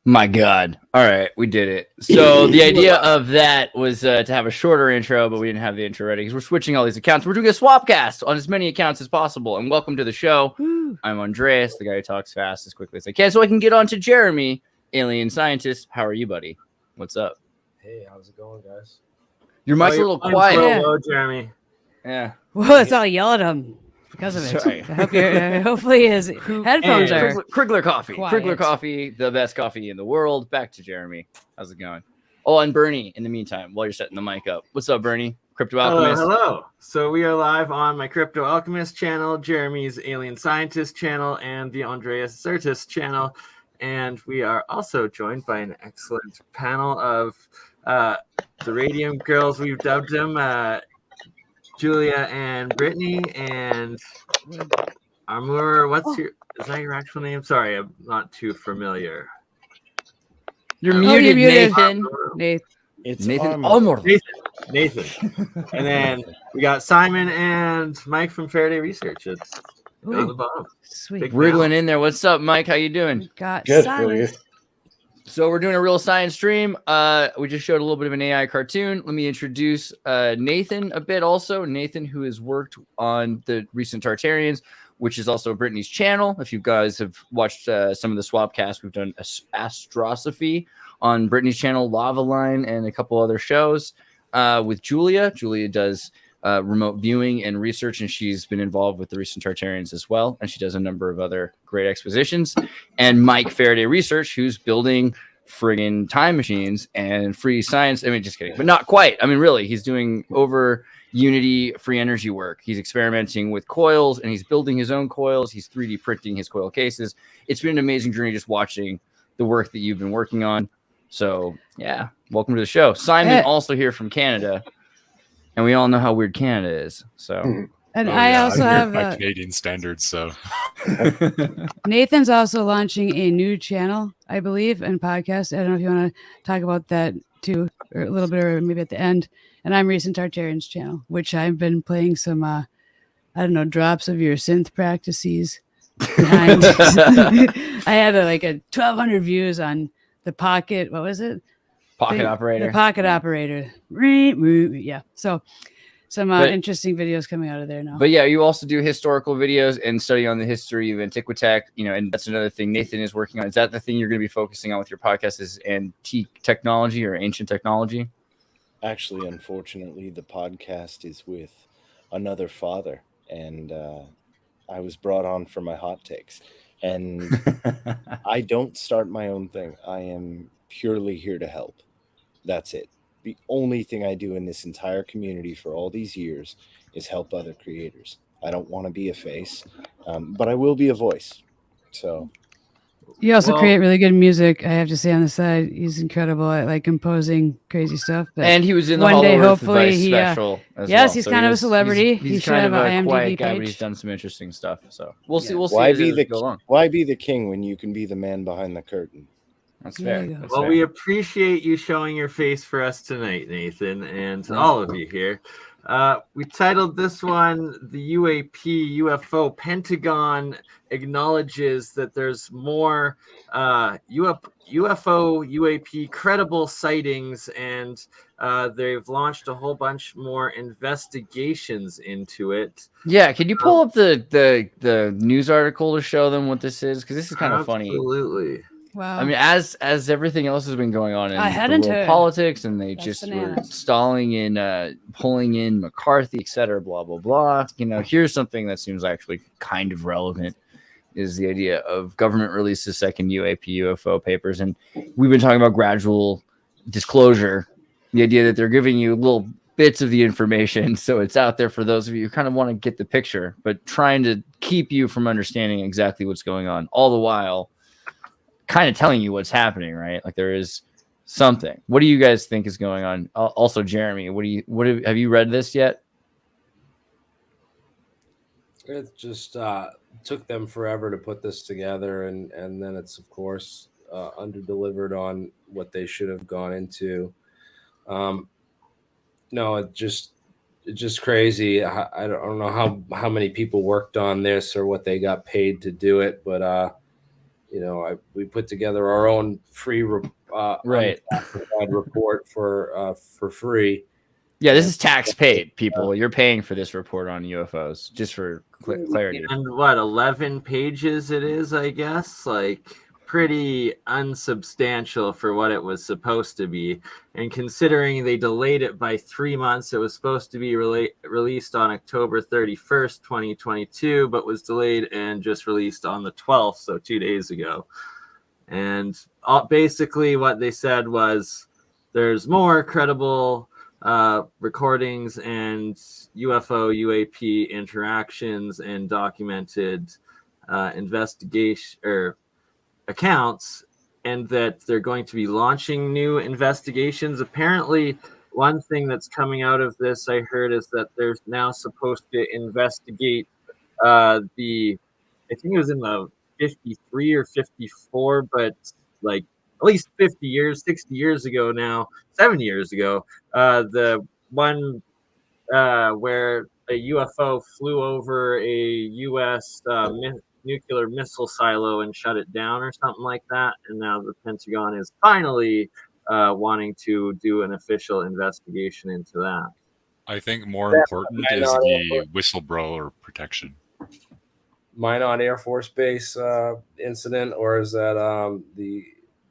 My God. All right, we did it. So the idea of that was to have a shorter intro, but we didn't have the intro ready because we're switching all these accounts. We're doing a swap cast on as many accounts as possible. And welcome to the show. Woo. I'm Andreas, the guy who talks fast as quickly as I can, so I can get on to Jeremy, AlienScientist. How are you, buddy? What's up? Hey, how's it going, guys? Your mic's a little quiet. Yeah. Jeremy. Yeah. Whoa, it's all yell at him because of it. Sorry. I hope hopefully his headphones are Krigler Coffee. quiet. Krigler Coffee, the best coffee in the world. Back to Jeremy. How's it going? Oh, and BurnEye in the meantime, while you're setting the mic up. What's up, BurnEye? Crypto Alchemist. Hello. So we are live on my Crypto Alchemist channel, Jeremy's AlienScientist channel, and the Andreas Xirtus channel. And we are also joined by an excellent panel of the Radium Girls, we've dubbed them, Julia and Brittany, and Amur. Is that your actual name? Sorry, I'm not too familiar. You're muted, Nathan. Nathan. Nathan. Nathan. And then we got Simon and Mike from Faraday Research. It's the bomb. Sweet. Wriggling in there. What's up, Mike? How you doing? Got Good. silence. So we're doing a real science stream. We just showed a little bit of an AI cartoon. Let me introduce Nathan a bit also. Nathan, who has worked on the recent Tartarians, which is also Brittany's channel. If you guys have watched some of the Swapcasts, we've done Astrosophy on Brittany's channel, Lava Line, and a couple other shows with Julia. Julia does remote viewing and research, and she's been involved with the recent Tartarians as well. And she does a number of other great expositions. And Mike Faraday Research, who's building friggin' time machines and free science. I mean, just kidding, but not quite. I mean, really, he's doing over Unity free energy work. He's experimenting with coils, and he's building his own coils. He's 3D printing his coil cases. It's been an amazing journey just watching the work that you've been working on. So, yeah, welcome to the show. Simon, also here from Canada. And we all know how weird Canada is. So, And I also have by Canadian standards. So Nathan's also launching a new channel, I believe, and podcast. I don't know if you want to talk about that too, or a little bit, or maybe at the end. And I'm Recent Tartarian's channel, which I've been playing some, I don't know, drops of your synth practices behind. I had like a 1,200 views on the Pocket. What was it? Pocket Operator. The Pocket Operator. Yeah. So some interesting videos coming out of there now. But yeah, you also do historical videos and study on the history of Antiquitech, and that's another thing Nathan is working on. Is that the thing you're going to be focusing on with your podcast, is antique technology or ancient technology? Actually, unfortunately, the podcast is with another father, and I was brought on for my hot takes. And I don't start my own thing. I am purely here to help. That's it. The only thing I do in this entire community for all these years is help other creators. I don't want to be a face, but I will be a voice. So you also create really good music, I have to say, on the side. He's incredible at like composing crazy stuff. And he was in the one day, Hollow Earth hopefully, Advice special as yes, well. he's So kind of a celebrity. He's He should kind have of an a quiet IMDb guy, but page. he's done some interesting stuff. So we'll see. We'll see why as it go along. why be the king when you can be the man behind the curtain? That's There fair. you go. That's Well, fair. we appreciate you showing your face for us tonight, Nathan, and all of you here. We titled this one the UAP UFO. Pentagon acknowledges that there's more UFO UAP credible sightings, and they've launched a whole bunch more investigations into it. Yeah, can you pull up the news article to show them what this is? Because this is kind of funny. Absolutely. Wow. I mean, as everything else has been going on in I had the into world it. politics, and they That's just were bananas. stalling in pulling in McCarthy, et cetera, blah blah blah. Here's something that seems actually kind of relevant: is the idea of government releases second UAP UFO papers, and we've been talking about gradual disclosure. The idea that they're giving you little bits of the information, so it's out there for those of you who kind of want to get the picture, but trying to keep you from understanding exactly what's going on, all the while kind of telling you what's happening, right? Like there is something. What do you guys think is going on? Also, Jeremy, have you read this yet? It just took them forever to put this together, and then it's of course under-delivered on what they should have gone into. No, it's just crazy. I don't know how many people worked on this or what they got paid to do it, but we put together our own free Right. unclassified report for free. Yeah, this is tax paid, people. You're paying for this report on UFOs, just for clarity. And what, 11 pages it is, I guess? Like, pretty unsubstantial for what it was supposed to be. And considering they delayed it by 3 months, it was supposed to be released on October 31st, 2022, but was delayed and just released on the 12th, so 2 days ago. And basically what they said was there's more credible recordings and UFO UAP interactions and documented investigation or accounts, and that they're going to be launching new investigations. Apparently, one thing that's coming out of this, I heard, is that they're now supposed to investigate I think it was in the 53 or 54, but like at least 50 years, 60 years ago now, 7 years ago, the one where a UFO flew over a U.S. Nuclear missile silo and shut it down or something like that. And now the Pentagon is finally wanting to do an official investigation into that. I think more important is the whistleblower protection. Minot Air Force Base incident, or is that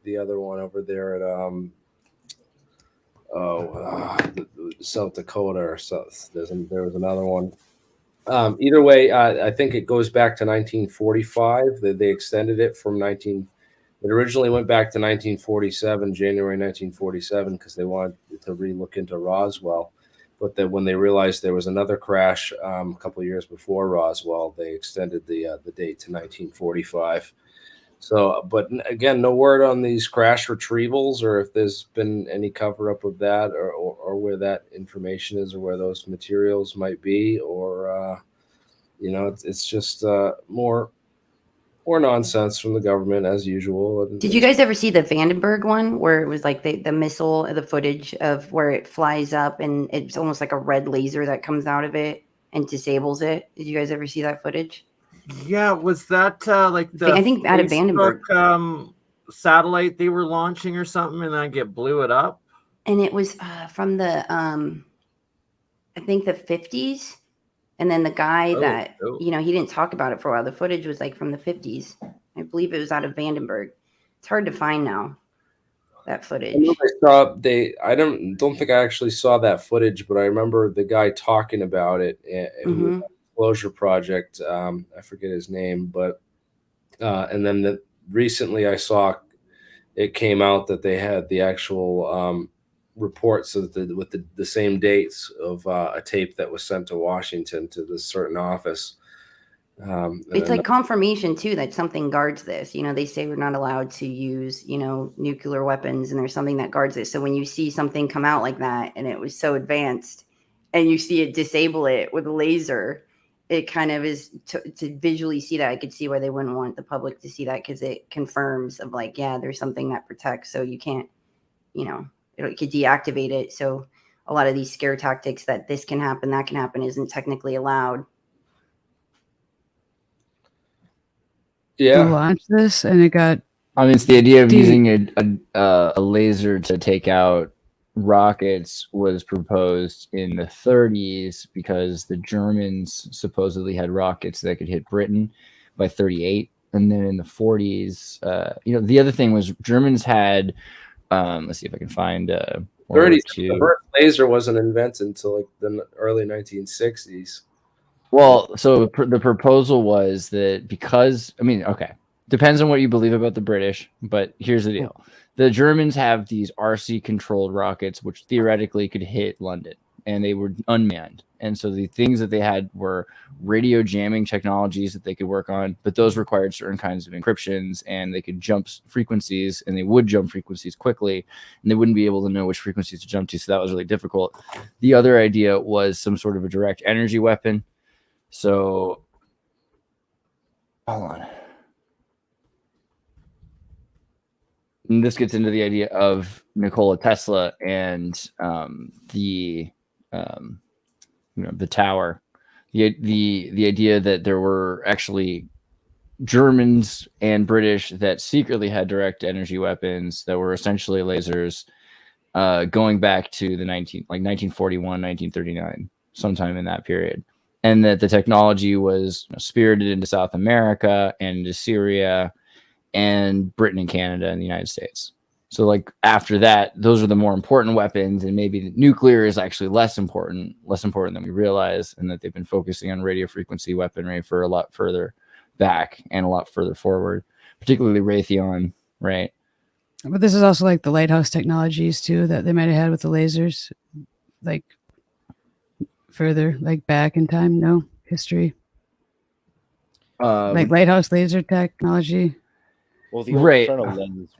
the other one over there at South Dakota or South? There was another one. Either way, I think it goes back to 1945. They extended it from It originally went back to 1947, January 1947, because they wanted to relook into Roswell. But then when they realized there was another crash a couple of years before Roswell, they extended the date to 1945. So, but again, no word on these crash retrievals, or if there's been any cover up of that, or where that information is, or where those materials might be, or it's just more nonsense from the government as usual. Did you guys ever see the Vandenberg one where it was like the missile, the footage of where it flies up and it's almost like a red laser that comes out of it and disables it? Did you guys ever see that footage? Yeah, was that like the I think out of Vandenberg satellite they were launching or something, and then blew it up? And it was from the I think the 50s. And then the guy he didn't talk about it for a while. The footage was like from the 50s. I believe it was out of Vandenberg. It's hard to find now, that footage. I don't think I actually saw that footage, but I remember the guy talking about it. Disclosure Project. I forget his name, but and then recently I saw it came out that they had the actual reports with the same dates of a tape that was sent to Washington to this certain office. It's like confirmation too that something guards this. They say we're not allowed to use nuclear weapons, and there's something that guards this. So when you see something come out like that and it was so advanced, and you see it disable it with a laser, it kind of is to visually see that. I could see why they wouldn't want the public to see that, because it confirms of like, yeah, there's something that protects, so you can't, it could deactivate it. So a lot of these scare tactics that this can happen, that can happen, isn't technically allowed. Yeah. Launched this and it got. I mean, it's the idea of using a laser to take out rockets was proposed in the 30s because the Germans supposedly had rockets that could hit Britain by 38. And then in the 40s, the other thing was Germans had, let's see if I can find 30s. The first laser wasn't invented until like the early 1960s. Well, so the proposal was that because, depends on what you believe about the British, but here's the deal. The Germans have these RC-controlled rockets, which theoretically could hit London, and they were unmanned. And so the things that they had were radio jamming technologies that they could work on, but those required certain kinds of encryptions, and they could jump frequencies, and they would jump frequencies quickly, and they wouldn't be able to know which frequencies to jump to, so that was really difficult. The other idea was some sort of a direct energy weapon. So, hold on. And this gets into the idea of Nikola Tesla and the tower, the idea that there were actually Germans and British that secretly had direct energy weapons that were essentially lasers, going back to the 1941, 1939, sometime in that period. And that the technology was spirited into South America and into Syria and Britain and Canada and the United States. So like after that, those are the more important weapons, and maybe nuclear is actually less important than we realize, and that they've been focusing on radio frequency weaponry for a lot further back and a lot further forward, particularly Raytheon, right? But this is also like the lighthouse technologies too that they might have had with the lasers, like further like back in time. No history, like lighthouse laser technology. Well, the old frontal lens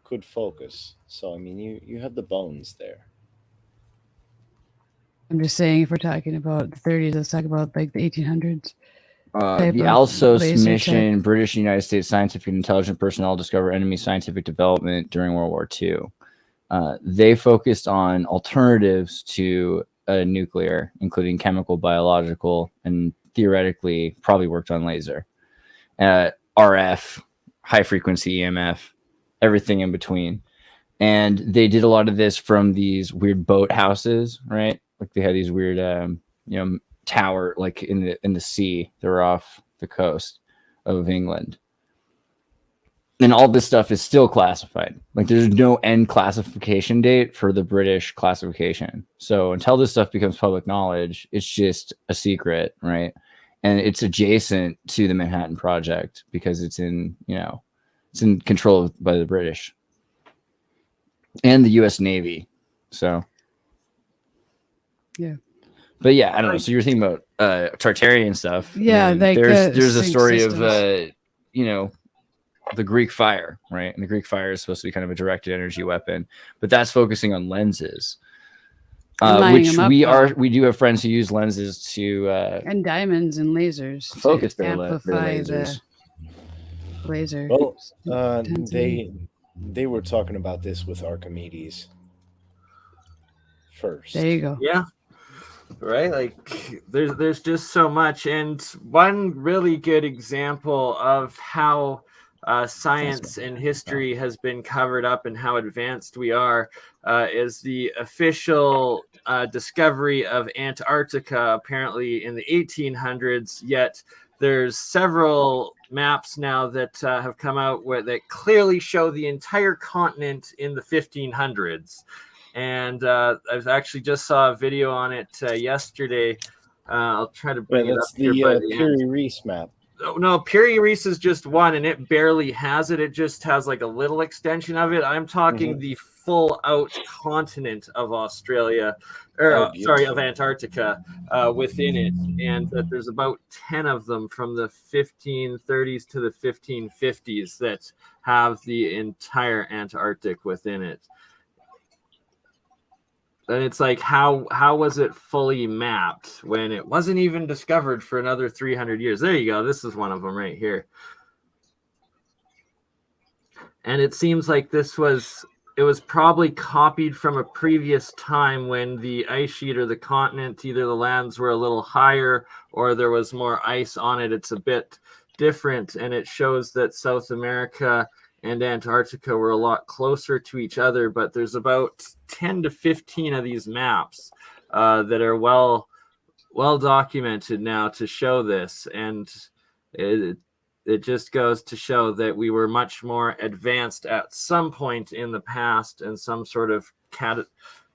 could focus, so I mean, you have the bones there. I'm just saying, if we're talking about the 30s, let's talk about like the 1800s. The ALSOS mission, British and United States scientific and intelligence personnel discover enemy scientific development during World War II. They focused on alternatives to nuclear, including chemical, biological, and theoretically probably worked on laser, RF, high frequency EMF, everything in between. And they did a lot of this from these weird boat houses, right? Like they had these weird, tower like in the sea. They're off the coast of England, and all this stuff is still classified. Like there's no end classification date for the British classification. So until this stuff becomes public knowledge, it's just a secret, right? And it's adjacent to the Manhattan Project because it's in control by the British and the U.S. Navy. So yeah. But yeah, I don't know. So you're thinking about Tartarian stuff. Yeah, like there's a story systems. Of the Greek fire, right? And the Greek fire is supposed to be kind of a directed energy weapon, but that's focusing on lenses, which we do have friends who use lenses to and diamonds and lasers focus to their amplify lasers. The laser. Well, they were talking about this with Archimedes first. There you go. Yeah. Right, like there's just so much, and one really good example of how science and history has been covered up and how advanced we are is the official discovery of Antarctica, apparently in the 1800s. Yet there's several maps now that have come out that clearly show the entire continent in the 1500s. And I actually just saw a video on it yesterday. I'll try to bring it up here. That's the Piri Reis map. Oh, no, Piri Reis is just one, and it barely has it. It just has like a little extension of it. I'm talking the full out continent of Australia, of Antarctica within it. And that there's about 10 of them from the 1530s to the 1550s that have the entire Antarctic within it. And it's like, how was it fully mapped when it wasn't even discovered for another 300 years? There you go. This is one of them right here. And it seems like it was probably copied from a previous time when the ice sheet or the continent, either the lands were a little higher or there was more ice on it. It's a bit different, and it shows that South America and Antarctica were a lot closer to each other, but there's about 10 to 15 of these maps that are well documented now to show this. And it just goes to show that we were much more advanced at some point in the past, and some sort of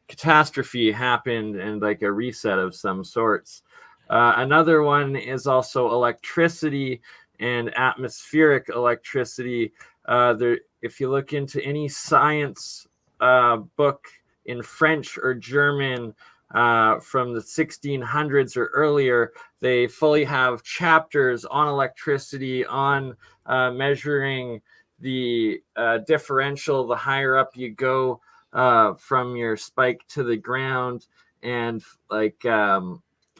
catastrophe happened and like a reset of some sorts. Another one is also electricity and atmospheric electricity. If you look into any science book in French or German from the 1600s or earlier, they fully have chapters on electricity, on measuring the differential the higher up you go from your spike to the ground, and like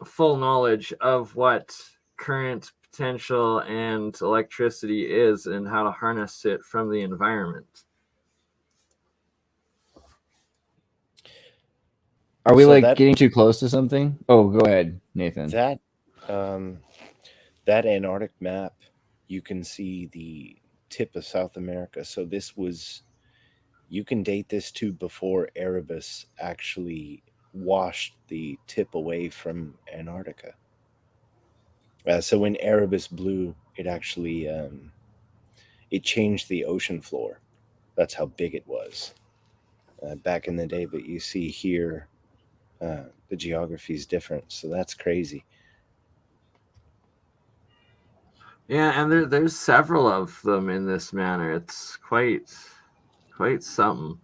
full knowledge of what current, potential, and electricity is, and how to harness it from the environment. Are we getting too close to something? Oh, go ahead, Nathan. That Antarctic map you can see the tip of South America. So this was, you can date this to before Erebus actually washed the tip away from Antarctica. So when Erebus blew, it actually it changed the ocean floor. That's how big it was back in the day. But you see here, the geography is different, so that's crazy. Yeah, and there's several of them in this manner. It's quite something.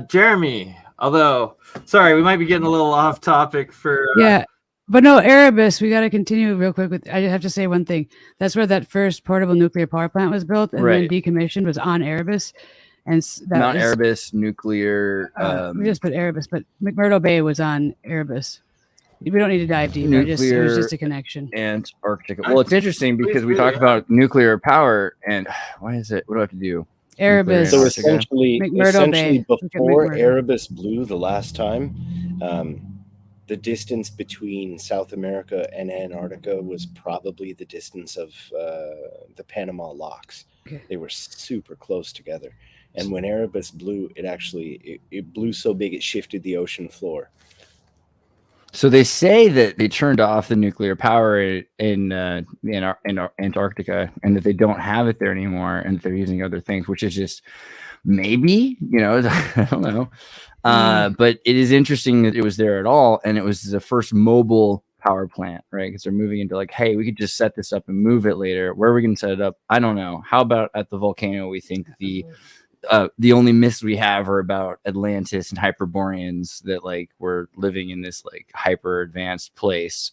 Jeremy, although, sorry, we might be getting a little off topic for... Yeah, but no, Erebus, we got to continue real quick with, I have to say one thing. That's where that first portable nuclear power plant was built and then decommissioned, was on Erebus. And that Mount was, Erebus nuclear. We just put Erebus, but McMurdo Bay was on Erebus. We don't need to dive deep. It was just a connection. Antarctica. Well, it's interesting because we talk about nuclear power, and why is it? What do I have to do? Erebus. So essentially Bay. Before Erebus blew the last time, the distance between South America and Antarctica was probably the distance of the Panama Locks. Okay. They were super close together. And when Erebus blew, it blew so big it shifted the ocean floor. So they say that they turned off the nuclear power in Antarctica, and that they don't have it there anymore, and they're using other things, which is just maybe, I don't know. But it is interesting that it was there at all, and it was the first mobile power plant, right? Because they're moving into hey, we could just set this up and move it later. Where are we going to set it up? I don't know. How about at the volcano? We think the only myths we have are about Atlantis and Hyperboreans that were living in this hyper advanced place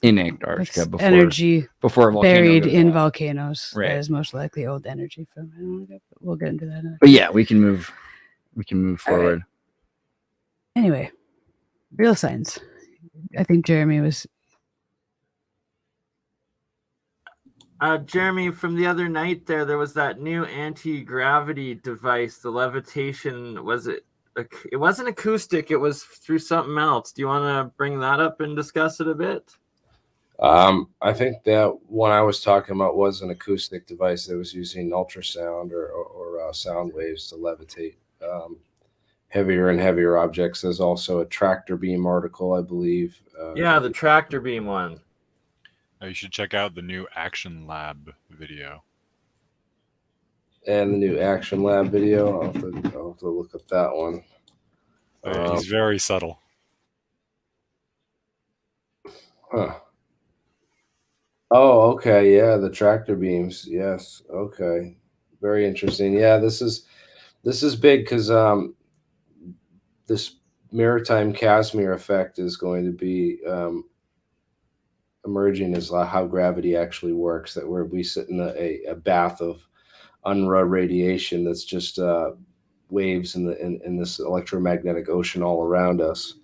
in Antarctica before energy before a volcano buried in off. Volcanoes. Right. That is most likely old energy from. I don't know, we'll get into that. But yeah, we can move forward. Right. Anyway, real science. I think Jeremy was. Jeremy, from the other night there was that new anti-gravity device, the levitation. It wasn't acoustic, it was through something else. Do you want to bring that up and discuss it a bit? I think that one I was talking about was an acoustic device that was using ultrasound or sound waves to levitate heavier and heavier objects. There's also a tractor beam article, I believe. Yeah, the tractor beam one. You should check out the new Action Lab video. And the new Action Lab video. I'll have to look up that one. He's very subtle. Huh. Oh, okay. Yeah, the tractor beams. Yes. Okay. Very interesting. Yeah, this is big because this maritime Casimir effect is going to be emerging as how gravity actually works. That we sit in a bath of UNRRA radiation that's just waves in this electromagnetic ocean all around us.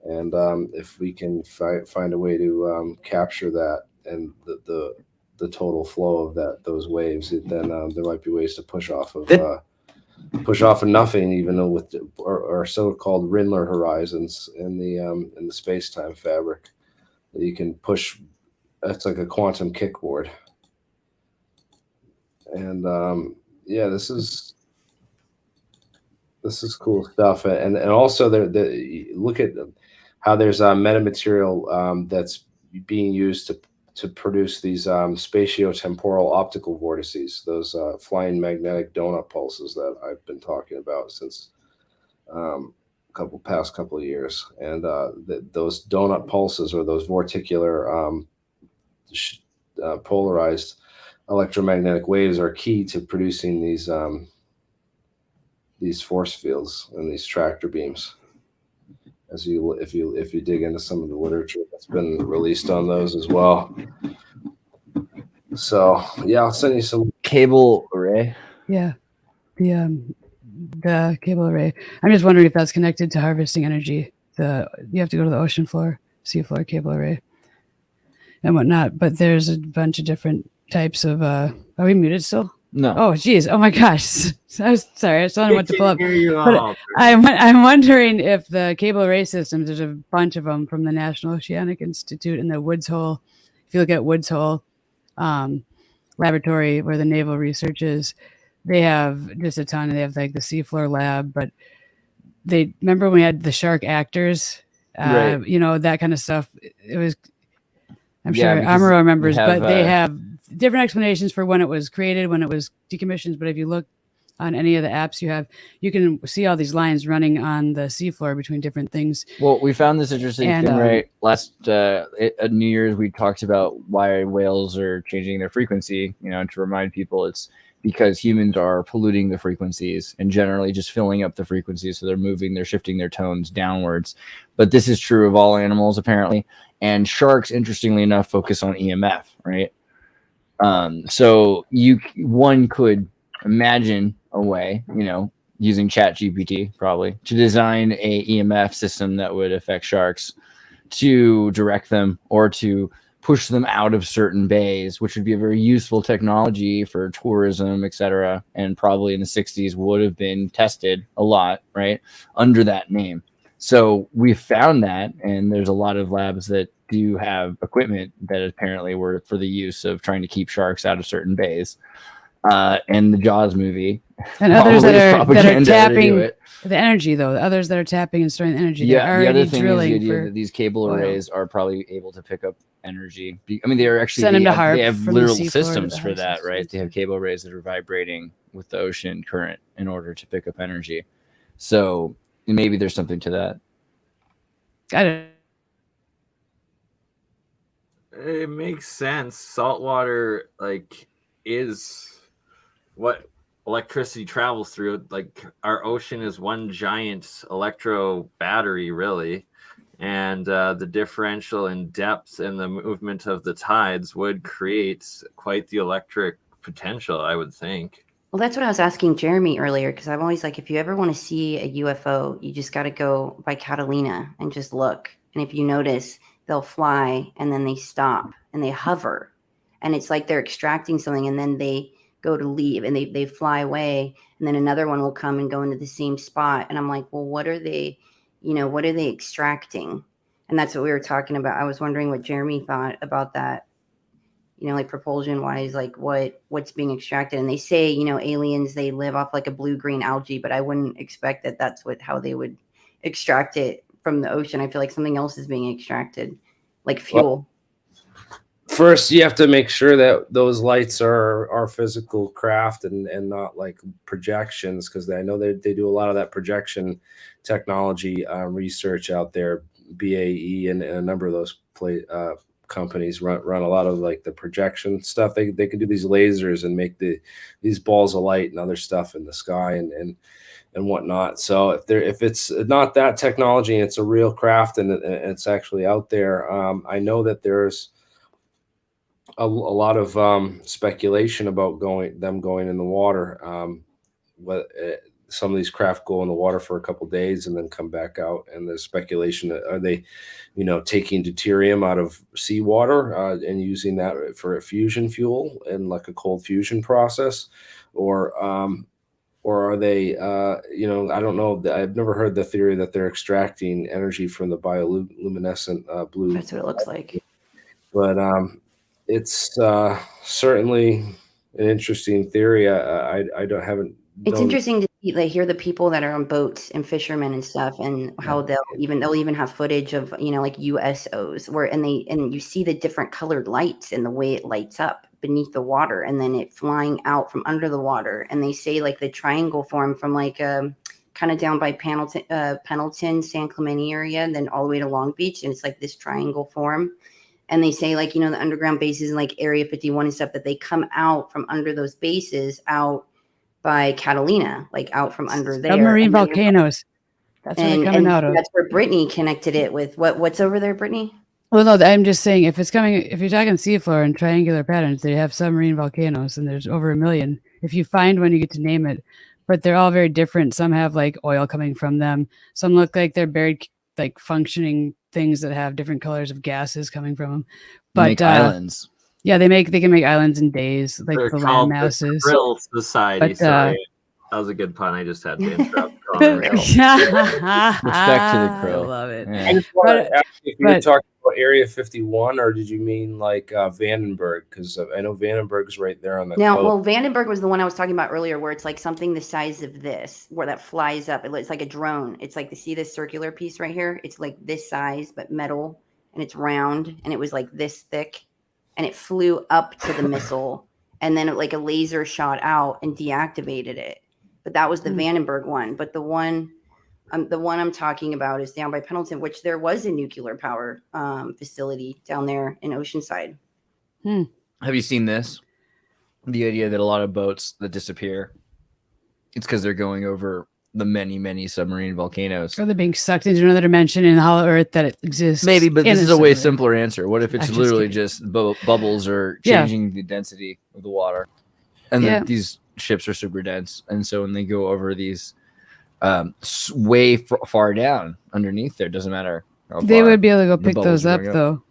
And if we can find a way to capture that and the total flow of those waves, then there might be ways to push off of nothing, even though with our so-called Rindler horizons in the space-time fabric that you can push. It's like a quantum kickboard. And yeah, this is cool stuff. And also look at how there's metamaterial that's being used to produce these spatiotemporal optical vortices, those flying magnetic donut pulses that I've been talking about since past couple of years. And those donut pulses, or those vorticular polarized electromagnetic waves, are key to producing these force fields and these tractor beams. If you dig into some of the literature that's been released on those as well. So yeah, I'll send you some cable array. Yeah, the cable array. I'm just wondering if that's connected to harvesting energy. You have to go to the ocean floor, seafloor cable array, and whatnot. But there's a bunch of different types of. Are we muted still? No. Oh, geez. Oh my gosh. I was sorry. I was telling what to pull up. But I'm wondering if the cable array systems. There's a bunch of them from the National Oceanic Institute and the Woods Hole. If you look at Woods Hole, laboratory where the naval research is, they have just a ton. They have like the Seafloor Lab, but they remember when we had the shark actors, Right. you know, that kind of stuff. It was, I'm Yeah, sure because Amaro remembers, we have, but they have different explanations for when it was created, when it was decommissioned. But if you look on any of the apps you have, you can see all these lines running on the seafloor between different things. Well, we found this interesting And, thing, right? Last at New Year's, we talked about why whales are changing their frequency. You know, and to remind people, it's because humans are polluting the frequencies and generally just filling up the frequencies. So they're shifting their tones downwards. But this is true of all animals, apparently. And sharks, interestingly enough, focus on EMF, right? So one could imagine a way, you know, using ChatGPT probably to design a EMF system that would affect sharks to direct them or to push them out of certain bays, which would be a very useful technology for tourism, etc. And probably in the 60s would have been tested a lot, right, under that name. So we found that, and there's a lot of labs that do have equipment that apparently were for the use of trying to keep sharks out of certain bays. And the Jaws movie, and others that are propaganda to do tapping it. the energy, though. Others that are tapping and storing the energy. Yeah, They're the other already thing is the drilling idea that these cable arrays are probably able to pick up energy. I mean, they are actually Send them to they HAARP have from the literal seafloor to systems the for HAARP that, right? systems. They have cable arrays that are vibrating with the ocean current in order to pick up energy. So maybe there's something to that. Got it. It makes sense. Saltwater, like, is what electricity travels through. Like, our ocean is one giant electro battery, really. And the differential in depth and the movement of the tides would create quite the electric potential, I would think. Well, that's what I was asking Jeremy earlier, because I'm always like, if you ever want to see a UFO, you just got to go by Catalina and just look. And if you notice, they'll fly and then they stop and they hover. And it's like they're extracting something and then they go to leave and they fly away. And then another one will come and go into the same spot. And I'm like, well, what are they extracting? And that's what we were talking about. I was wondering what Jeremy thought about that. You know, like propulsion wise, like what's being extracted. And they say, you know, aliens, they live off like a blue-green algae, but I wouldn't expect that that's how they would extract it from the ocean. I feel like something else is being extracted, like fuel. Well, first, you have to make sure that those lights are physical craft and not like projections, because I know they do a lot of that projection technology research out there. BAE and a number of those companies run a lot of like the projection stuff. They can do these lasers and make these balls of light and other stuff in the sky and whatnot. So if it's not that technology and it's a real craft and it's actually out there, I know that there's a lot of speculation about them going in the water. Some of these craft go in the water for a couple of days and then come back out. And there's speculation that are they, you know, taking deuterium out of seawater and using that for a fusion fuel and like a cold fusion process, or are they, you know, I don't know. I've never heard the theory that they're extracting energy from the bioluminescent blue. That's what it looks like. But it's certainly an interesting theory. Haven't. It's interesting to see, like, hear the people that are on boats and fishermen and stuff, and how they'll even have footage of, you know, like USOs and you see the different colored lights and the way it lights up beneath the water, and then it flying out from under the water. And they say like the triangle form from like kind of down by Pendleton, San Clemente area, and then all the way to Long Beach, and it's like this triangle form. And they say, like, you know, the underground bases in like Area 51 and stuff, that they come out from under those bases out by Catalina, like out from under there. Submarine volcanoes. That's where they're coming out of. That's where Brittany connected it with. What's over there, Brittany? Well, no, I'm just saying if you're talking seafloor and triangular patterns, they have submarine volcanoes, and there's over 1 million. If you find one, you get to name it. But they're all very different. Some have like oil coming from them. Some look like they're buried, like functioning things that have different colors of gases coming from them. But make islands. Yeah, they can make islands in days, like They're the called land masses. the Krill Society. But, Sorry, that was a good pun. I just had to interrupt. Respect to the I krill. love it. Yeah. I just want to ask if you're talking about Area 51, or did you mean like Vandenberg? Because I know Vandenberg's right there on the Now, coast. well, Vandenberg was the one I was talking about earlier, where it's like something the size of this, where that flies up. It's like a drone. It's like, see this circular piece right here? It's like this size, but metal, and it's round, and it was like this thick, and it flew up to the missile, and then like a laser shot out and deactivated it. But that was the Vandenberg one. But the one I'm talking about is down by Pendleton, which there was a nuclear power facility down there in Oceanside. Have you seen this? The idea that a lot of boats that disappear, it's because they're going over the many, many submarine volcanoes. Or they're being sucked into another dimension in the hollow earth that it exists. Maybe, but in this is a way simpler answer. What if it's I'm literally just just bubbles or changing the density of the water? And then these ships are super dense. And so when they go over these way far down underneath there, doesn't matter how far, they would be able to go the pick bubbles those are up, going though.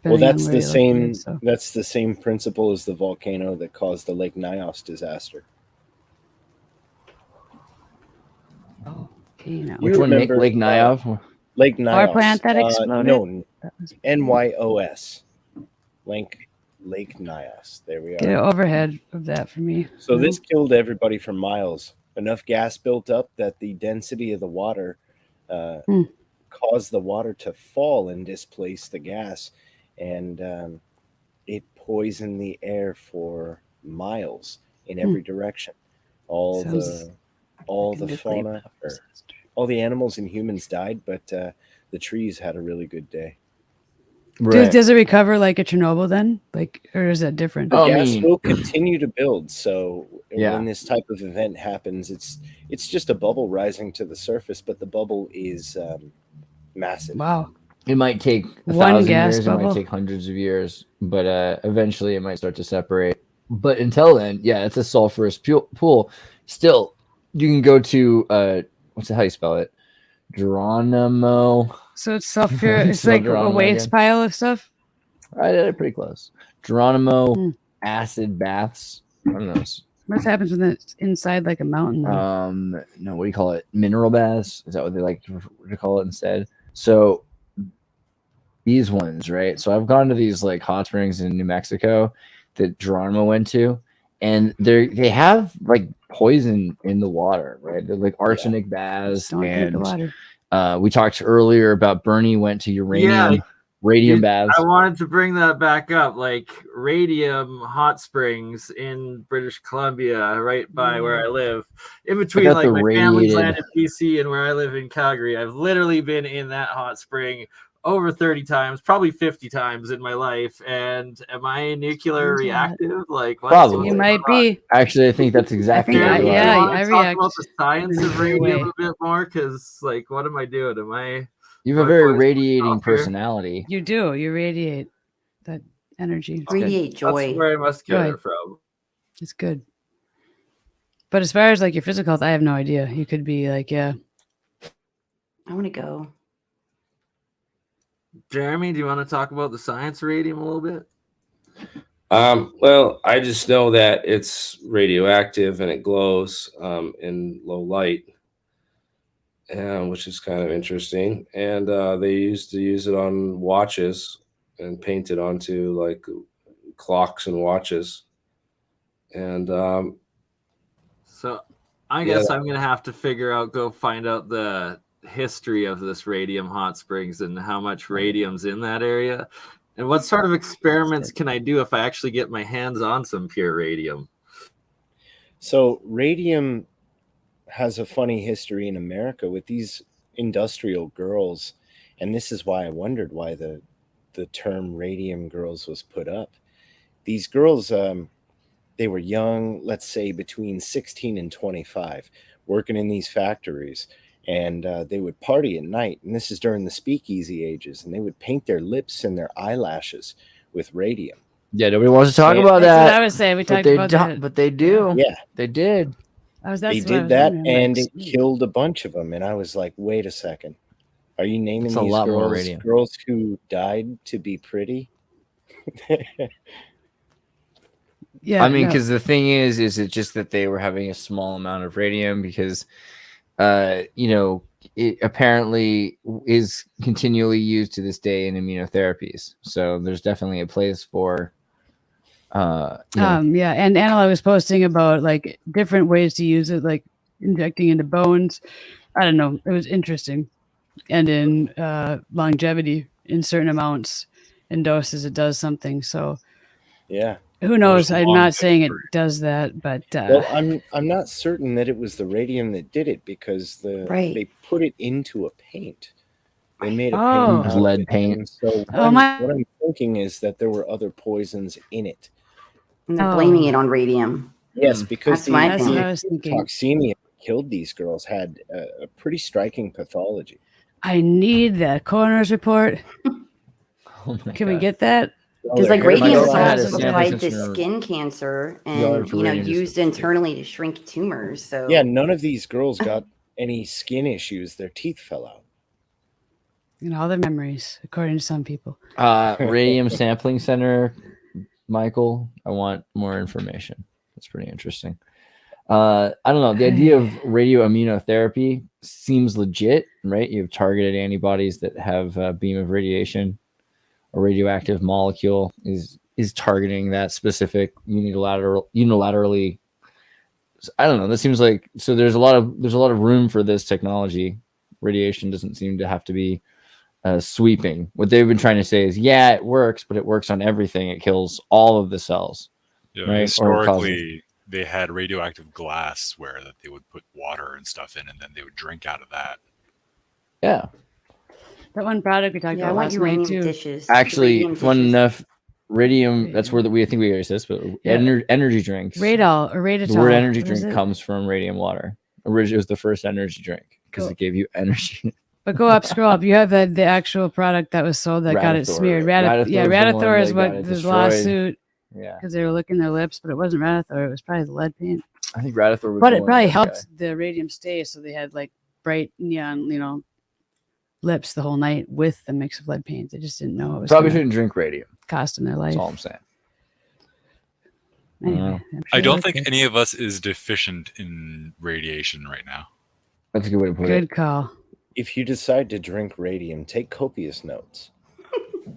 Well, that's on the where same. located, so. That's the same principle as the volcano that caused the Lake Nyos disaster. Volcano. Which one, Nick? remember, Lake Nyos? Lake Nyos. Power plant that exploded? No, NYOS. Lake Nyos. There we are. Get an overhead of that for me. So this killed everybody for miles. Enough gas built up that the density of the water caused the water to fall and displace the gas, and it poisoned the air for miles in every direction. All the fauna, all the animals and humans died, but the trees had a really good day. Right. Does it recover like a Chernobyl then? Like, or is that different? The gas will continue to build. So when this type of event happens, it's just a bubble rising to the surface, but the bubble is massive. Wow. It might take 1,000 years, it might take hundreds of years, but eventually it might start to separate. But until then, it's a sulfurous pool. Still, you can go to how you spell it? Geronimo. So it's sulfur. It's like a waste pile of stuff. I did it pretty close. Geronimo acid baths. I don't know. What happens when it's inside like a mountain? No, what do you call it? Mineral baths? Is that what they like to call it instead? So these ones, right? So I've gone to these like hot springs in New Mexico that Geronimo went to, and they have like poison in the water, right? They're like arsenic baths. Don't drink the water. We talked earlier about BurnEye went to radium baths. I wanted to bring that back up, like Radium Hot Springs in British Columbia, right by where I live, in between like my family's land in BC and where I live in Calgary. I've literally been in that hot spring over 30 times, probably 50 times in my life. And am I nuclear reactive? Like, probably. You might be. Actually, I think that's exactly I react. Talk about the science of radium a bit more, because like, what am I doing? Am I? You have a very radiating personality. You do. You radiate that energy. It's radiate good. joy. That's where I must get it from. It's good. But as far as like your physical health, I have no idea. You could be like, I want to go. Jeremy, do you want to talk about the science of radium a little bit? Well, I just know that it's radioactive and it glows in low light, which is kind of interesting. And they used to use it on watches and paint it onto like clocks and watches. And so I guess I'm going to have to go find out the history of this Radium Hot Springs and how much radium's in that area, and what sort of experiments can I do if I actually get my hands on some pure radium. So radium has a funny history in America with these industrial girls, and this is why I wondered why the term Radium Girls was put up. These girls, they were young, let's say between 16 and 25, working in these factories. And they would party at night, and this is during the speakeasy ages, and they would paint their lips and their eyelashes with radium. Yeah, nobody wants to talk about that. That's what I was saying. We talked about that. But they do. Yeah. They did. They did that, and it killed a bunch of them. And I was like, wait a second. Are you naming these girls who died to be pretty? Yeah. I mean, because the thing is it just that they were having a small amount of radium because it apparently is continually used to this day in immunotherapies. So there's definitely a place for. Yeah, and Anna was posting about like different ways to use it, like injecting into bones. I don't know. It was interesting, and in longevity, in certain amounts and doses, it does something. So Yeah. who knows? There's a I'm long not saying it history. does that, but Well, I'm not certain that it was the radium that did it because they put it into a paint. They made a Oh. paint out Lead of it. paint. And so Oh, what I'm thinking is that there were other poisons in it. And they're blaming it on radium. Yes, because That's my That's what I opinion. was thinking. toxemia that killed these girls had a pretty striking pathology. I need that coroner's report. Oh my Can we God. get that? Because like If I radium go is ahead also and sample applied to consumer- skin cancer Y'all and are radium used internally to shrink tumors. So Yeah, none of these girls got any skin issues. Their teeth fell out. And all their memories, according to some people. Radium Sampling Center, Michael. I want more information. That's pretty interesting. I don't know. The idea of radioimmunotherapy seems legit, right? You have targeted antibodies that have a beam of radiation. A radioactive molecule is targeting that specific unilaterally. I don't know. This seems like so. There's a lot of room for this technology. Radiation doesn't seem to have to be sweeping. What they've been trying to say is, yeah, it works, but it works on everything. It kills all of the cells. Yeah, right? Historically, they had radioactive glassware that they would put water and stuff in, and then they would drink out of that. Yeah. That one product we talked yeah, I about want last uranium night too. dishes. Actually, Radium fun dishes. enough, radium. That's where I think we already said this, but Yeah. energy drinks. Radol or Raditol. The word energy What is drink it? comes from radium water. Originally, it was the first energy drink because it gave you energy. But go up, scroll up. You have the actual product that was sold that got it Radithor, smeared. right? Radithor is the one that what got it the destroyed. lawsuit Yeah, because they were licking their lips, but it wasn't Radithor. It was probably the lead paint. I think Radithor was. But the it one probably that helped the radium stay, so they had like bright neon, lips the whole night with the mix of lead paint. They just didn't know it was Probably gonna shouldn't drink radium. cost them their life. That's all I'm saying. Anyway, I'm I sure don't it think worked. any of us is deficient in radiation right now. That's a good way to put Good it. call. If you decide to drink radium, take copious notes.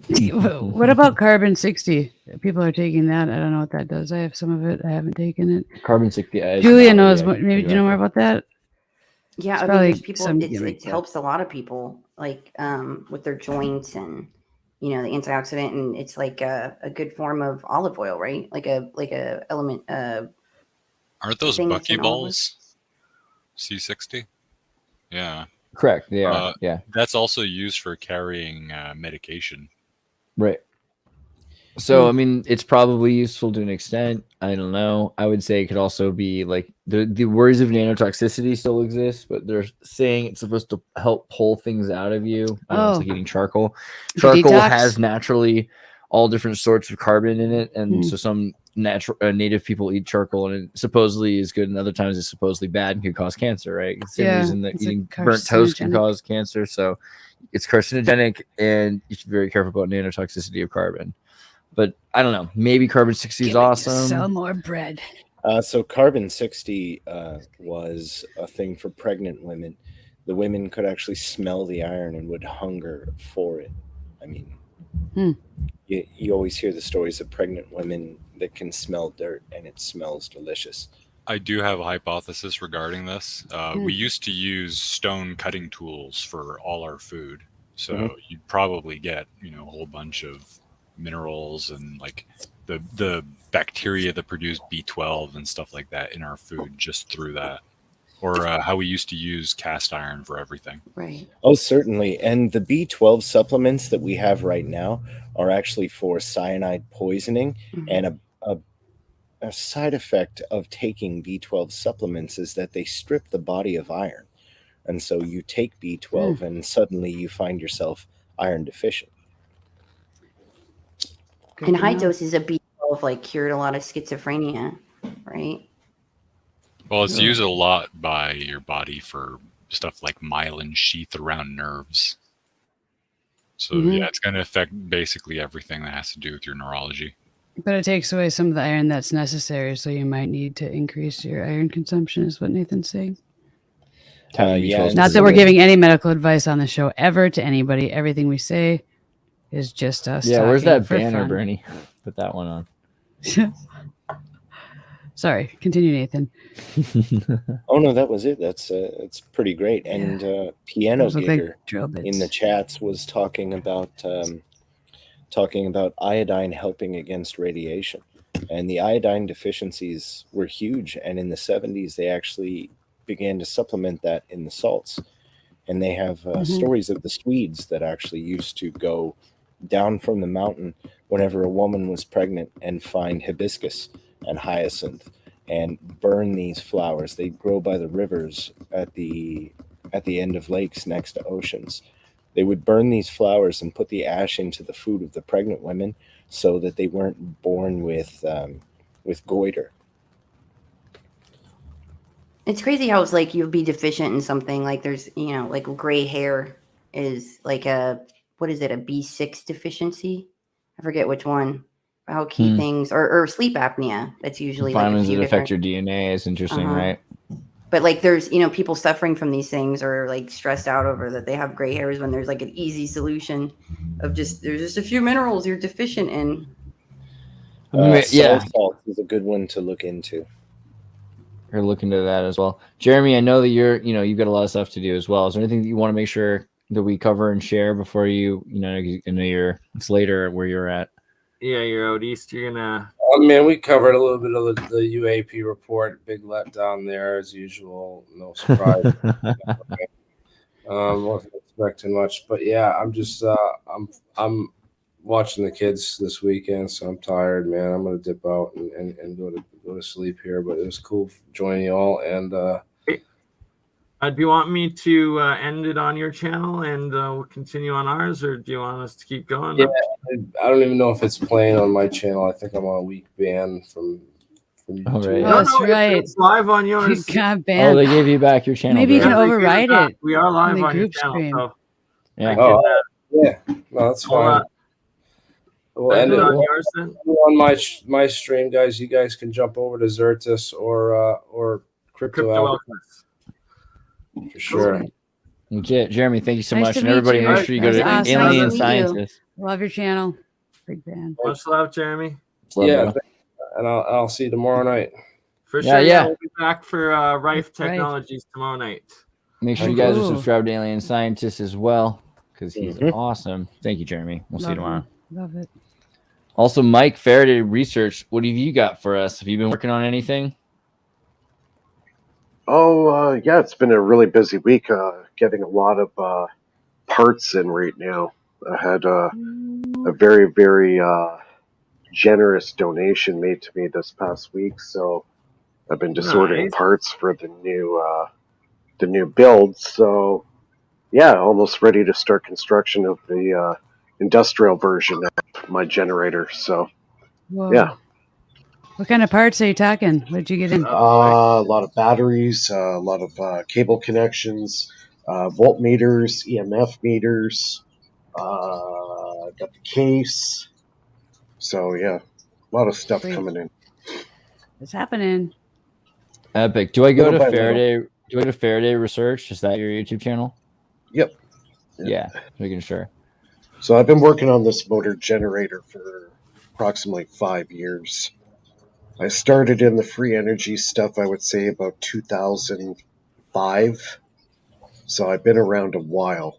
What about carbon 60? People are taking that. I don't know what that does. I have some of it. I haven't taken it. Carbon 60. Julia knows what. Maybe do you know more about that? Yeah, It's I mean, probably there's people. some It gimmick, but- helps a lot of people, like with their joints and the antioxidant, and it's like a good form of olive oil, right? Like a element. Aren't those thing that's in buckyballs? C60? Yeah. Correct. They are. Yeah. That's also used for carrying medication. Right. So, I mean, it's probably useful to an extent. I don't know. I would say it could also be like the worries of nanotoxicity still exist, but they're saying it's supposed to help pull things out of you. I don't know, it's like eating charcoal. The Charcoal detox? has naturally all different sorts of carbon in it. And so some native people eat charcoal and it supposedly is good. And other times it's supposedly bad and could cause cancer, right? It's the same Yeah, reason that it's a eating burnt toast can carcinogenic. cause cancer. So it's carcinogenic and you should be very careful about nanotoxicity of carbon. But I don't know. Maybe carbon 60 is awesome. Sell more bread. So carbon 60 was a thing for pregnant women. The women could actually smell the iron and would hunger for it. I mean, you always hear the stories of pregnant women that can smell dirt and it smells delicious. I do have a hypothesis regarding this. We used to use stone cutting tools for all our food. So you'd probably get, a whole bunch of minerals and like the bacteria that produce B12 and stuff like that in our food just through that. Or how we used to use cast iron for everything. Right. Oh, certainly. And the B12 supplements that we have right now are actually for cyanide poisoning. And a side effect of taking B12 supplements is that they strip the body of iron. And so you take B12 and suddenly you find yourself iron deficient. And high doses of B12 cured a lot of schizophrenia, right? Well, it's used a lot by your body for stuff like myelin sheath around nerves. So yeah, it's going to affect basically everything that has to do with your neurology. But it takes away some of the iron that's necessary, so you might need to increase your iron consumption, is what Nathan's saying. Not that we're giving any medical advice on the show ever to anybody. Everything we say is just us. Yeah, where's that for banner, fun. Bernie? Put that one on. Sorry, continue, Nathan. Oh no, that was it. That's it's pretty great. And Piano Gigger in the chats was talking about iodine helping against radiation, and the iodine deficiencies were huge. And in the 70s, they actually began to supplement that in the salts. And they have stories of the Swedes that actually used to go down from the mountain whenever a woman was pregnant and find hibiscus and hyacinth and burn these flowers. They grow by the rivers at the end of lakes next to oceans. They would burn these flowers and put the ash into the food of the pregnant women so that they weren't born with goiter. It's crazy how it's like you'll be deficient in something. Like there's, like gray hair is like a B6 deficiency? I forget which one. How key things, or sleep apnea. That's usually like vitamins that affect your DNA is interesting, right? But like there's, people suffering from these things or like stressed out over that they have gray hairs when there's like an easy solution of there's just a few minerals you're deficient in. Salt is a good one to look into. Or look into that as well. Jeremy, I know that you've got a lot of stuff to do as well. Is there anything that you want to make sure that we cover and share before it's later where you're at? Yeah, you're out east. You're gonna. Oh man, we covered a little bit of the UAP report. Big letdown there as usual. No surprise. Wasn't expecting much, but yeah, I'm just I'm watching the kids this weekend, so I'm tired, man. I'm gonna dip out and go to sleep here. But it was cool joining you all, and do you want me to end it on your channel and we'll continue on ours, or do you want us to keep going? Yeah, I don't even know if it's playing on my channel. I think I'm on a week ban from YouTube. Oh, right. Oh, that's right. It's live on yours. You got banned. Oh, they gave you back your channel. Maybe you can Yeah, override it. We are live in the on your group channel. stream. So Yeah. Yeah, no, that's fine. We'll end it on yours then. On my stream, guys. You guys can jump over to Xirtus or Crypto Alchemist. for sure. Legit. Jeremy, thank you so Nice much. to And meet everybody, you. make sure you go to That was awesome. Alien Nice to meet you. Scientist. Love your channel. Big fan. Much love, Jeremy. Yeah, and I'll see you tomorrow night. For Yeah, sure. yeah. We'll be back for Rife Technologies tomorrow night. Make sure you guys are Cool. subscribed to Alien Scientist as well, because he's awesome. Thank you, Jeremy. We'll see you tomorrow. Love it. Also, Mike, Faraday Research, what have you got for us? Have you been working on anything? Oh, yeah, it's been a really busy week getting a lot of parts in right now. I had a very, very generous donation made to me this past week, so I've been just ordering parts for the new build. So, yeah, almost ready to start construction of the industrial version of my generator. So, Whoa. yeah. What kind of parts are you talking? What did you get in? A lot of batteries, a lot of cable connections, voltmeters, EMF meters, got the case. So, yeah, a lot of stuff coming in. It's happening. Epic. Do I go Little to by Faraday? Do I go to Faraday Research? Is that your YouTube channel? Yep. Yeah, making sure. So I've been working on this motor generator for approximately 5 years. I started in the free energy stuff, I would say, about 2005. So I've been around a while.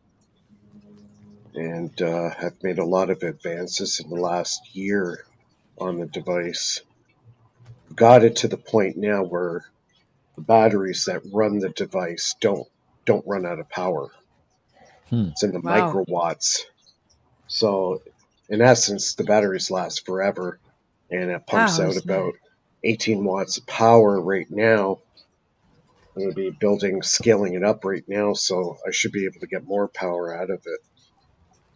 And have made a lot of advances in the last year on the device. Got it to the point now where the batteries that run the device don't run out of power. It's in the microwatts. So, in essence, the batteries last forever, and it pumps out about 18 watts of power right now. I'm going to be scaling it up right now, so I should be able to get more power out of it.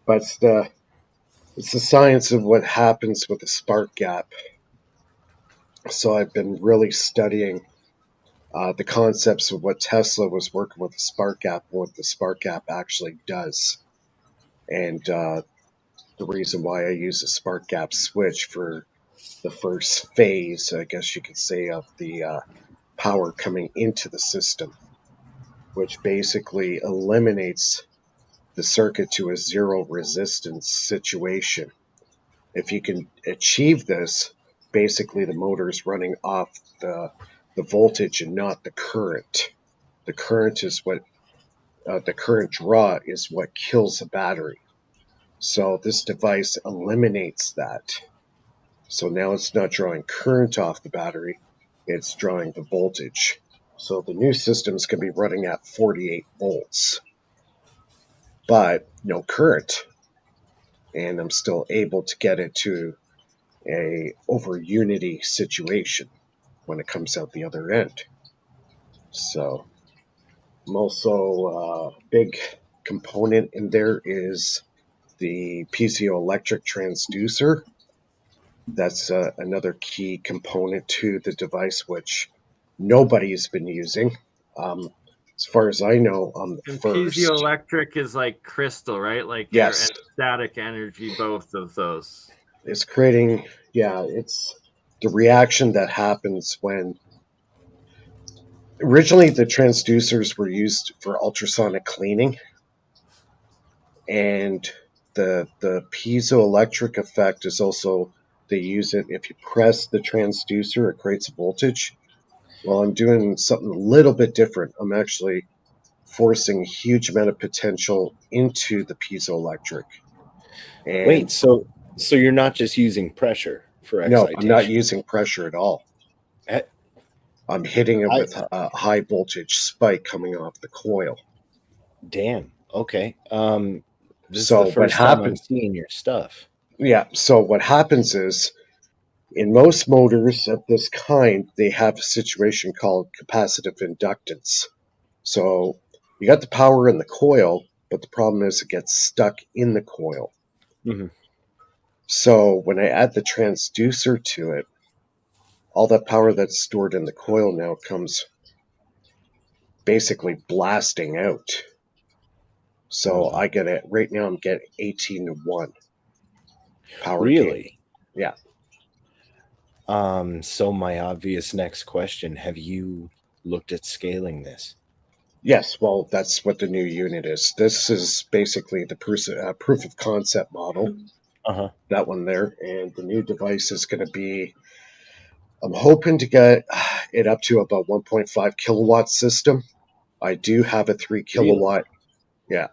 But it's the science of what happens with the spark gap. So I've been really studying the concepts of what Tesla was working with the spark gap, and what the spark gap actually does. And the reason why I use a spark gap switch for the first phase, I guess you could say, of the power coming into the system. which basically eliminates the circuit to a zero resistance situation. If you can achieve this, basically the motor is running off the voltage and not the current. The current is what the current draw is what kills the battery. So this device eliminates that. So now it's not drawing current off the battery, it's drawing the voltage. So the new systems can be running at 48 volts, but no current. And I'm still able to get it to a over unity situation when it comes out the other end. So I'm also big component in there is the piezoelectric transducer. That's another key component to the device, which nobody's been using. As far as I know, I'm the first. Piezoelectric is like crystal, right? Like yes, and static energy, both of those. It's creating, it's the reaction that happens when. Originally, the transducers were used for ultrasonic cleaning, and the piezoelectric effect is also, they use it if you press the transducer, it creates a voltage. Well, I'm doing something a little bit different. I'm actually forcing a huge amount of potential into the piezoelectric. And wait, so you're not just using pressure for excitation? No, I'm not using pressure at all. I'm hitting it with a high voltage spike coming off the coil. Damn. Okay. This is the first time I'm seeing your stuff. Yeah. So what happens is, in most motors of this kind, they have a situation called capacitive inductance. So you got the power in the coil, but the problem is it gets stuck in the coil. Mm-hmm. So when I add the transducer to it, all that power that's stored in the coil now comes basically blasting out. So I get it. Right now I'm getting 18 to 1 power. Really? Gain. Yeah. So my obvious next question, have you looked at scaling this? Yes, well, that's what the new unit is. This is basically the proof of concept model. That one there. And the new device is going to be, I'm hoping to get it up to about 1.5 kilowatt system. I do have a 3 kilowatt. Really? Yeah.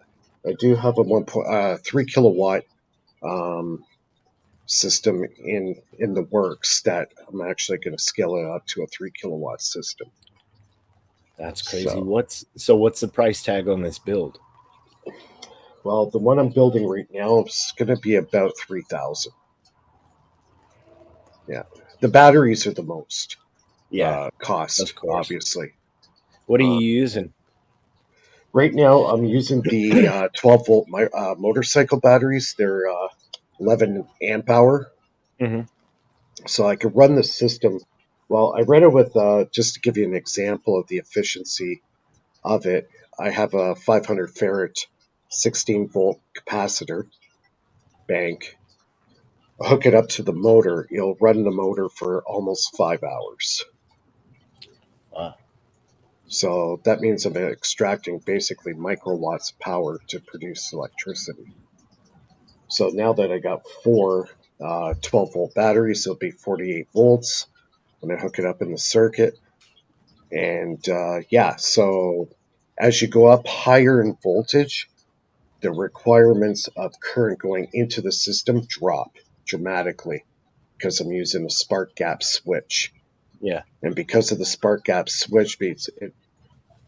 I do have a 3 kilowatt system in the works that I'm actually going to scale it up to a 3 kilowatt system. That's crazy. So what's the price tag on this build? Well, the one I'm building right now is going to be about 3,000. Yeah, the batteries are the most. Cost, of course. Obviously. What are you using? Right now, I'm using the 12 volt motorcycle batteries. They're 11 amp hour. Mm-hmm. So I could run the system. Well, I ran it with, just to give you an example of the efficiency of it, I have a 500 farad 16 volt capacitor bank. I'll hook it up to the motor. It'll run the motor for almost 5 hours. Wow. So that means I'm extracting basically microwatts of power to produce electricity. So now that I got 4 12 volt batteries, it'll be 48 volts when I hook it up in the circuit. And so as you go up higher in voltage, the requirements of current going into the system drop dramatically because I'm using a spark gap switch. Yeah. And because of the spark gap switch beats,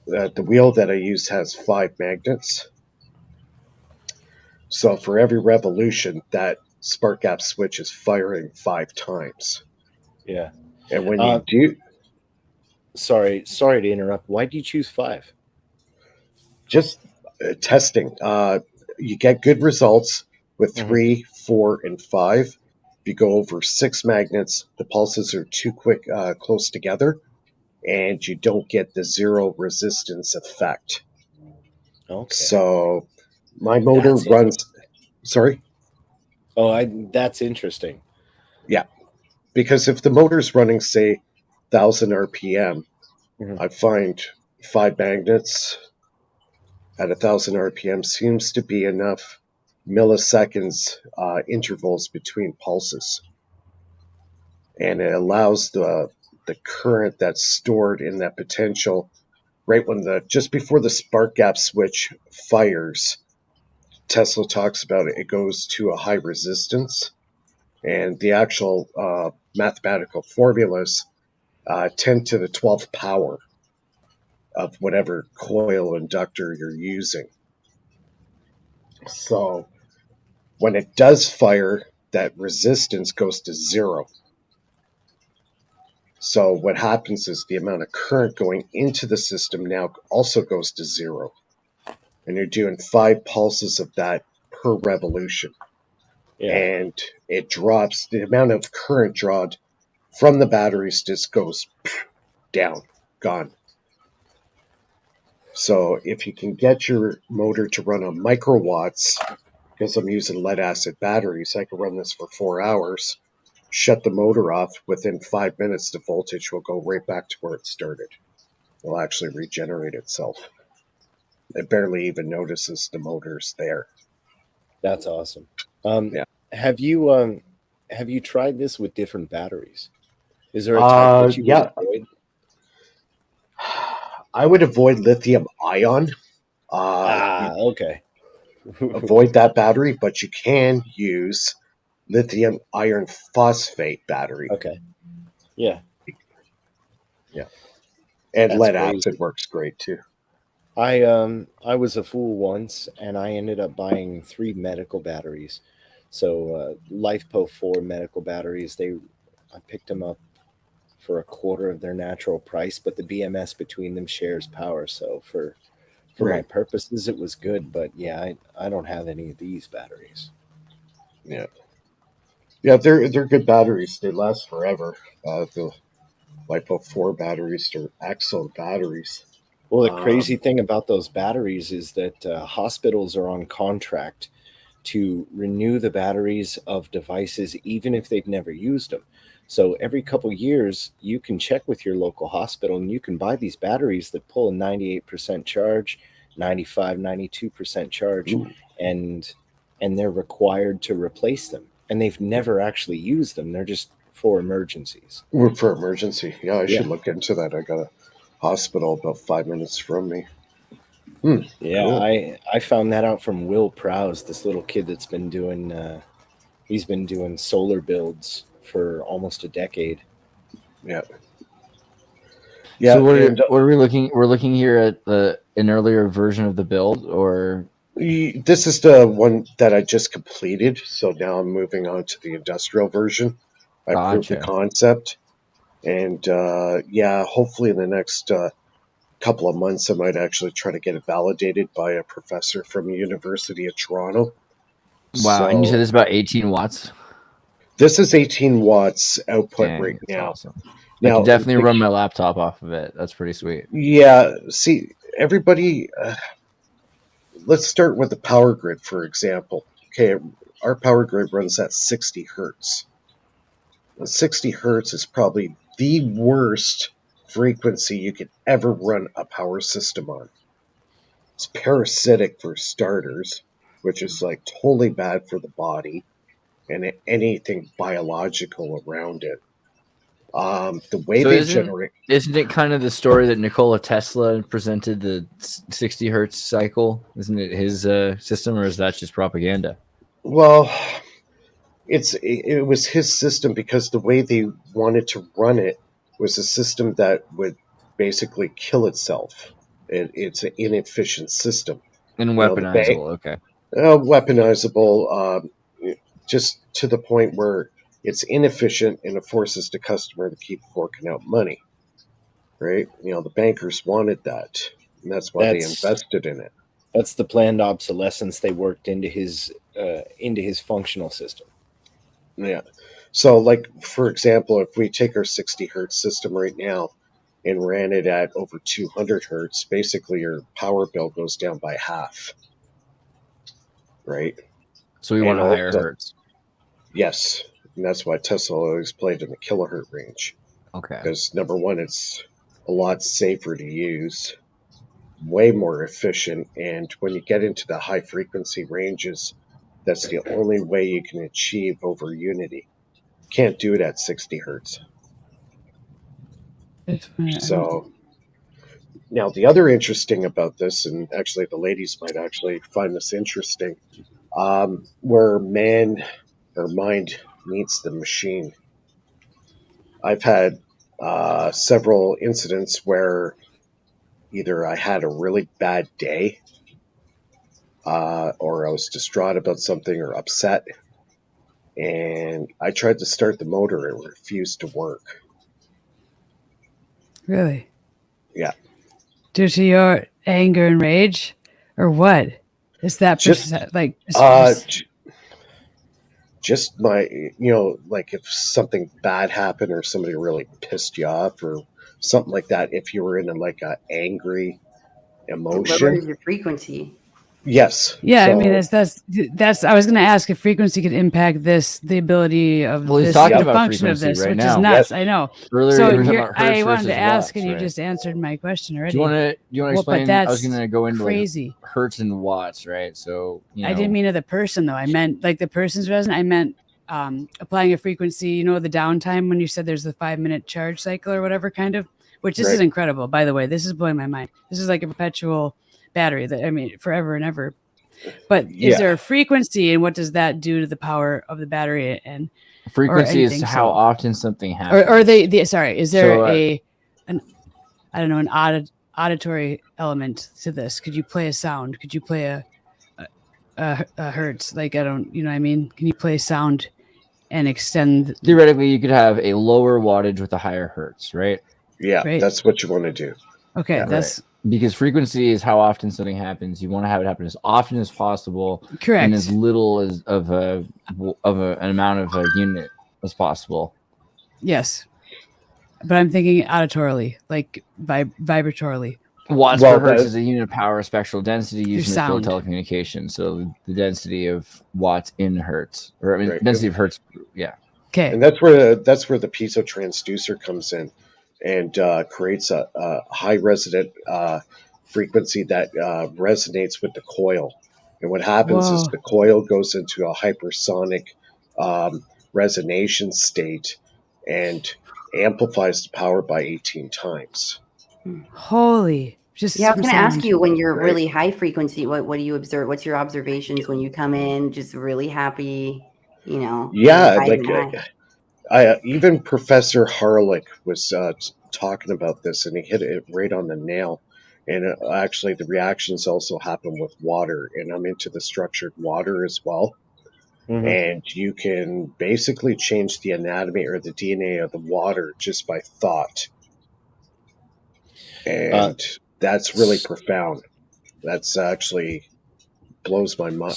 the wheel that I use has 5 magnets. So for every revolution, that spark gap switch is firing 5 times. Yeah. And when you do... Sorry to interrupt. Why do you choose 5? Just testing. You get good results with 3, 4, and 5. If you go over 6 magnets, the pulses are too close together, and you don't get the zero resistance effect. Okay. So my motor runs... Sorry? Oh, that's interesting. Yeah. Because if the motor's running, say, 1,000 RPM, I find 5 magnets at 1,000 RPM seems to be enough milliseconds intervals between pulses. And it allows the current that's stored in that potential right when just before the spark gap switch fires. Tesla talks about it goes to a high resistance, and the actual mathematical formulas 10 to the 12th power of whatever coil inductor you're using. So when it does fire, that resistance goes to 0. So what happens is the amount of current going into the system now also goes to 0. And you're doing 5 pulses of that per revolution. Yeah. And it drops, the amount of current drawn from the batteries just goes down, gone. So if you can get your motor to run on microwatts, because I'm using lead acid batteries, I can run this for 4 hours, shut the motor off. Within 5 minutes, the voltage will go right back to where it started. It'll actually regenerate itself. It barely even notices the motor's there. That's awesome. Yeah. Have you tried this with different batteries? Is there a type that you would avoid? I would avoid lithium ion. Okay. Avoid that battery, but you can use lithium iron phosphate battery. Okay. Yeah. Yeah. And That's lead crazy. acid works great too. I was a fool once, and I ended up buying 3 medical batteries. So LifePo 4 medical batteries. I picked them up for a quarter of their natural price, but the BMS between them shares power. So for my purposes, it was good. But yeah, I don't have any of these batteries. Yeah. Yeah, they're good batteries. They last forever. The LiPo 4 batteries are excellent batteries. Well, the crazy thing about those batteries is that hospitals are on contract to renew the batteries of devices even if they've never used them. So every couple years, you can check with your local hospital and you can buy these batteries that pull a 98% charge, 95, 92% charge, and they're required to replace them. And they've never actually used them. They're just for emergencies. For emergency. Yeah, I should look into that. I got a hospital about 5 minutes from me. Yeah, cool. I found that out from Will Prowse, this little kid that's been doing he's been doing solar builds for almost a decade. Yeah. So what are we looking? We're looking here at an earlier version of the build, or this is the one that I just completed. So now I'm moving on to the industrial version. I proved the concept, and hopefully in the next couple of months, I might actually try to get it validated by a professor from the University of Toronto. Wow! So, and you said it's about 18 watts. This is 18 watts output right now. Awesome. Now, I can definitely run my laptop off of it. That's pretty sweet. Yeah. See, everybody. Let's start with the power grid, for example. Okay, our power grid runs at 60 hertz. 60 hertz is probably the worst frequency you could ever run a power system on. It's parasitic for starters, which is like totally bad for the body and anything biological around it. The way they generate... Isn't it kind of the story that Nikola Tesla presented, the 60 hertz cycle? Isn't it his system, or is that just propaganda? Well, it was his system because the way they wanted to run it was a system that would basically kill itself. It's an inefficient system. And weaponizable, okay. Weaponizable, just to the point where it's inefficient and it forces the customer to keep forking out money, right? The bankers wanted that, and that's why they invested in it. That's the planned obsolescence they worked into his functional system. Yeah. So, like, for example, if we take our 60 hertz system right now and ran it at over 200 hertz, basically your power bill goes down by half, right? So we want a higher hertz. Yes. And that's why Tesla always played in the kilohertz range. Okay. Because number one, it's a lot safer to use. way more efficient. And when you get into the high frequency ranges, that's the only way you can achieve over unity. Can't do it at 60 hertz. So now the other interesting about this, and actually the ladies might actually find this interesting, where man or mind meets the machine. I've had several incidents where either I had a really bad day or I was distraught about something or upset, and I tried to start the motor and it refused to work. Really? Yeah. Due to your anger and rage, or what? Is that just my, like if something bad happened or somebody really pissed you off or something like that, if you were in like a angry emotion. What is your frequency? Yes. Yeah, so, I mean that's. I was going to ask if frequency could impact the ability of Well, he's this, talking the about function of frequency this, right which now. is nuts. Yes. I know. Earlier, So we were talking about hertz I wanted versus to ask, watts, and you right? just answered my question already. Do you want to explain? But I was going to go into crazy. like hertz and watts, right? So I didn't mean to the person though. I meant like the person's resonance. I meant applying a frequency. The downtime when you said there's the 5-minute charge cycle or whatever kind of. Which this is incredible, by the way. This is blowing my mind. This is like a perpetual battery that forever and ever. But is there a frequency, and what does that do to the power of the battery? And frequency is how often something happens. Or is there an auditory element to this? Could you play a sound? Could you play a hertz? Like I don't, you know what I mean? Can you play sound and extend? Theoretically, you could have a lower wattage with a higher hertz, right? Yeah, right? That's what you want to do. Okay, Yeah. that's because frequency is how often something happens. You want to have it happen as often as possible, correct, and as little as of an amount of a unit as possible. Yes, but I'm thinking auditorily, like vibratorily. Watts per hertz is a unit of power spectral density used in the field sound. telecommunication. So the density of watts in hertz, or density of hertz. Yeah. Okay. And that's where the piezo transducer comes in, and creates a high resonant frequency that resonates with the coil. And what happens is the coil goes into a hypersonic resonation state and amplifies the power by 18 times. Holy. I was going to ask you, when you're really high frequency, what do you observe? What's your observations when you come in just really happy, Yeah, like even Professor Harlick was talking about this, and he hit it right on the nail. And actually, the reactions also happen with water, and I'm into the structured water as well. Mm-hmm. And you can basically change the anatomy or the DNA of the water just by thought. And that's really profound. That's actually blows my mind.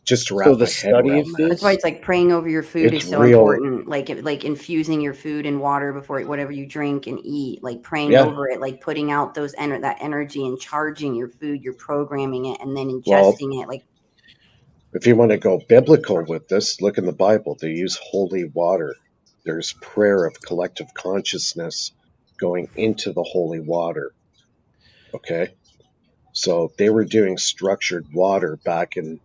Just to wrap my head around that. That's why it's like praying over your food is so important. Like infusing your food in water before whatever you drink and eat. Like praying over it, like putting out that energy and charging your food. You're programming it and then ingesting it. Like, if you want to go biblical with this, look in the Bible. They use holy water. There's prayer of collective consciousness going into the holy water. Okay. So they were doing structured water back in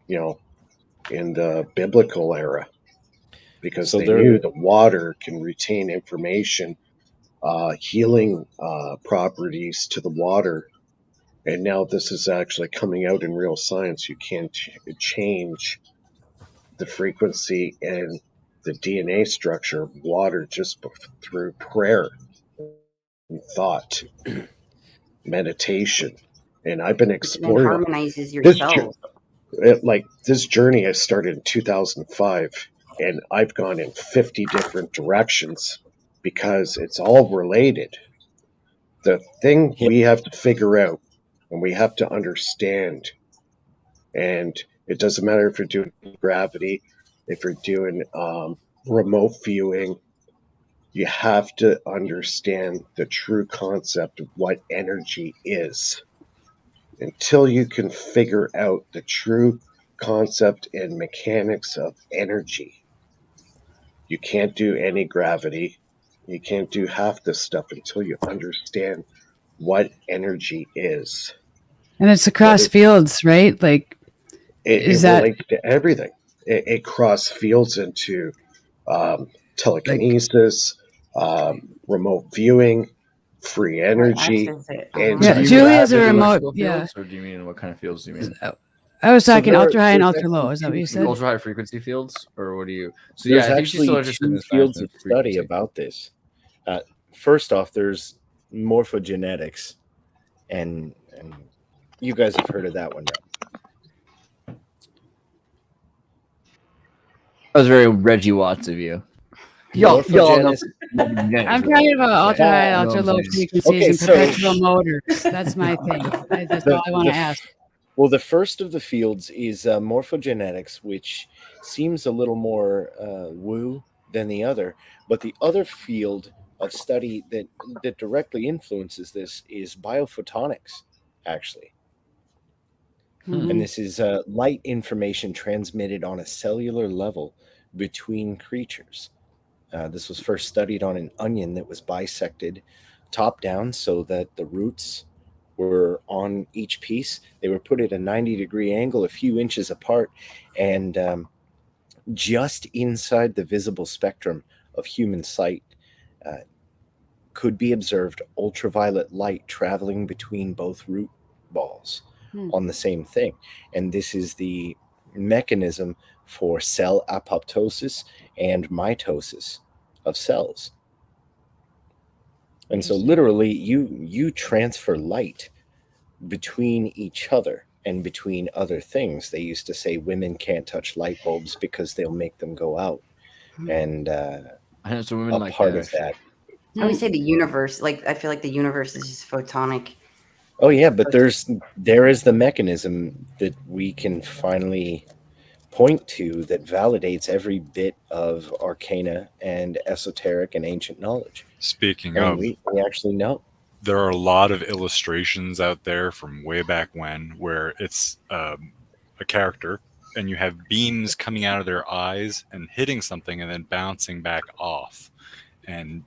the biblical era, because they knew the water can retain information, healing properties to the water. And now this is actually coming out in real science. You can't change the frequency and the DNA structure of water just through prayer and thought, meditation. And I've been exploring. It harmonizes yourself. This journey I started in 2005, and I've gone in 50 different directions because it's all related. The thing we have to figure out and we have to understand, and it doesn't matter if you're doing gravity, if you're doing remote viewing, you have to understand the true concept of what energy is. Until you can figure out the true concept and mechanics of energy, you can't do any gravity. You can't do half this stuff until you understand what energy is. And it's across fields, right? Like, It relates to everything. It cross fields into telekinesis, remote viewing, free energy. And Yeah, Do you Julie have is a the remote. electrical Yeah, fields, or do you mean what kind of fields do you mean? I was talking there- ultra high and there's ultra low. actually Is that what you said? Ultra high frequency fields, or what do you? So There's yeah, I think she's still actually interested in two the science fields of of study frequency. about this. First off, there's morphogenetics, and you guys have heard of that one, right? That was very Reggie Watts of you. Y'all know. I'm talking about ultra high, ultra low frequencies and perpetual motors. That's my thing. That's all I want to ask. Well, the first of the fields is morphogenetics, which seems a little more woo than the other. But the other field of study that directly influences this is biophotonics, actually. And this is light information transmitted on a cellular level between creatures. This was first studied on an onion that was bisected top down so that the roots were on each piece. They were put at a 90-degree angle, a few inches apart, and just inside the visible spectrum of human sight could be observed ultraviolet light traveling between both root balls on the same thing. And this is the mechanism for cell apoptosis and mitosis of cells. And so literally you transfer light between each other and between other things. They used to say women can't touch light bulbs because they'll make them go out. And I know some women like part that, of that. I would say the universe, like I feel like the universe is just photonic. Oh yeah, but there is the mechanism that we can finally point to that validates every bit of arcana and esoteric and ancient knowledge. Speaking And of, we actually know. There are a lot of illustrations out there from way back when where it's a character and you have beams coming out of their eyes and hitting something and then bouncing back off. And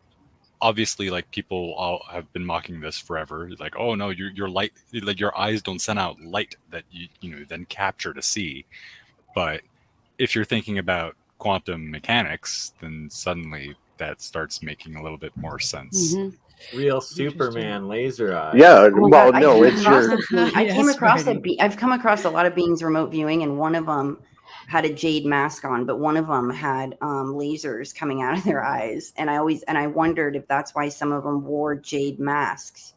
obviously, like, people all have been mocking this forever. Like, oh no, your light, like your eyes don't send out light that you then capture to see. But if you're thinking about quantum mechanics, then suddenly that starts making a little bit more sense. Real Superman laser eyes. Yeah, Oh my well, God, no, I it's came across your. a being- I came Yes, across right. I've come across a lot of beings remote viewing, and one of them had a jade mask on, but one of them had lasers coming out of their eyes, and I wondered if that's why some of them wore jade masks.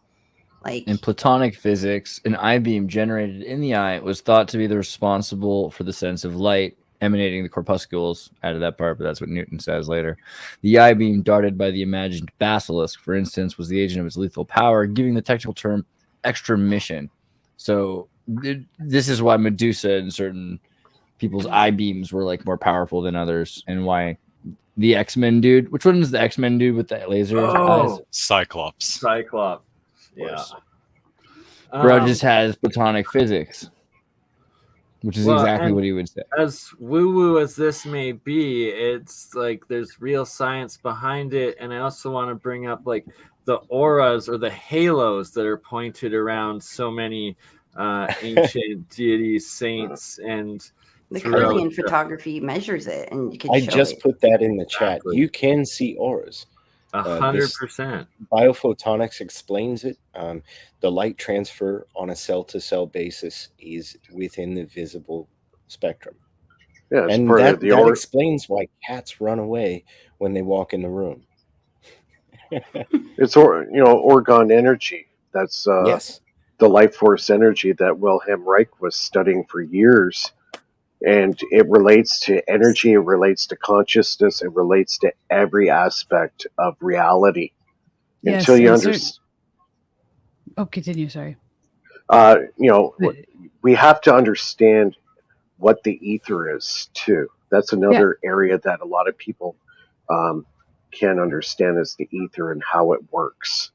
Like In Platonic physics, an eye beam generated in the eye was thought to be the responsible for the sense of light emanating the corpuscles out of that part, but that's what Newton says later. The eye beam darted by the imagined basilisk, for instance, was the agent of its lethal power, giving the technical term extramission. So this is why Medusa and certain people's eye beams were like more powerful than others, and why the X-Men dude, which one is the X-Men dude with the laser eyes? Cyclops. Yeah. Bro just has Platonic physics, which is exactly what he would say. As woo-woo as this may be, it's like there's real science behind it. And I also want to bring up like the auras or the halos that are pointed around so many ancient deities, saints, and the Kirlian photography measures it, and you can I show just it. put that in the chat. You can see auras. 100%. Biophotonics explains it. The light transfer on a cell-to-cell basis is within the visible spectrum. Yeah, and part that, of the that explains why cats run away when they walk in the room. It's orgone energy. That's yes, the life force energy that Wilhelm Reich was studying for years. And it relates to energy, it relates to consciousness, it relates to every aspect of reality. Yes, Until you understand. Oh, continue. Sorry. We have to understand what the ether is too. That's another area that a lot of people can't understand, is the ether and how it works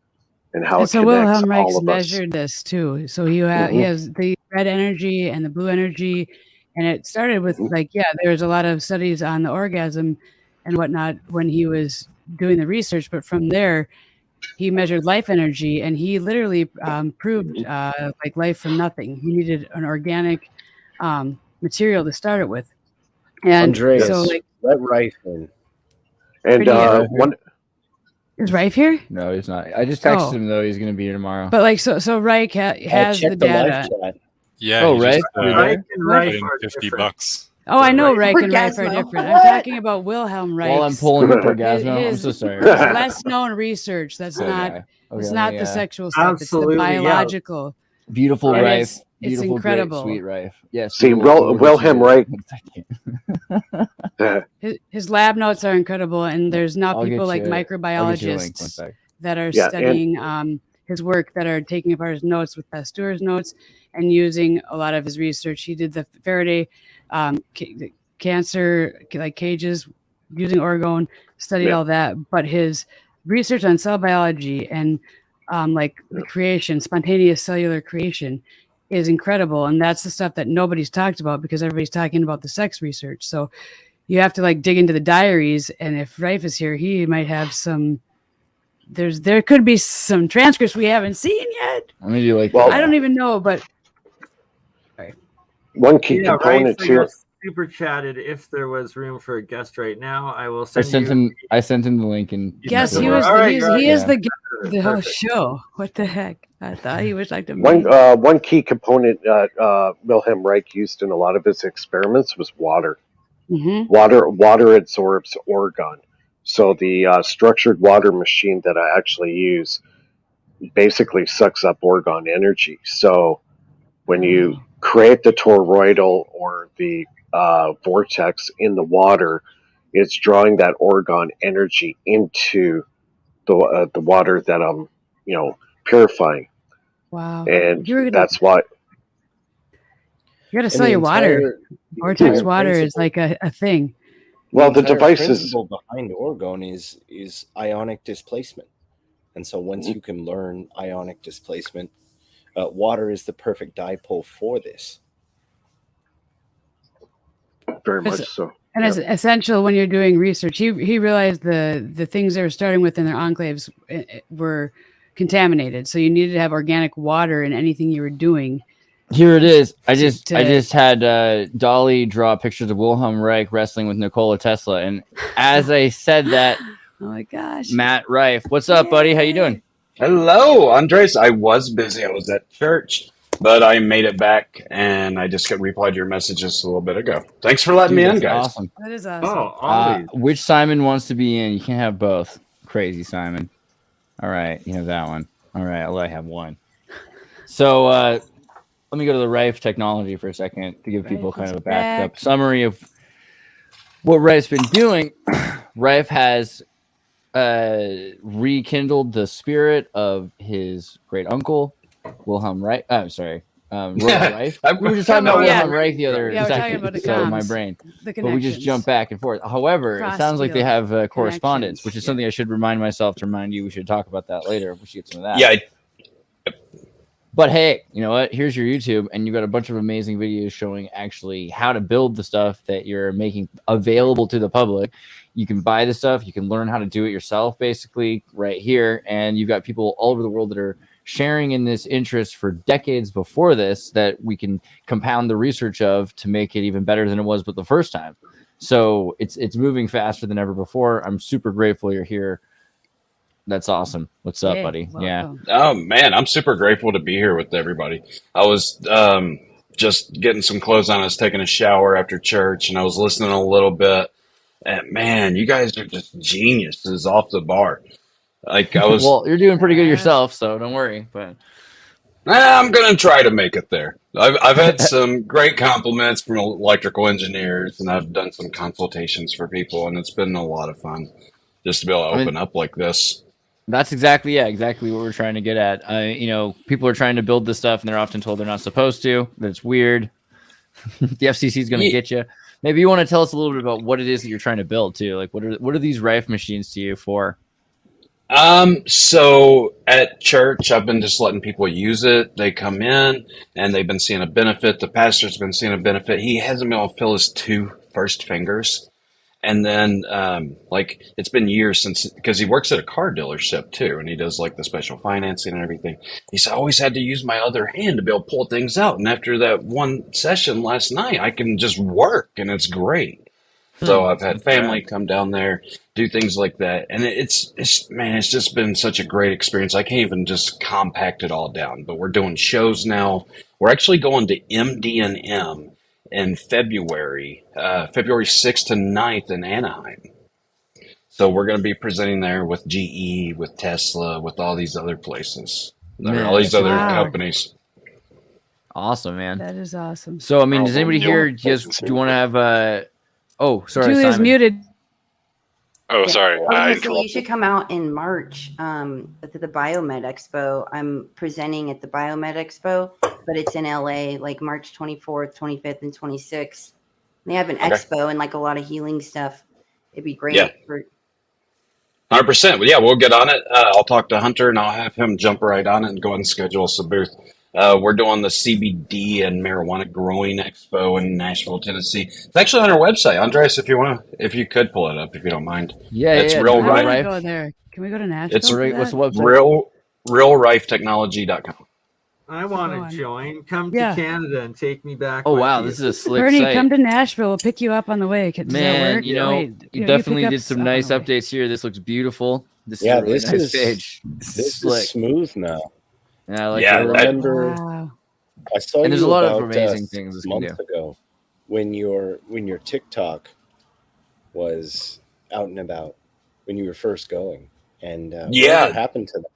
and how it so connects Wilhelm all Reich of us. measured this too. So he has the red energy and the blue energy, and it started with there's a lot of studies on the orgasm and whatnot when he was doing the research, but from there he measured life energy, and he literally proved like life from nothing. He needed an organic material to start it with. And Andreas, so like let Rife in. And one. is Rife here? No, he's not. I just texted him though. He's going to be here tomorrow. But like so Reich has the data. Yeah. Oh, Reich right. $50. Oh, I know Reich and Reich are Orgasmo. different. I'm talking about Wilhelm Reich. While I'm pulling up Orgasmo, I'm so sorry. Less known research. That's not. Okay, It's not the sexual stuff. Absolutely, it's the biological. Beautiful And Rife. it's Beautiful, incredible. Great, sweet Rife. Yes. See, Wilhelm Reich. His lab notes are incredible, and there's now I'll people get like you- I'll get you a link, one microbiologists sec. that are Yeah, studying his work, that are taking apart his notes with Pasteur's notes and using a lot of his research. He did the Faraday cancer like cages using orgone, studied all that, but his research on cell biology and like the creation, spontaneous cellular creation, is incredible. And that's the stuff that nobody's talked about because everybody's talking about the sex research. So you have to like dig into the diaries, and if Rife is here, he might have some. There could be some transcripts we haven't seen yet. Let me do like. Well, I don't even know, but one key component to it. Super chatted. If there was room for a guest right now, I will send I sent him the link and guess he was. He is the guest of the whole show. What the heck? I thought he was like the main. One key component Wilhelm Reich used in a lot of his experiments was water. Mm-hmm. Water absorbs orgone. So the structured water machine that I actually use basically sucks up orgone energy. So when you create the toroidal or the vortex in the water, it's drawing that orgone energy into the water that I'm purifying. Wow. And that's why you got to sell your water. Vortex water is like a thing. Well, the device principle behind orgone is ionic displacement, and so once you can learn ionic displacement, water is the perfect dipole for this. Very much so. And it's essential when you're doing research. He realized the things they were starting with in their enclaves were contaminated, so you needed to have organic water in anything you were doing. Here it is. I just had Dolly draw pictures of Wilhelm Reich wrestling with Nikola Tesla, and as I said that, oh my gosh, Matt Rife, what's up, buddy? How you doing? Hello, Andres. I was busy. I was at church, but I made it back, and I just replied to your message just a little bit ago. Thanks for letting me in, guys. Awesome. That is awesome. Oh, always. Which Simon wants to be in? You can't have both. Crazy Simon. All right, you have that one. All right, I'll let you have one. So let me go to the Rife technology for a second to give people kind of a backed up summary of what Rife's been doing. Rife has rekindled the spirit of his great uncle, Wilhelm Reich. I'm sorry, Roy Rife. We were just talking about Wilhelm Reich the other second, so my brain. But we just jump back and forth. However, it sounds like they have correspondence, which is something I should remind myself to remind you. We should talk about that later. We should get some of that. Yeah. But hey, you know what? Here's your YouTube, and you've got a bunch of amazing videos showing actually how to build the stuff that you're making available to the public. You can buy the stuff. You can learn how to do it yourself, basically, right here. And you've got people all over the world that are sharing in this interest for decades before this that we can compound the research of to make it even better than it was but the first time. So it's moving faster than ever before. I'm super grateful you're here. That's awesome. What's up, buddy? Welcome. Yeah. Oh, man, I'm super grateful to be here with everybody. I was just getting some clothes on. I was taking a shower after church, and I was listening a little bit. And, man, you guys are just geniuses off the bar. Like I was. Well, you're doing pretty good yourself, so don't worry. But I'm gonna try to make it there. I've had some great compliments from electrical engineers, and I've done some consultations for people, and it's been a lot of fun just to be able to open up like this. That's exactly what we're trying to get at. People are trying to build this stuff, and they're often told they're not supposed to. That it's weird. The FCC is going to get you. Maybe you want to tell us a little bit about what it is that you're trying to build too. Like, what are these Rife machines to you for? So at church, I've been just letting people use it. They come in and they've been seeing a benefit. The pastor's been seeing a benefit. He hasn't been able to feel his two first fingers. And then, like, it's been years since, because he works at a car dealership too, and he does like the special financing and everything. He said, I always had to use my other hand to be able to pull things out. And after that one session last night, I can just work, and it's great. So I've had family come down there, do things like that. And it's man, it's just been such a great experience. I can't even just compact it all down, but we're doing shows now. We're actually going to MD&M in February 6th to 9th in Anaheim. So we're going to be presenting there with GE, with Tesla, with all these other places, all these other companies. Awesome, man. That is awesome. So, I mean, does anybody here do you want to have oh, sorry, Julia's Simon. muted. Oh, sorry. So you should come out in March to the Biomed Expo. I'm presenting at the Biomed Expo, but it's in LA, like March 24th, 25th, and 26th. They have an expo and like a lot of healing stuff. It'd be great. Yeah. 100%. Well, yeah, we'll get on it. I'll talk to Hunter, and I'll have him jump right on it and go ahead and schedule us a booth. We're doing the CBD and marijuana growing expo in Nashville, Tennessee. It's actually on our website, Andreas. If you could pull it up, if you don't mind. Yeah, it's yeah. Real I Rife. want to go there. Can we go to Nashville? It's what's the website? realrifetechnology.com. I want to join. Come to Yeah. Canada and take me back. Oh with wow, you. this is a slick Bernie, site. come to Nashville. We'll pick you up on the way. Does that Man, work? you know, Wait, you you definitely pick up did some stuff on nice the way. updates here. This looks beautiful. This Yeah, is a really this nice is page. this is slick. is smooth now. Yeah, I like Yeah, I it. remember Wow. I saw And there's you a lot of about amazing things this a can month do. ago when your TikTok was out and about when you were first going, and what happened to that?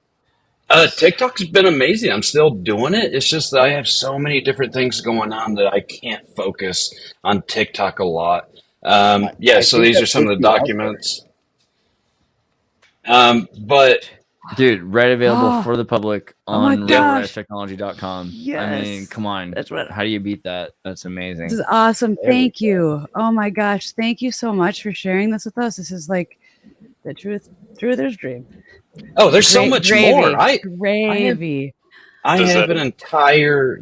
TikTok's been amazing. I'm still doing it. It's just that I have so many different things going on that I can't focus on TikTok a lot. I So think these that are some of put the you out there. documents. But Dude, right available Oh. for the public Oh my on gosh. realrifetechnology.com. I Yes. mean, come on. That's what. How do you beat that? That's amazing. This is awesome. There we Thank you. Oh my gosh. Thank you so much for sharing this with us. This is like the truther's dream. there's so much more. Gravy. I Does have that- an entire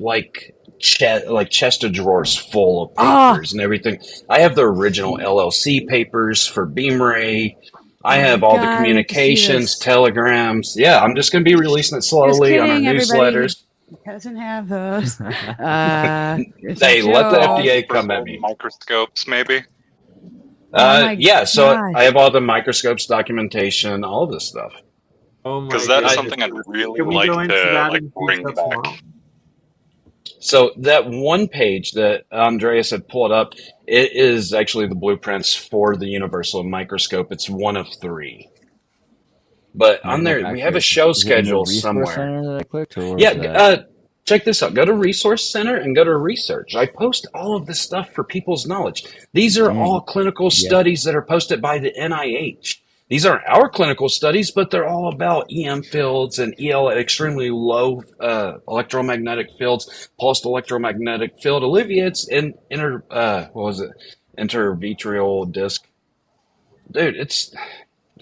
chest of drawers full of Ah. papers and everything. I have the original LLC papers for Beamray. I Oh have my all God, the I have to see communications, this. telegrams. Yeah, I'm just going to be releasing it slowly on our kidding, everybody. newsletters. Doesn't have those. It's a Hey, let the joke. FDA come at me. Microscopes, maybe. my So gosh. I have all the microscopes, documentation, all of this stuff. Oh my Because that's goodness. something I'd really Can we like go into that to in bring detail back. tomorrow? So that one page that Andreas had pulled up, it is actually the blueprints for the universal microscope. It's one of 3. But on there, we have a show schedule somewhere. Center that I clicked, or Check this out. Go to Resource Center and go to Research. I post all of this stuff for people's knowledge. These are all clinical studies that are posted by the NIH. These aren't our clinical studies, but they're all about EM fields and EL at extremely low electromagnetic fields, pulsed electromagnetic field. Olivia, it's in intervitreal disc. Dude, it's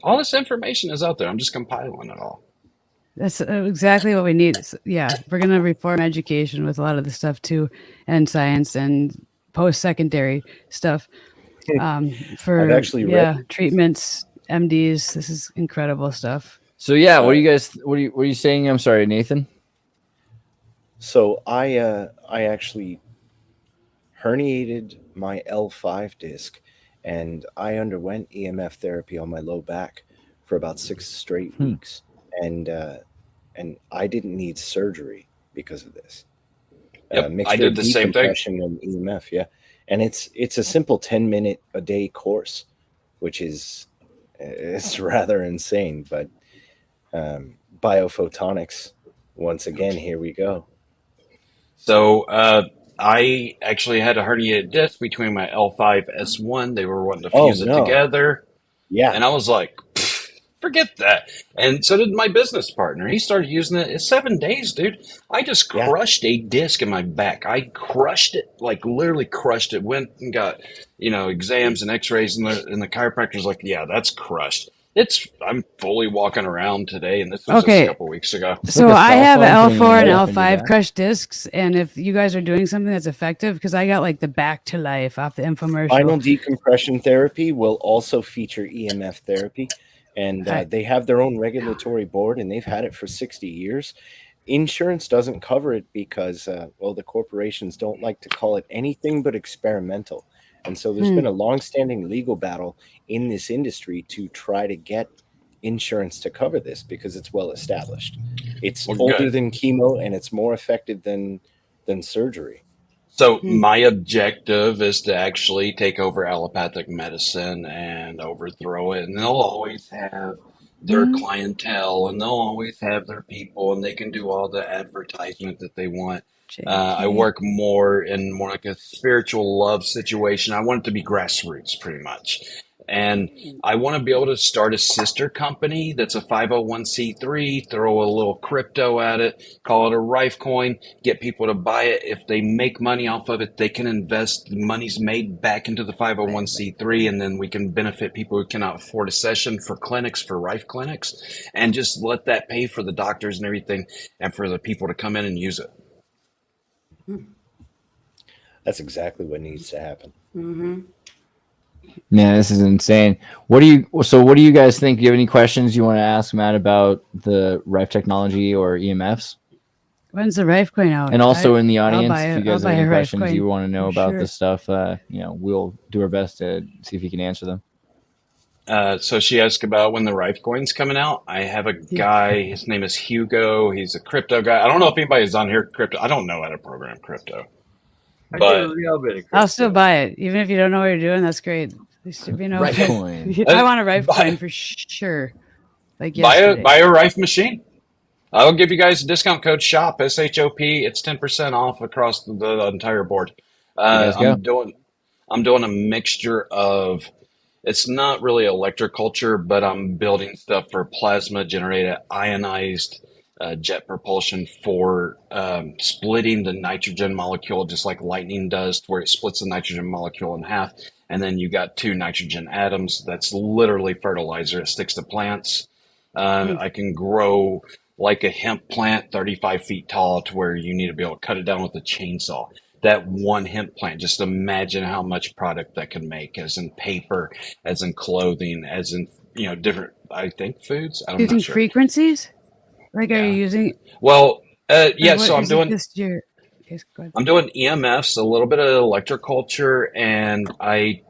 all this information is out there. I'm just compiling it all. That's exactly what we need. Yeah, we're going to reform education with a lot of the stuff too, and science and post-secondary stuff for I've actually read treatments, MDs. This is incredible stuff. So yeah, what are you saying? I'm sorry, Nathan. So I actually herniated my L5 disc, and I underwent EMF therapy on my low back for about 6 straight weeks, and I didn't need surgery because of this. Yep, Mixture I did of the same thing. decompression and EMF, yeah, and it's a simple 10-minute a day course, which is it's rather insane, but biophotonics, once again, here we go. So I actually had a herniated disc between my L5 S1. They were wanting to fuse it together. Yeah. And I was like, forget that. And so did my business partner. He started using it. It's 7 days, dude. I just crushed a disc in my back. I crushed it, like literally crushed it. Went and got, exams and x-rays, and the chiropractor's like, yeah, that's crushed. I'm fully walking around today, and this was just a Okay. couple weeks ago. So like a I cell have phone putting L4 and it up into L5 that. crushed discs, and if you guys are doing something that's effective, because I got like the back to life off the infomercial. Final decompression therapy will also feature EMF therapy, and they have their own regulatory board, and they've had it for 60 years. Insurance doesn't cover it because, well, the corporations don't like to call it anything but experimental. And so there's been a long-standing legal battle in this industry to try to get insurance to cover this because it's well established. It's older than chemo, and it's more effective than surgery. So my objective is to actually take over allopathic medicine and overthrow it. And they'll always have their clientele, and they'll always have their people, and they can do all the advertisement that they want. I work more like a spiritual love situation. I want it to be grassroots, pretty much. And I want to be able to start a sister company that's a 501c3, throw a little crypto at it, call it a Rife coin, get people to buy it. If they make money off of it, they can invest the money's made back into the 501c3, and then we can benefit people who cannot afford a session for clinics, for Rife clinics, and just let that pay for the doctors and everything, and for the people to come in and use it. That's exactly what needs to happen. Yeah, this is insane. What do you guys think? Do you have any questions you want to ask Matt about the Rife technology or EMFs? When's the Rife coin out? And also in the audience, if if you guys have any questions you want to know about this stuff, we'll do our best to see if you can answer them. So she asked about when the Rife coin's coming out. I have a guy, his name is Hugo. He's a crypto guy. I don't know if anybody's on here crypto. I don't know how to program crypto. I do a real bit of crypto. I'll still buy it. Even if you don't know what you're doing, that's great. At least, Rife coin. I want a Rife coin for sure. Like buy a Rife machine. I'll give you guys a discount code SHOP, SHOP. It's 10% off across the entire board. I'm doing a mixture of, it's not really electroculture, but I'm building stuff for plasma generated ionized jet propulsion for splitting the nitrogen molecule, just like lightning does, where it splits the nitrogen molecule in half. And then you got 2 nitrogen atoms. That's literally fertilizer. It sticks to plants. I can grow like a hemp plant 35 feet tall to where you need to be able to cut it down with a chainsaw. That one hemp plant, just imagine how much product that can make, as in paper, as in clothing, as in, different, I think, foods. I'm not sure. Frequencies? Like, are you using? Well, yeah. So I'm doing. Go I'm doing EMFs, a little bit of electroculture, and I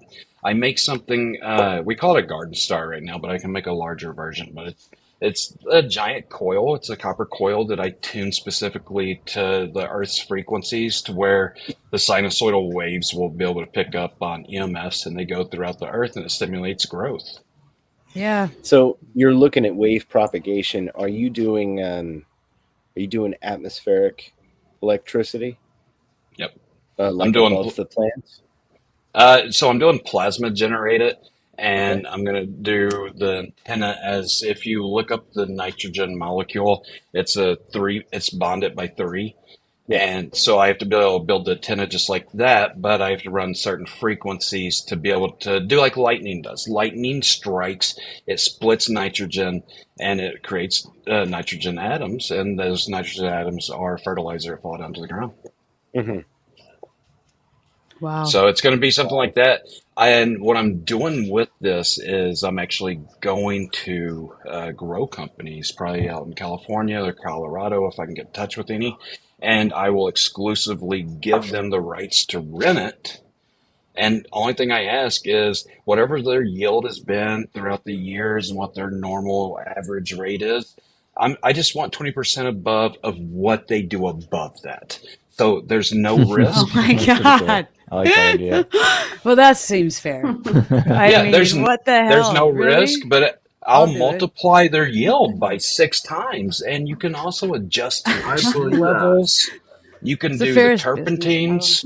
make something. We call it a garden star right now, but I can make a larger version. But it's a giant coil. It's a copper coil that I tune specifically to the Earth's frequencies, to where the sinusoidal waves will be able to pick up on EMFs, and they go throughout the Earth, and it stimulates growth. Yeah. So you're looking at wave propagation. Are you doing atmospheric electricity? Yep. Like I'm doing above the plants. So I'm doing plasma generated, and I'm going to do the antenna as if you look up the nitrogen molecule, it's bonded by 3. Yeah. And so I have to be able to build the antenna just like that, but I have to run certain frequencies to be able to do like lightning does. Lightning strikes, it splits nitrogen, and it creates nitrogen atoms, and those nitrogen atoms are fertilizer that fall down to the ground. Mm-hmm. Wow. So it's going to be something like that. And what I'm doing with this is I'm actually going to grow companies, probably out in California or Colorado, if I can get in touch with any. And I will exclusively give them the rights to rent it. And only thing I ask is whatever their yield has been throughout the years and what their normal average rate is, I just want 20% above of what they do above that. So there's no risk. Oh my God. I like that idea. Well, that seems fair. I mean, what the hell? There's no risk, but I'll multiply their yield by 6 times, and you can also adjust your levels. You can do the turpentines.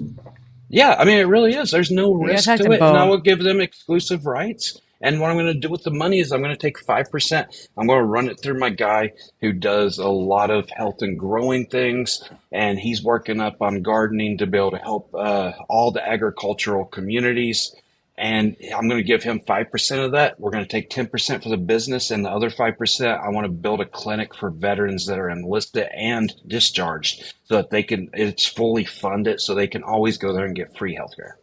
Yeah, I mean, it really is. There's no risk to it, and I will give them exclusive rights. And what I'm going to do with the money is I'm going to take 5%. I'm going to run it through my guy who does a lot of health and growing things, and he's working up on gardening to be able to help all the agricultural communities. and I'm going to give him 5% of that. We're going to take 10% for the business, and the other 5%, I want to build a clinic for veterans that are enlisted and discharged so that it's fully funded so they can always go there and get free healthcare.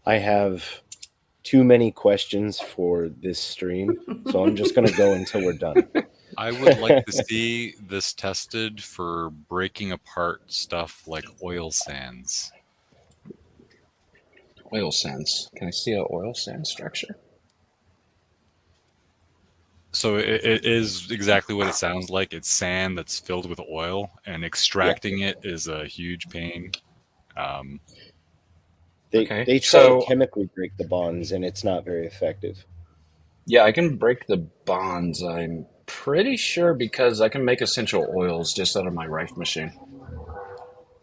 I have too many questions for this stream, so I'm just going to go until we're done. I would like to see this tested for breaking apart stuff like oil sands. Oil sands. Can I see an oil sand structure? So it is exactly what it sounds like. It's sand that's filled with oil, and extracting it is a huge pain. They try to chemically break the bonds, and it's not very effective. Yeah, I can break the bonds, I'm pretty sure, because I can make essential oils just out of my Rife machine.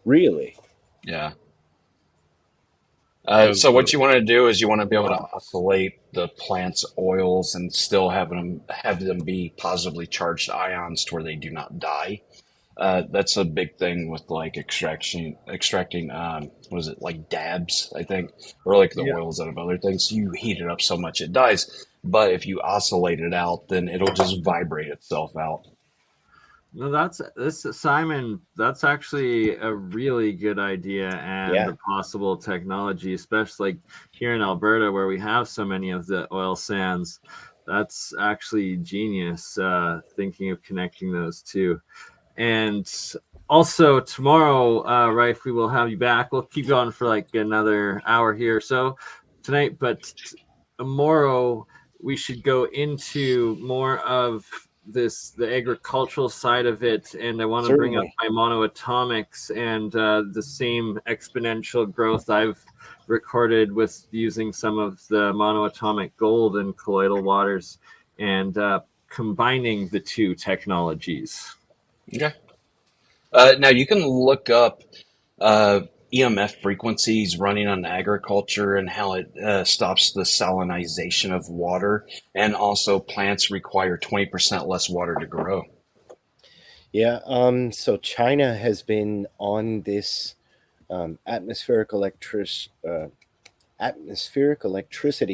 Really? Yeah. So what you want to do is you want to be able to oscillate the plant's oils and still have them be positively charged ions to where they do not die. That's a big thing with like extracting what is it, like dabs, I think, or like the oils out of other things. You heat it up so much it dies, but if you oscillate it out, then it'll just vibrate itself out. No, Simon. That's actually a really good idea and a possible technology, especially like here in Alberta where we have so many of the oil sands. That's actually genius. Thinking of connecting those two, and also tomorrow, Rife, we will have you back. We'll keep going for like another hour here, so tonight, but tomorrow we should go into more of the agricultural side of it, and I want to bring up my monoatomics and the same exponential growth I've recorded with using some of the monoatomic gold in colloidal waters and combining the two technologies. Okay. Now you can look up EMF frequencies running on agriculture and how it stops the salinization of water, and also plants require 20% less water to grow. Yeah, so China has been on this atmospheric electricity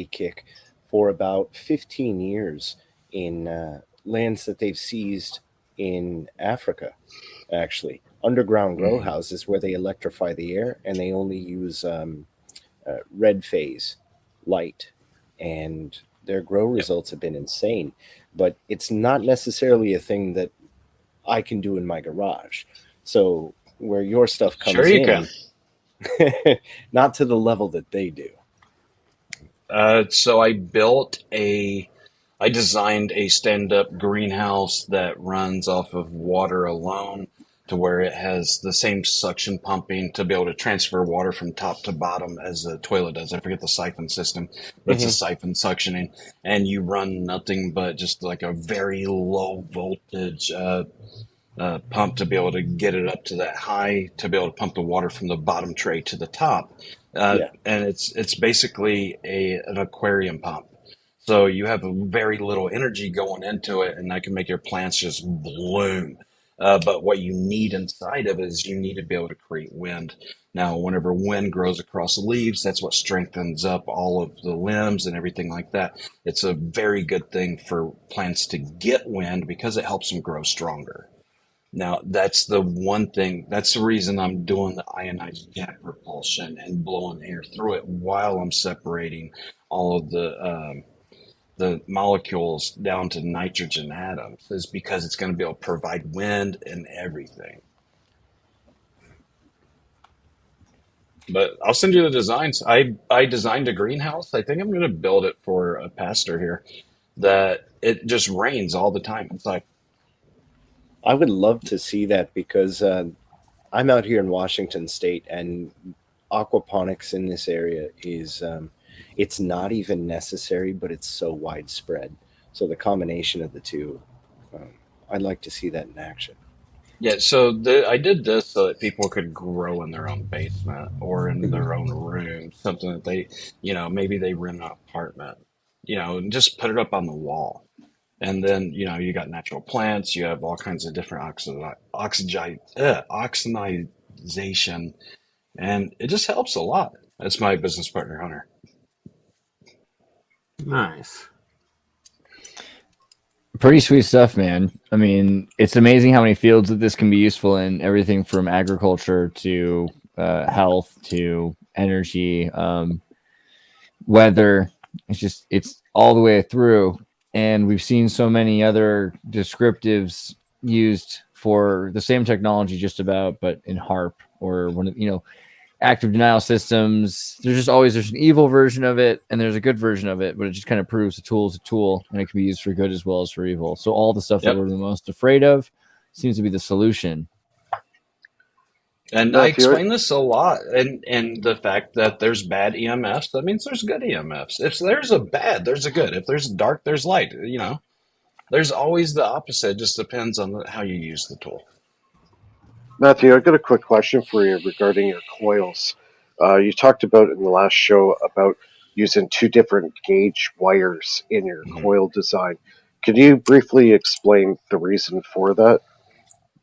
kick for about 15 years in lands that they've seized in Africa, actually. Underground grow houses where they electrify the air, and they only use red phase light, and their grow results have been insane. But it's not necessarily a thing that I can do in my garage. So where your stuff comes sure you in, can. not to the level that they do. So I designed a stand-up greenhouse that runs off of water alone, to where it has the same suction pumping to be able to transfer water from top to bottom as a toilet does. I forget the siphon system, but it's a siphon suctioning, and you run nothing but just like a very low voltage pump to be able to get it up to that high, to be able to pump the water from the bottom tray to the top. And it's basically an aquarium pump. So you have very little energy going into it, and that can make your plants just bloom. But what you need inside of it is you need to be able to create wind. Now, whenever wind grows across the leaves, that's what strengthens up all of the limbs and everything like that. It's a very good thing for plants to get wind because it helps them grow stronger. Now, that's the one thing, that's the reason I'm doing the ionized jet propulsion and blowing air through it while I'm separating all of the molecules down to nitrogen atoms, is because it's going to be able to provide wind and everything. But I'll send you the designs. I designed a greenhouse. I think I'm going to build it for a pastor here that it just rains all the time inside. I would love to see that, because I'm out here in Washington State, and aquaponics in this area is it's not even necessary, but it's so widespread. So the combination of the two, I'd like to see that in action. Yeah, so I did this so that people could grow in their own basement or in their own room, something that they, maybe they rent an apartment, and just put it up on the wall. And then, you got natural plants, you have all kinds of different oxidization, and it just helps a lot. That's my business partner, Hunter. Nice. Pretty sweet stuff, man. I mean, it's amazing how many fields that this can be useful in. Everything from agriculture to health to energy, weather. It's all the way through. And we've seen so many other descriptives used for the same technology, just about, but in HARP or active denial systems. There's an evil version of it and there's a good version of it, but it just kind of proves a tool is a tool and it can be used for good as well as for evil. So all the stuff that we're the most afraid of seems to be the solution. And I explain this a lot, and the fact that there's bad EMFs, that means there's good EMFs. If there's a bad, there's a good. If there's dark, there's light. There's always the opposite. It just depends on how you use the tool. Matthew, I've got a quick question for you regarding your coils. You talked about in the last show about using 2 different gauge wires in your coil design. Could you briefly explain the reason for that?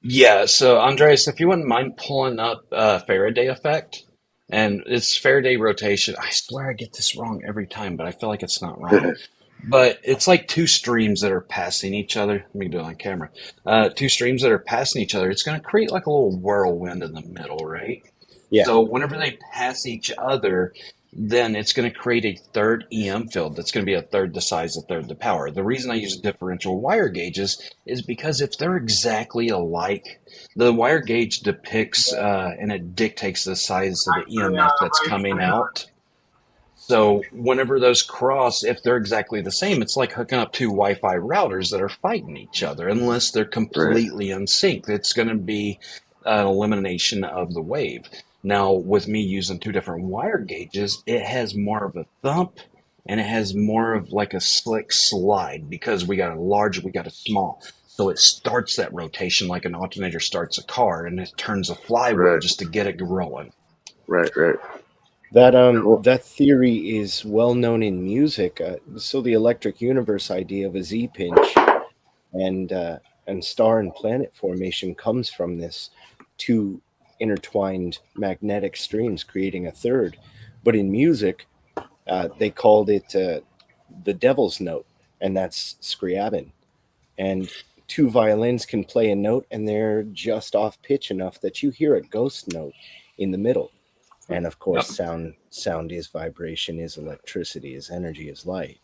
Yeah, so Andreas, if you wouldn't mind pulling up Faraday effect, and it's Faraday rotation. I swear I get this wrong every time, but I feel like it's not wrong. But it's like 2 streams that are passing each other. Let me do it on camera. 2 streams that are passing each other. It's going to create like a little whirlwind in the middle, right? Yeah. So whenever they pass each other, then it's going to create a third EM field that's going to be a third the size, a third the power. The reason I use differential wire gauges is because if they're exactly alike, the wire gauge depicts and it dictates the size of the EMF that's coming out. So whenever those cross, if they're exactly the same, it's like hooking up 2 Wi-Fi routers that are fighting each other. Unless they're completely in sync, it's going to be an elimination of the wave. Now, with me using 2 different wire gauges, it has more of a thump and it has more of like a slick slide because we got a large, we got a small. So it starts that rotation like an alternator starts a car, and it turns a flywheel just to get it rolling. Right. That theory is well known in music. So the electric universe idea of a Z pinch and star and planet formation comes from this 2 intertwined magnetic streams creating a third. But in music, they called it the devil's note, and that's Scriabin. And 2 violins can play a note, and they're just off pitch enough that you hear a ghost note in the middle. And of course, sound is vibration, is electricity, is energy, is light.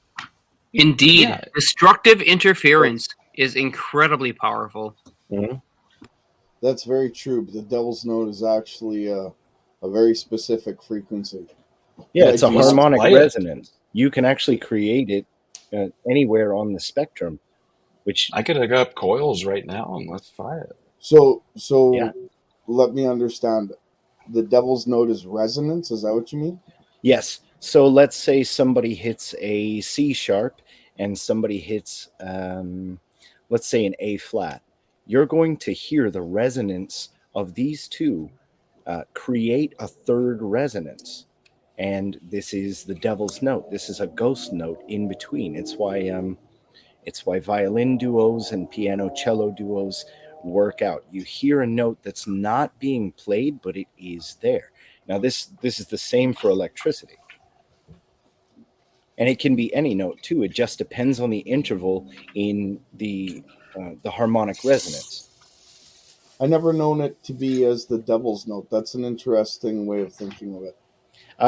Indeed, destructive interference is incredibly powerful. Mm-hmm. That's very true. But the devil's note is actually a very specific frequency. Yeah, it's a harmonic resonance. You can actually create it anywhere on the spectrum. Which I could hook up coils right now and let's try it. So let me understand. The devil's note is resonance. Is that what you mean? Yes. So let's say somebody hits a C sharp and somebody hits, let's say, an A flat. You're going to hear the resonance of these 2 create a third resonance. And this is the devil's note. This is a ghost note in between. It's why violin duos and piano cello duos work out. You hear a note that's not being played, but it is there. Now this is the same for electricity, and it can be any note too. It just depends on the interval in the harmonic resonance. I never known it to be as the devil's note. That's an interesting way of thinking of it.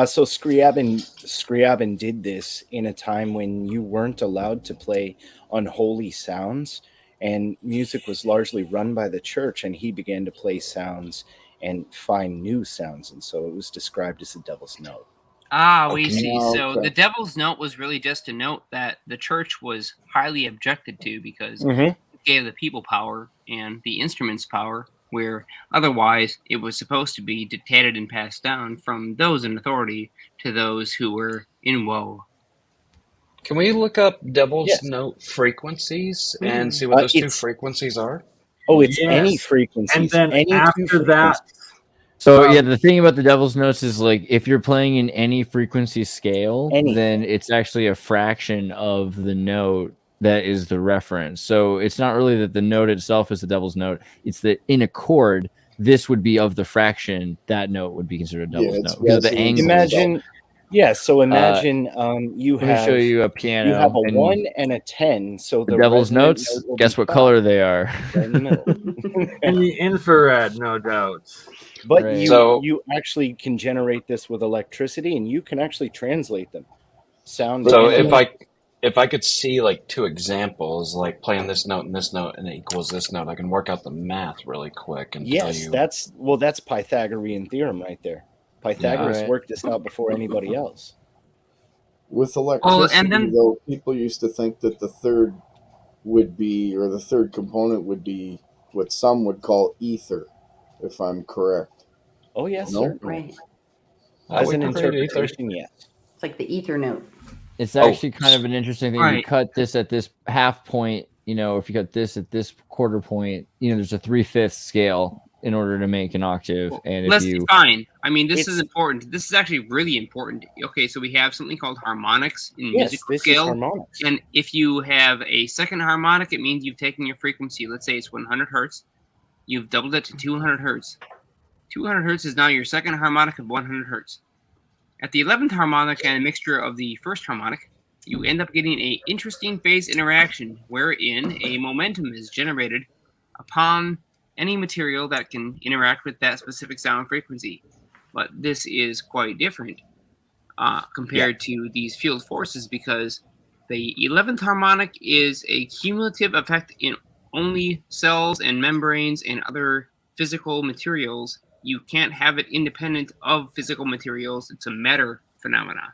So Scriabin did this in a time when you weren't allowed to play unholy sounds, and music was largely run by the church, and he began to play sounds and find new sounds, and so it was described as the devil's note. We see. So the devil's note was really just a note that the church was highly objected to because it gave the people power and the instruments power, where otherwise it was supposed to be dictated and passed down from those in authority to those who were in woe. Can we look up devil's note frequencies and see what those 2 frequencies are? Oh, it's any frequencies. And then any after that... So the thing about the devil's notes is like if you're playing in any frequency scale, then it's actually a fraction of the note that is the reference. So it's not really that the note itself is the devil's note. It's that in a chord, this would be of the fraction. That note would be considered a devil's note. Because of the angle. Yeah, so imagine you Let me show have you a piano. you have a and 1 and a 10, so the the devil's resonant notes. note will Guess be what 5, color they are? right in the middle. In the infrared, no doubt. But Right. you actually can generate this with electricity, and you can actually translate them. Sound. So and if I could see like 2 examples, like playing this note and it equals this note, I can work out the math really quick and tell yes, you. that's Pythagorean theorem right there. Pythagoras Right. worked this out before anybody else. With electricity, and then though, people used to think that the third would be, or the third component would be, what some would call ether, if I'm correct. Oh yes, No? certainly. Right. As we an can create ether. interpretation, yes. It's like the ether note. It's actually kind of an interesting thing. You Right. cut this at this half point, if you cut this at this quarter point, there's a 3/5 scale in order to make an octave. And if Let's you define. I mean, this is important. This is actually really important. Okay, so we have something called harmonics in musical this scale. is harmonics. And if you have a second harmonic, it means you've taken your frequency. Let's say it's 100 hertz. You've doubled it to 200 hertz. 200 hertz is now your second harmonic of 100 hertz. At the 11th harmonic and a mixture of the first harmonic, you end up getting an interesting phase interaction wherein a momentum is generated upon any material that can interact with that specific sound frequency. But this is quite different compared to these field forces, because the 11th harmonic is a cumulative effect in only cells and membranes and other physical materials. You can't have it independent of physical materials. It's a matter phenomena.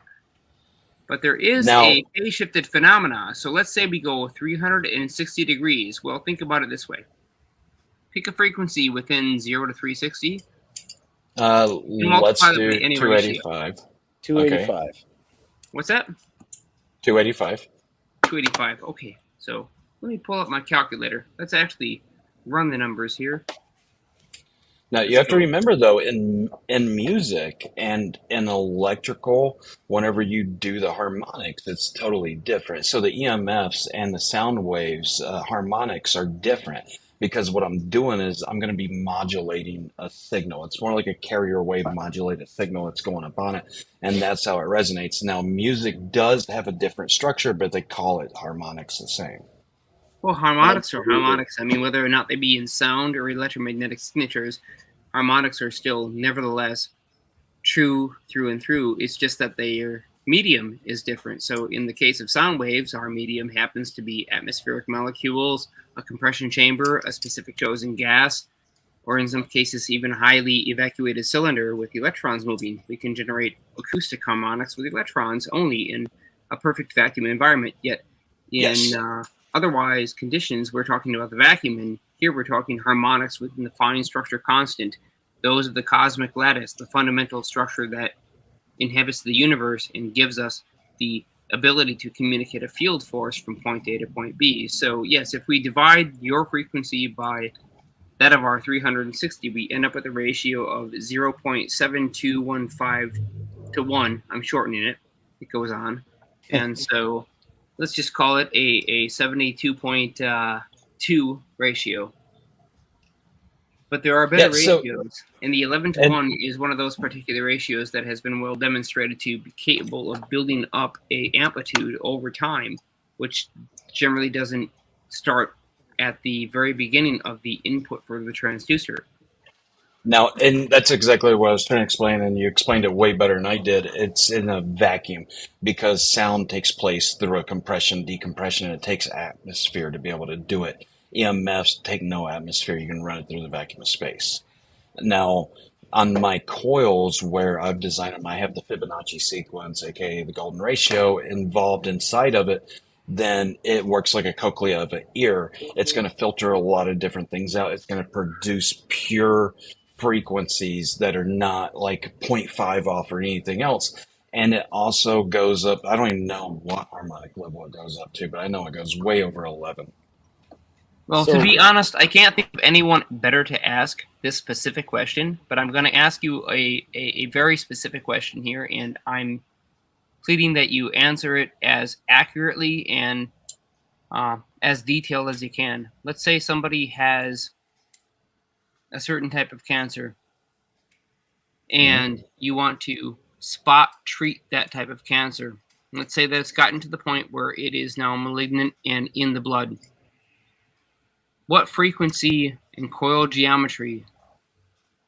But there is a phase-shifted phenomena. So let's say we go 360 degrees. Well, think about it this way. Pick a frequency within 0 to 360. Let's do 285. 285. Okay. What's that? 285. 285. Okay, so let me pull up my calculator. Let's actually run the numbers here. Now you have to remember though, in music and in electrical, whenever you do the harmonics, it's totally different. So the EMFs and the sound waves harmonics are different, because what I'm doing is I'm going to be modulating a signal. It's more like a carrier wave modulated signal that's going up on it, and that's how it resonates. Now music does have a different structure, but they call it harmonics the same. Well, harmonics are harmonics. I mean, whether or not they be in sound or electromagnetic signatures, harmonics are still nevertheless true through and through. It's just that their medium is different. So in the case of sound waves, our medium happens to be atmospheric molecules, a compression chamber, a specific chosen gas, or in some cases even highly evacuated cylinder with electrons moving. We can generate acoustic harmonics with electrons only in a perfect vacuum environment. Yet in otherwise conditions, we're talking about the vacuum, and here we're talking harmonics within the fine structure constant. Those of the cosmic lattice, the fundamental structure that inhabits the universe and gives us the ability to communicate a field force from point A to point B. So yes, if we divide your frequency by that of our 360, we end up with a ratio of 0.7215 to 1. I'm shortening it. It goes on. And so let's just call it a 72.2 ratio. But there are better ratios, and the 11 to 1 is one of those particular ratios that has been well demonstrated to be capable of building up a amplitude over time, which generally doesn't start at the very beginning of the input for the transducer. Now, and that's exactly what I was trying to explain, and you explained it way better than I did. It's in a vacuum because sound takes place through a compression, decompression, and it takes atmosphere to be able to do it. EMFs take no atmosphere. You can run it through the vacuum of space. Now, on my coils where I've designed them, I have the Fibonacci sequence, aka the golden ratio, involved inside of it. Then it works like a cochlea of an ear. It's going to filter a lot of different things out. It's going to produce pure frequencies that are not like 0.5 off or anything else. And it also goes up, I don't even know what harmonic level it goes up to, but I know it goes way over 11. Well, to be honest, I can't think of anyone better to ask this specific question, but I'm going to ask you a very specific question here, and I'm pleading that you answer it as accurately and as detailed as you can. Let's say somebody has a certain type of cancer, and you want to spot treat that type of cancer? Let's say that it's gotten to the point where it is now malignant and in the blood. What frequency and coil geometry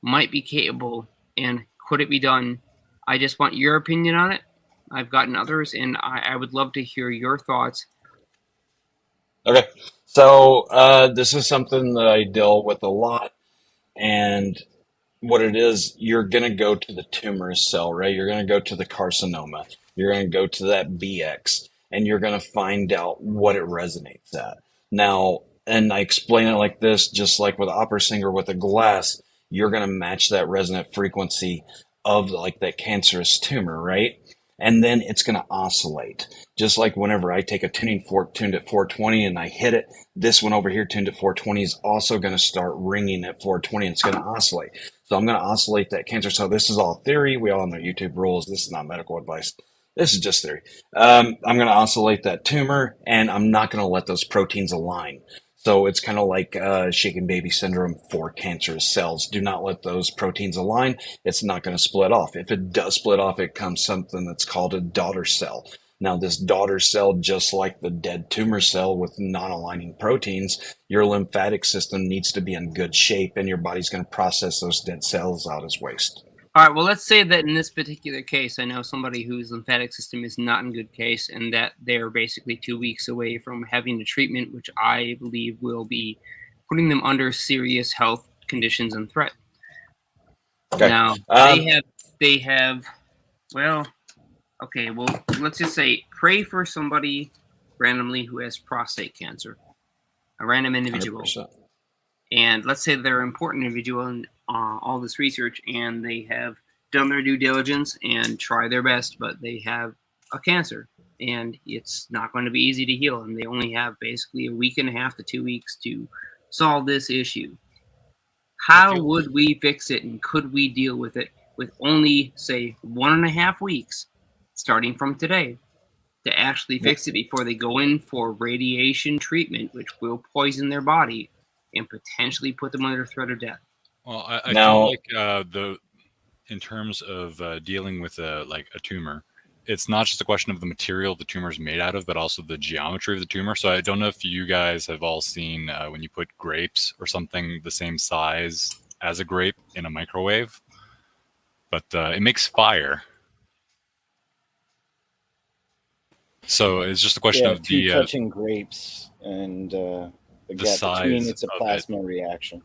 might be capable, and could it be done? I just want your opinion on it. I've gotten others, and I would love to hear your thoughts. Okay. So this is something that I deal with a lot. And what it is, you're going to go to the tumorous cell, right? You're going to go to the carcinoma. You're going to go to that BX, and you're going to find out what it resonates at. Now, and I explain it like this, just like with opera singer with a glass, you're going to match that resonant frequency of like that cancerous tumor, right? And then it's going to oscillate. Just like whenever I take a tuning fork tuned at 420 and I hit it, this one over here tuned at 420 is also going to start ringing at 420 and it's going to oscillate. So I'm going to oscillate that cancer. So this is all theory. We all know YouTube rules. This is not medical advice. This is just theory. I'm going to oscillate that tumor and I'm not going to let those proteins align. So it's kind of like shaken baby syndrome for cancerous cells. Do not let those proteins align. It's not going to split off. If it does split off, it comes something that's called a daughter cell. Now, this daughter cell, just like the dead tumor cell with non-aligning proteins, your lymphatic system needs to be in good shape, and your body's going to process those dead cells out as waste. All right, well, let's say that in this particular case, I know somebody whose lymphatic system is not in good case and that they're basically 2 weeks away from having a treatment, which I believe will be putting them under serious health conditions and threat. Okay. Now, they have, well, okay, well, let's just say pray for somebody randomly who has prostate cancer, a random individual. 100%. And let's say they're an important individual in all this research, and they have done their due diligence and try their best, but they have a cancer, and it's not going to be easy to heal, and they only have basically a week and a half to 2 weeks to solve this issue. How would we fix it, and could we deal with it with only, say, 1.5 weeks, starting from today, to actually fix it before they go in for radiation treatment, which will poison their body and potentially put them under threat of death? Well, I feel like in terms of dealing with a tumor, it's not just a question of the material the tumor is made out of, but also the geometry of the tumor. So I don't know if you guys have all seen when you put grapes or something the same size as a grape in a microwave, but it makes fire. So it's just a question of two touching grapes and the gap size between it's a of plasma reaction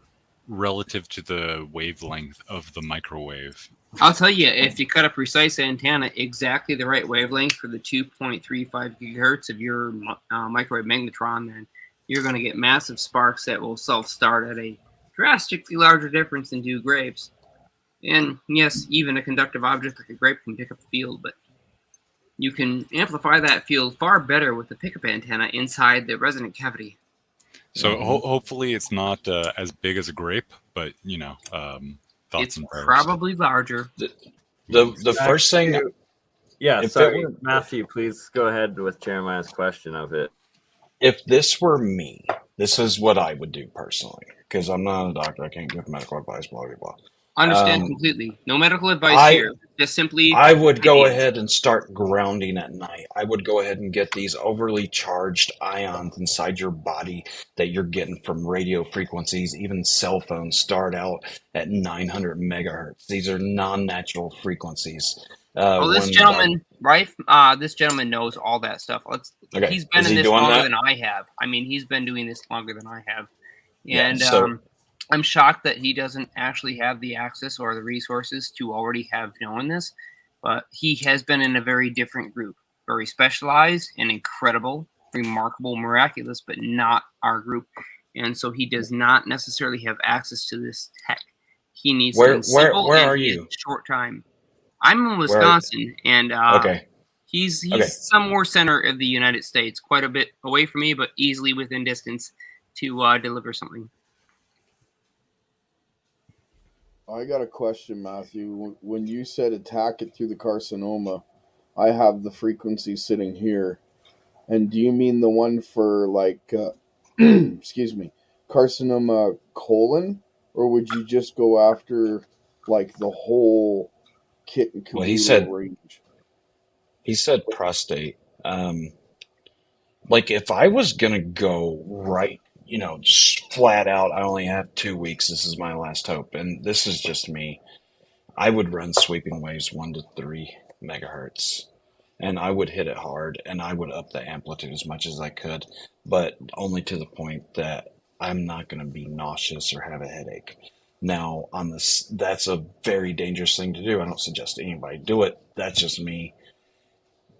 relative to the wavelength of the microwave. I'll tell you, if you cut a precise antenna exactly the right wavelength for the 2.35 gigahertz of your microwave magnetron, then you're going to get massive sparks that will self-start at a drastically larger difference than 2 grapes. And yes, even a conductive object like a grape can pick up the field, but you can amplify that field far better with the pickup antenna inside the resonant cavity. So hopefully it's not as big as a grape, but thoughts it's and prayers. Probably larger. The first thing, sorry, Matthew, please go ahead with Jeremiah's question of it. If this were me, this is what I would do personally, because I'm not a doctor. I can't give medical advice, blah, blah, blah. Understand completely. No medical advice here. Just simply. I would go ahead and start grounding at night. I would go ahead and get these overly charged ions inside your body that you're getting from radio frequencies. Even cell phones start out at 900 megahertz. These are non-natural frequencies. This gentleman, right? This gentleman knows all that stuff. He's been in this longer than I have. I mean, he's been doing this longer than I have. And I'm shocked that he doesn't actually have the access or the resources to already have known this, but he has been in a very different group, very specialized and incredible, remarkable, miraculous, but not our group. And so he does not necessarily have access to this tech. He needs something simple. Where are you? Short time. I'm in Wisconsin, and he's somewhere center of the United States, quite a bit away from me, but easily within distance to deliver something. I got a question, Matthew. When you said attack it through the carcinoma, I have the frequency sitting here. And do you mean the one for excuse me, carcinoma colon? Or would you just go after the whole kit and Well, caboodle range. he said prostate. Like if I was gonna go right, just flat out, I only have 2 weeks. This is my last hope, and this is just me. I would run sweeping waves 1 to 3 megahertz, and I would hit it hard, and I would up the amplitude as much as I could, but only to the point that I'm not going to be nauseous or have a headache. Now, on this, that's a very dangerous thing to do. I don't suggest anybody do it. That's just me.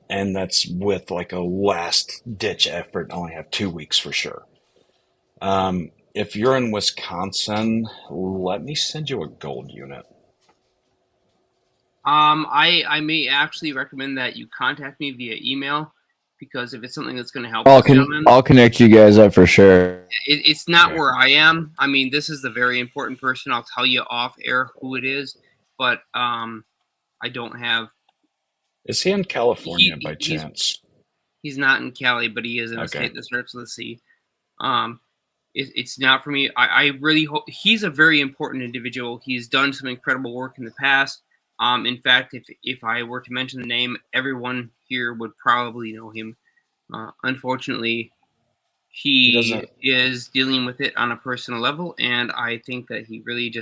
And that's with like a last ditch effort. I only have 2 weeks for sure. If you're in Wisconsin, let me send you a gold unit. I may actually recommend that you contact me via email, because if it's something that's going to help us, I'll connect you guys up for sure. It's not where I am. I mean, this is the very important person. I'll tell you off air who it is, but I don't have. Is he in California by chance? He's not in Cali, but he is in a state that starts with a C. It's not for me. I really hope he's a very important individual. He's done some incredible work in the past. In fact, if I were to mention the name, everyone here would probably know him. Unfortunately, he is dealing with it on a personal level, and I think that he really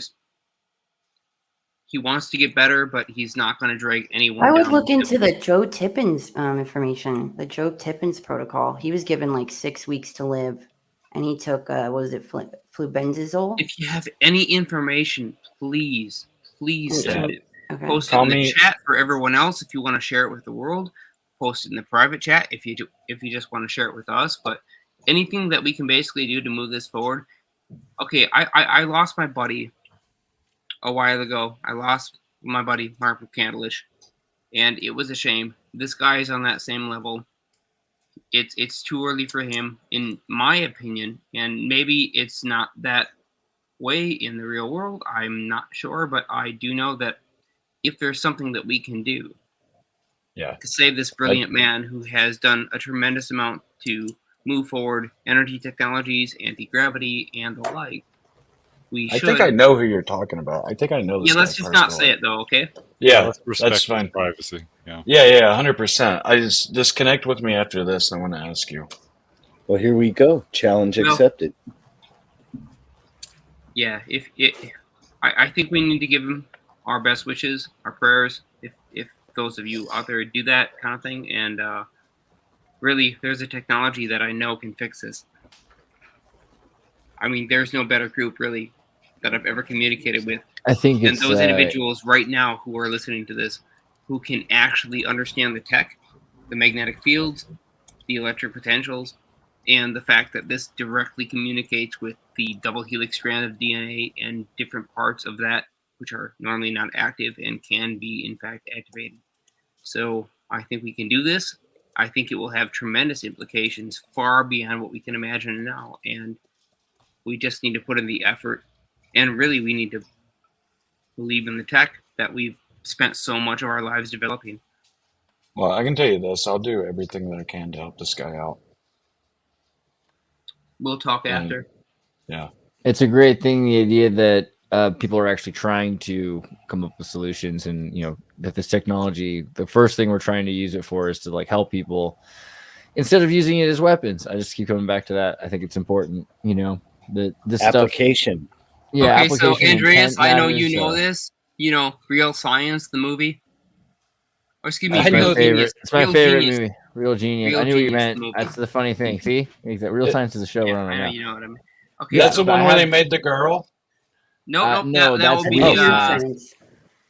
he wants to get better, but he's not going to drag anyone I would down. look into the Joe Tippins information, the Joe Tippins protocol. He was given like 6 weeks to live, and he took, what was it, flubenzazole? If you have any information, please send it. Okay. Post it in the chat for everyone else if you want to share it with the world. Post it in the private chat if you just want to share it with us. But anything that we can basically do to move this forward. Okay, I lost my buddy a while ago. I lost my buddy Mark Candlish, and it was a shame. This guy is on that same level. It's too early for him, in my opinion, and maybe it's not that way in the real world. I'm not sure, but I do know that if there's something that we can do to save this brilliant man who has done a tremendous amount to move forward energy technologies, anti-gravity, and the like, we should. I think I know who you're talking about. I think I know this. Yeah, let's just not say it though, okay? Yeah, that's fine. Privacy. Yeah, 100%. I just connect with me after this. I want to ask you. Well, here we go. Challenge accepted. Yeah, I think we need to give him our best wishes, our prayers, if those of you out there do that kind of thing. And really, there's a technology that I know can fix this. I mean, there's no better group, really, that I've ever communicated with than those individuals right now who are listening to this, who can actually understand the tech, the magnetic fields, the electric potentials, and the fact that this directly communicates with the double helix strand of DNA and different parts of that, which are normally not active and can be, in fact, activated. So I think we can do this. I think it will have tremendous implications far beyond what we can imagine now. And we just need to put in the effort. And really, we need to believe in the tech that we've spent so much of our lives developing. Well, I can tell you this. I'll do everything that I can to help this guy out. We'll talk after. Yeah. It's a great thing, the idea that people are actually trying to come up with solutions, and that this technology, the first thing we're trying to use it for is to like help people instead of using it as weapons. I just keep coming back to that. I think it's important, this application. Stuff. Yeah. Okay, application so Andreas, I know matters, you know this. RealScience, the movie. Or excuse me, it's my favorite. It's my favorite movie. Real Genius. Real I knew what you Genius, meant. That's the funny thing. See, RealScience is a show we're on right now. You know what I mean. Okay, That's the one where they made the girl. No, no, that that's will be Weird Science.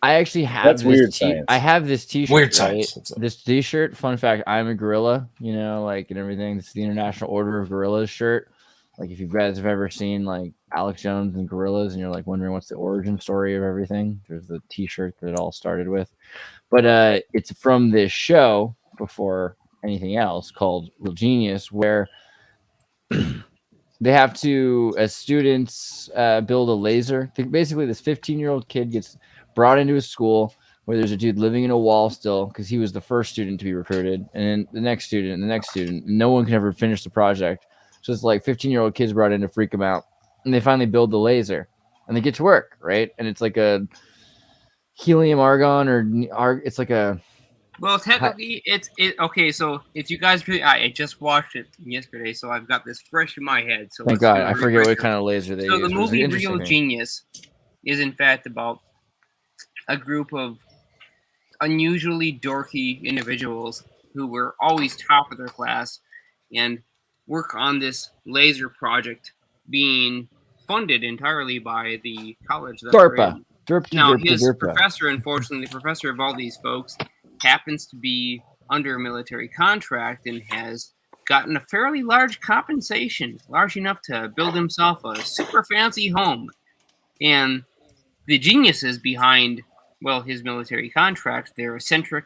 I actually have That's this Weird Science. I have this T-shirt. Weird right? Science. This T-shirt. Fun fact: I'm a gorilla. And everything. This is the International Order of Gorillas shirt. Like, if you guys have ever seen like Alex Jones and gorillas, and you're like wondering what's the origin story of everything, there's the T-shirt that it all started with. But it's from this show before anything else called Real Genius, where they have to, as students, build a laser. Basically, this 15-year-old kid gets brought into a school where there's a dude living in a wall still, because he was the first student to be recruited, and then the next student, and the next student. And no one can ever finish the project. So it's like 15-year-old kids brought in to freak them out. And they finally build the laser. And they get to work, right? And it's like a helium argon it's like a. Well, technically, okay. So if you guys, I just watched it yesterday, so I've got this fresh in my head. So thank God, I forget what kind of laser they use. So the movie Real Genius is in fact about a group of unusually dorky individuals who were always top of their class and work on this laser project being funded entirely by the college that DARPA. Now, his professor, unfortunately, the professor of all these folks, happens to be under a military contract and has gotten a fairly large compensation, large enough to build himself a super fancy home. And the geniuses behind, well, his military contract, they're eccentric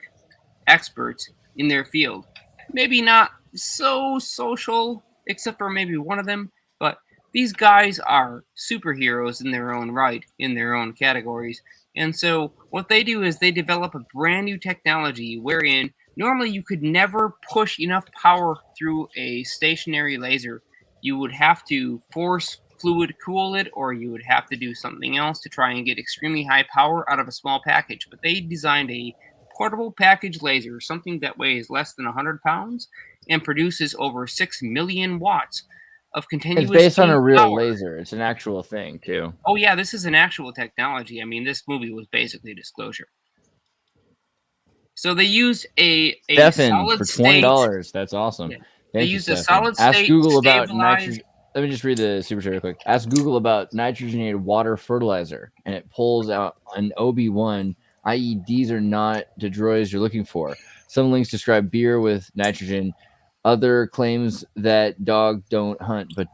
experts in their field. Maybe not so social, except for maybe one of them, but these guys are superheroes in their own right, in their own categories. And so what they do is they develop a brand new technology wherein normally you could never push enough power through a stationary laser. You would have to force fluid cool it, or you would have to do something else to try and get extremely high power out of a small package. But they designed a portable package laser, something that weighs less than 100 pounds and produces over 6 million watts of continuous. It's based on a real power. laser. It's an actual thing too. Oh yeah, this is an actual technology. I mean, this movie was basically a disclosure. So they used a solid for $20. That's awesome. Yeah. They used a solid Ask state Google about stabilized. nitrogen. Let me just read the super chat real quick. Ask Google about nitrogenated water fertilizer, and it pulls out an OB1, i.e., these are not the droids you're looking for. Some links describe beer with nitrogen. Other claims that dog don't hunt, but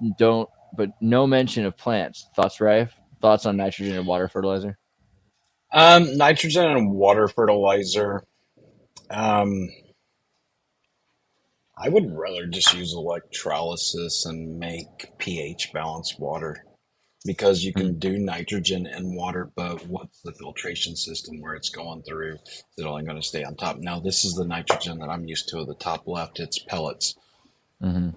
no mention of plants. Thoughts, Rife? Thoughts on nitrogen and water fertilizer? Nitrogen and water fertilizer. I would rather just use electrolysis and make pH balanced water, because you can do nitrogen and water, but what's the filtration system where it's going through? Is it only going to stay on top? Now, this is the nitrogen that I'm used to at the top left. It's pellets. Mm-hmm.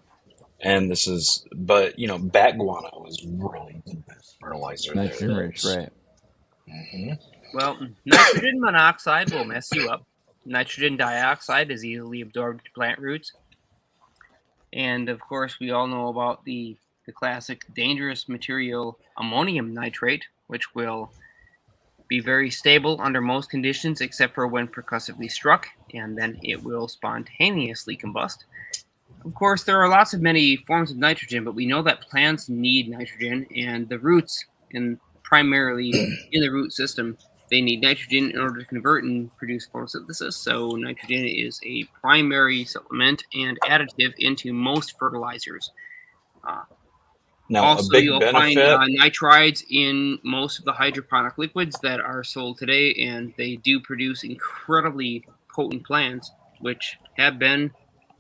And this is, but, bat guano is really the best fertilizer. Nitrogen rich, right. Mm-hmm. Well, nitrogen monoxide will mess you up. Nitrogen dioxide is easily absorbed to plant roots. And, of course, we all know about the classic dangerous material ammonium nitrate, which will be very stable under most conditions except for when percussively struck, and then it will spontaneously combust. Of course, there are many forms of nitrogen, but we know that plants need nitrogen, and the roots, and primarily in the root system, they need nitrogen in order to convert and produce photosynthesis. So nitrogen is a primary supplement and additive into most fertilizers. Now, also, a big you'll benefit, find nitrides in most of the hydroponic liquids that are sold today, and they do produce incredibly potent plants, which have been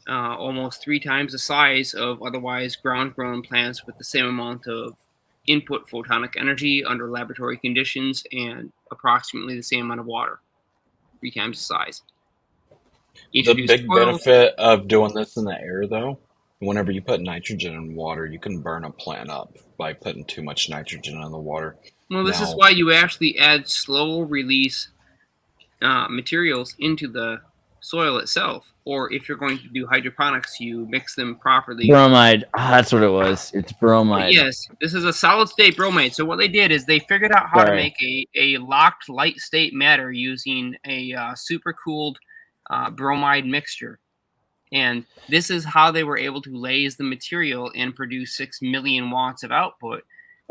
almost 3 times the size of otherwise ground-grown plants with the same amount of input photonic energy under laboratory conditions and approximately the same amount of water, 3 times the size. the big benefit of doing this in the air, though, whenever you put nitrogen in water, you can burn a plant up by putting too much nitrogen in the water. Well, this is why you actually add slow release materials into the soil itself, or if you're going to do hydroponics, you mix them properly. Bromide. That's what it was. It's bromide. But yes, this is a solid state bromide. So what they did is they figured out how to make a locked light state matter using a super cooled bromide mixture. And this is how they were able to laze the material and produce 6 million watts of output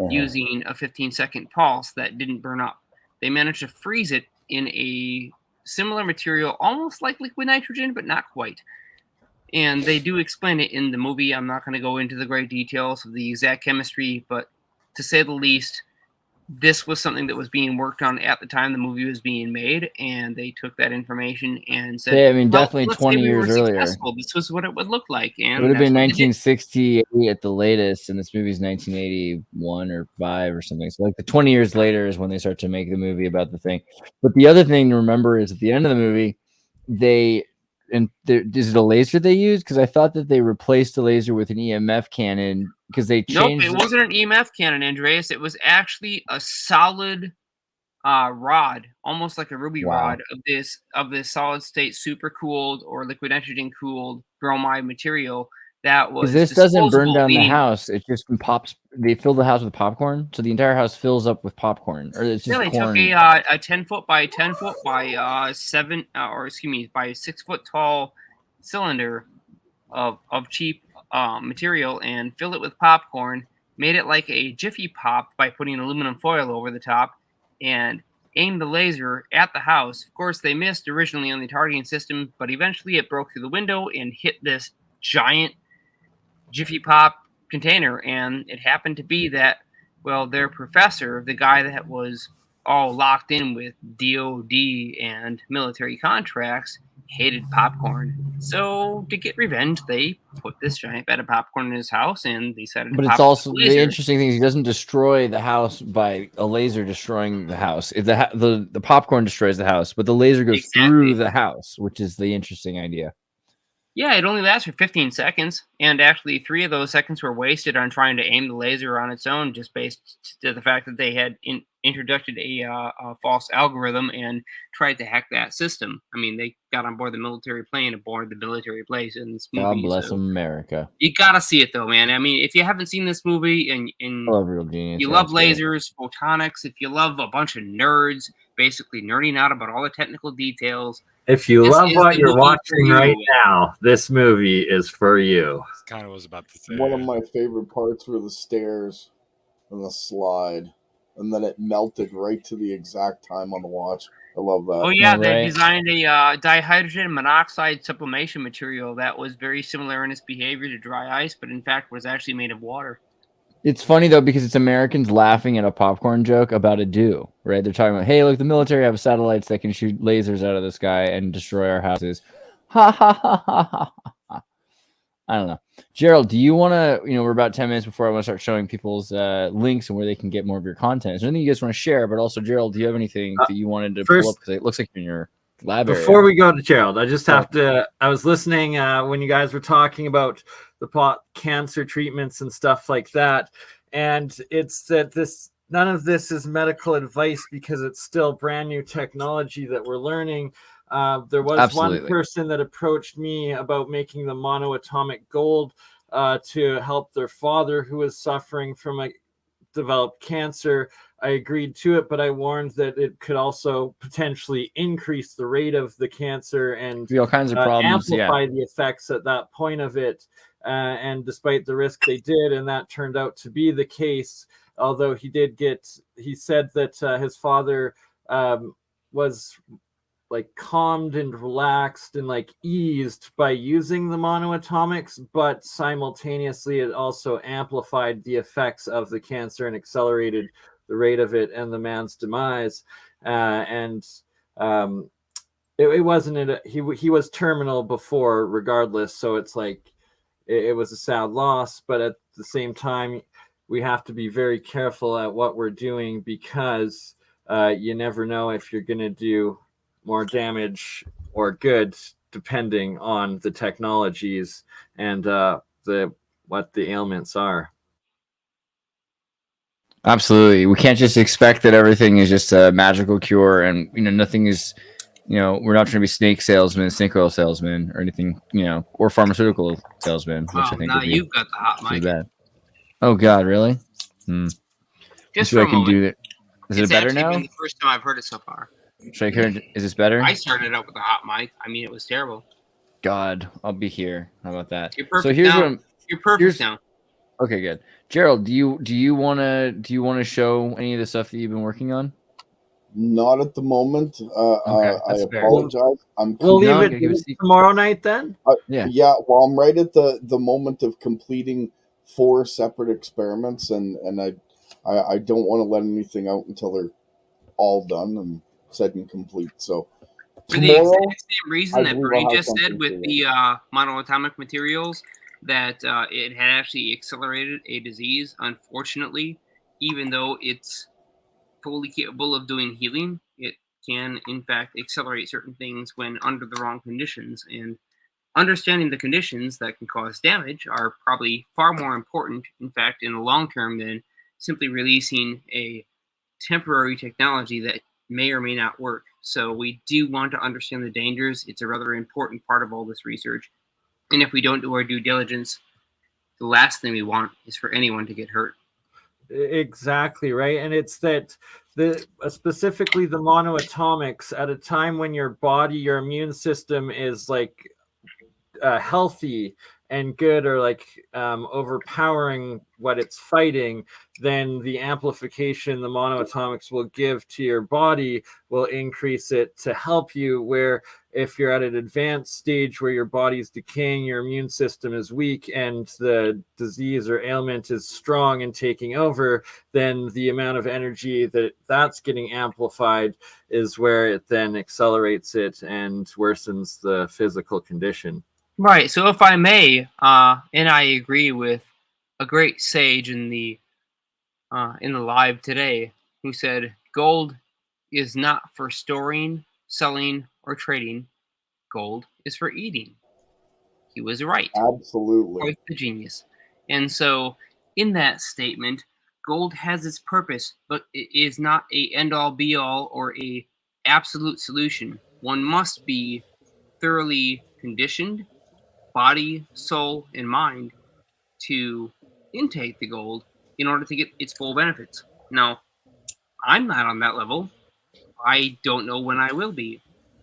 using a 15-second pulse that didn't burn up. They managed to freeze it in a similar material, almost like liquid nitrogen, but not quite. And they do explain it in the movie. I'm not going to go into the great details of the exact chemistry, but to say the least, this was something that was being worked on at the time the movie was being made, and they took that information and said, yeah, I mean, definitely 20 years earlier. This was what it would look like. And it would have been 1968 at the latest, and this movie's 1981 or 5 or something. So, like, the 20 years later is when they start to make the movie about the thing. But the other thing to remember is at the end of the movie, is it a laser they used? Because I thought that they replaced the laser with an EMF cannon because they changed. Nope, it wasn't an EMF cannon, Andreas. It was actually a solid rod, almost like a ruby Wow. rod of this solid state super cooled or liquid nitrogen cooled bromide material that was Because this doesn't burn disposable, down the meaning house. It just pops. They fill the house with popcorn, so the entire house fills up with popcorn, or it's just they corn. took a 10 foot by 10 foot by 7 or excuse me by 6 foot tall cylinder of cheap material and filled it with popcorn, made it like a Jiffy Pop by putting aluminum foil over the top, and aimed the laser at the house. Of course, they missed originally on the targeting system, but eventually it broke through the window and hit this giant Jiffy Pop container. And it happened to be that, well, their professor, the guy that was all locked in with DOD and military contracts, hated popcorn. So to get revenge, they put this giant vat of popcorn in his house, and they set it. But it's also the interesting thing is he doesn't destroy the house by a laser destroying the house. The popcorn destroys the house, but the laser goes through the house, which is the interesting idea. Yeah, it only lasts for 15 seconds, and actually 3 of those seconds were wasted on trying to aim the laser on its own, just based to the fact that they had introduced a false algorithm and tried to hack that system. I mean, they got on board the military plane aboard the military place in this movie. God bless America. You gotta see it though, man. I mean, if you haven't seen this movie and I love Real Genius, you love lasers, photonics, if you love a bunch of nerds basically nerding out about all the technical details. If you love what you're watching right now, this movie is for you. Kind of was about to say. One of my favorite parts were the stairs and the slide, and then it melted right to the exact time on the watch. I love that. Oh yeah, they designed a dihydrogen monoxide sublimation material that was very similar in its behavior to dry ice, but in fact was actually made of water. It's funny though because it's Americans laughing at a popcorn joke about a do, right? They're talking about, hey, look, the military have satellites that can shoot lasers out of the sky and destroy our houses. Ha ha ha ha ha. I don't know. Gerald, do you want to, we're about 10 minutes before I want to start showing people's links and where they can get more of your content. Is there anything you guys want to share? But also, Gerald, do you have anything that you wanted to pull up? Because it looks like you're in your lab area. Before we go to Gerald, I just have to, I was listening when you guys were talking about the cancer treatments and stuff like that. And it's that none of this is medical advice because it's still brand new technology that we're learning. There was one person that approached me about making the monoatomic gold to help their father who was suffering from a developed cancer. I agreed to it, but I warned that it could also potentially increase the rate of the cancer and all kinds of problems, amplify the effects at that point of it. And despite the risk, they did, and that turned out to be the case. Although he said that his father was like calmed and relaxed and like eased by using the monoatomics, but simultaneously it also amplified the effects of the cancer and accelerated the rate of it and the man's demise. It wasn't he was terminal before regardless, so it's like it was a sad loss, but at the same time we have to be very careful at what we're doing because you never know if you're going to do more damage or good depending on the technologies and what the ailments are. Absolutely. We can't just expect that everything is just a magical cure and nothing is we're not trying to be snake oil salesmen or anything, or pharmaceutical salesmen, which I think now you've got the hot mic. Bad. Oh God, really? Just for a moment. Do that. Is it better now? Been the first time I've heard it so far. Should I hear? Is this better? I started out with a hot mic. I mean, it was terrible. God, I'll be here. How about that? You're perfect. So here's now. You're perfect now. Okay, good. Gerald, do you want to show any of the stuff that you've been working on? Not at the moment. I apologize. We'll leave it tomorrow night then. Yeah. Well, I'm right at the moment of completing 4 separate experiments, and I don't want to let anything out until they're all done and said and complete. So for the exact same reason that Bernie just said with the monoatomic materials, that it had actually accelerated a disease. Unfortunately, even though it's fully capable of doing healing, it can in fact accelerate certain things when under the wrong conditions. And understanding the conditions that can cause damage are probably far more important, in fact, in the long term than simply releasing a temporary technology that may or may not work. So we do want to understand the dangers. It's a rather important part of all this research. And if we don't do our due diligence, the last thing we want is for anyone to get hurt. Exactly, right. And it's that specifically the monoatomics at a time when your body, your immune system is like healthy and good, or like overpowering what it's fighting, then the amplification the monoatomics will give to your body will increase it to help you. Where if you're at an advanced stage where your body's decaying, your immune system is weak, and the disease or ailment is strong and taking over, then the amount of energy that's getting amplified is where it then accelerates it and worsens the physical condition. Right. So if I may, and I agree with a great sage in the live today, who said gold is not for storing, selling, or trading. Gold is for eating. He was right. Absolutely. Quite the genius. And so in that statement, gold has its purpose, but it is not a end-all be-all or a absolute solution. One must be thoroughly conditioned, body, soul, and mind, to intake the gold in order to get its full benefits. Now, I'm not on that level. I don't know when I will be.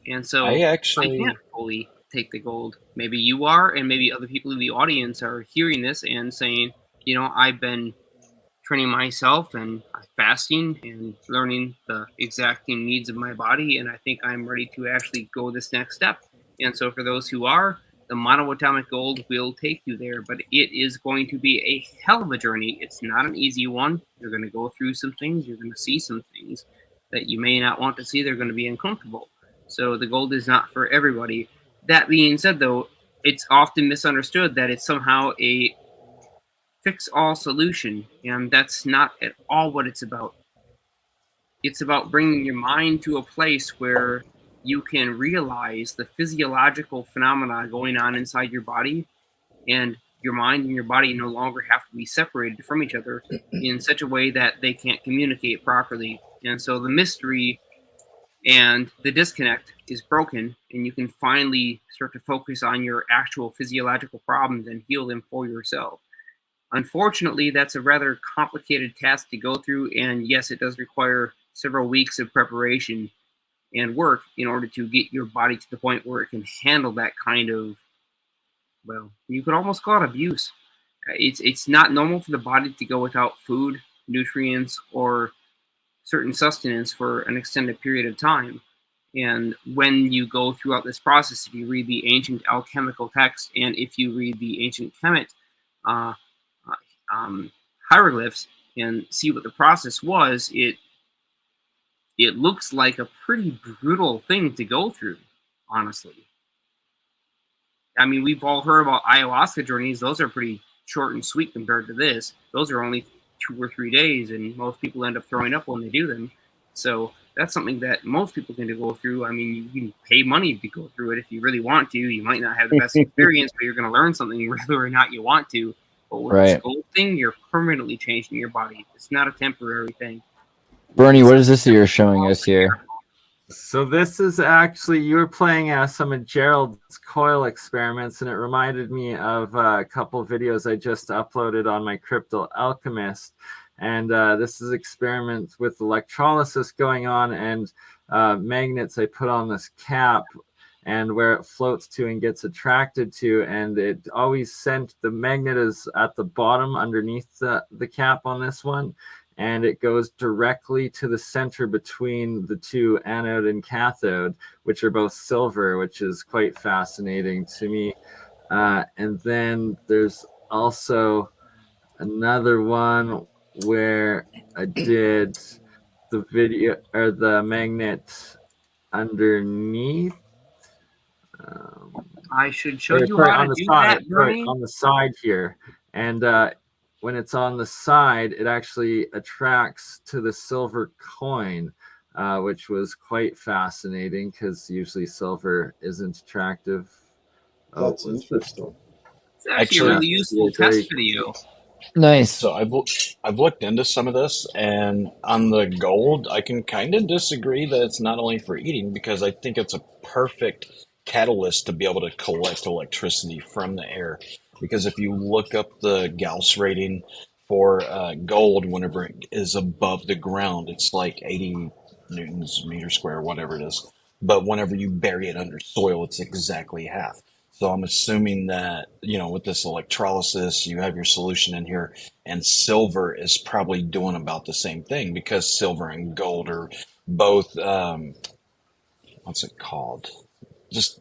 And so I can't fully take the gold. Maybe you are, and maybe other people in the audience are hearing this and saying, I've been training myself and fasting and learning the exacting needs of my body, and I think I'm ready to actually go this next step. And so for those who are, the monoatomic gold will take you there, but it is going to be a hell of a journey. It's not an easy one. You're going to go through some things. You're going to see some things that you may not want to see. They're going to be uncomfortable. So the gold is not for everybody. That being said, though, it's often misunderstood that it's somehow a fix-all solution, and that's not at all what it's about. It's about bringing your mind to a place where you can realize the physiological phenomena going on inside your body, and your mind and your body no longer have to be separated from each other in such a way that they can't communicate properly. And so the mystery and the disconnect is broken, and you can finally start to focus on your actual physiological problems and heal them for yourself. Unfortunately, that's a rather complicated task to go through, and yes, it does require several weeks of preparation and work in order to get your body to the point where it can handle that kind of, well, you could almost call it abuse. It's not normal for the body to go without food, nutrients, or certain sustenance for an extended period of time. And when you go throughout this process, if you read the ancient alchemical text, and if you read the ancient Kemet hieroglyphs and see what the process was, it looks like a pretty brutal thing to go through, honestly. I mean, we've all heard about ayahuasca journeys. Those are pretty short and sweet compared to this. Those are only 2 or 3 days, and most people end up throwing up when they do them. So that's something that most people can go through. I mean, you can pay money to go through it if you really want to. You might not have the best experience, but you're going to learn something whether or not you want to. But with this gold thing, you're permanently changing your body. It's not a temporary thing. Bernie, what is this that you're showing us here? So this is actually, you were playing some of Gerald's coil experiments, and it reminded me of a couple of videos I just uploaded on my Crypto Alchemist. And this is experiments with electrolysis going on, and magnets I put on this cap and where it floats to and gets attracted to, and it always sent, the magnet is at the bottom underneath the cap on this one, and it goes directly to the center between the two anode and cathode, which are both silver, which is quite fascinating to me. And then there's also another one where I did the video, or the magnet underneath. I should show you how to do that, right on the side here. And when it's on the side, it actually attracts to the silver coin, which was quite fascinating because usually silver isn't attractive. That's interesting. It's actually a really useful test video. Nice. So I've looked into some of this, and on the gold, I can kind of disagree that it's not only for eating, because I think it's a perfect catalyst to be able to collect electricity from the air. Because if you look up the Gauss rating for gold, whenever it is above the ground, it's like 80 newtons meter square, whatever it is. But whenever you bury it under soil, it's exactly half. So I'm assuming that, with this electrolysis, you have your solution in here, and silver is probably doing about the same thing, because silver and gold are both, what's it called?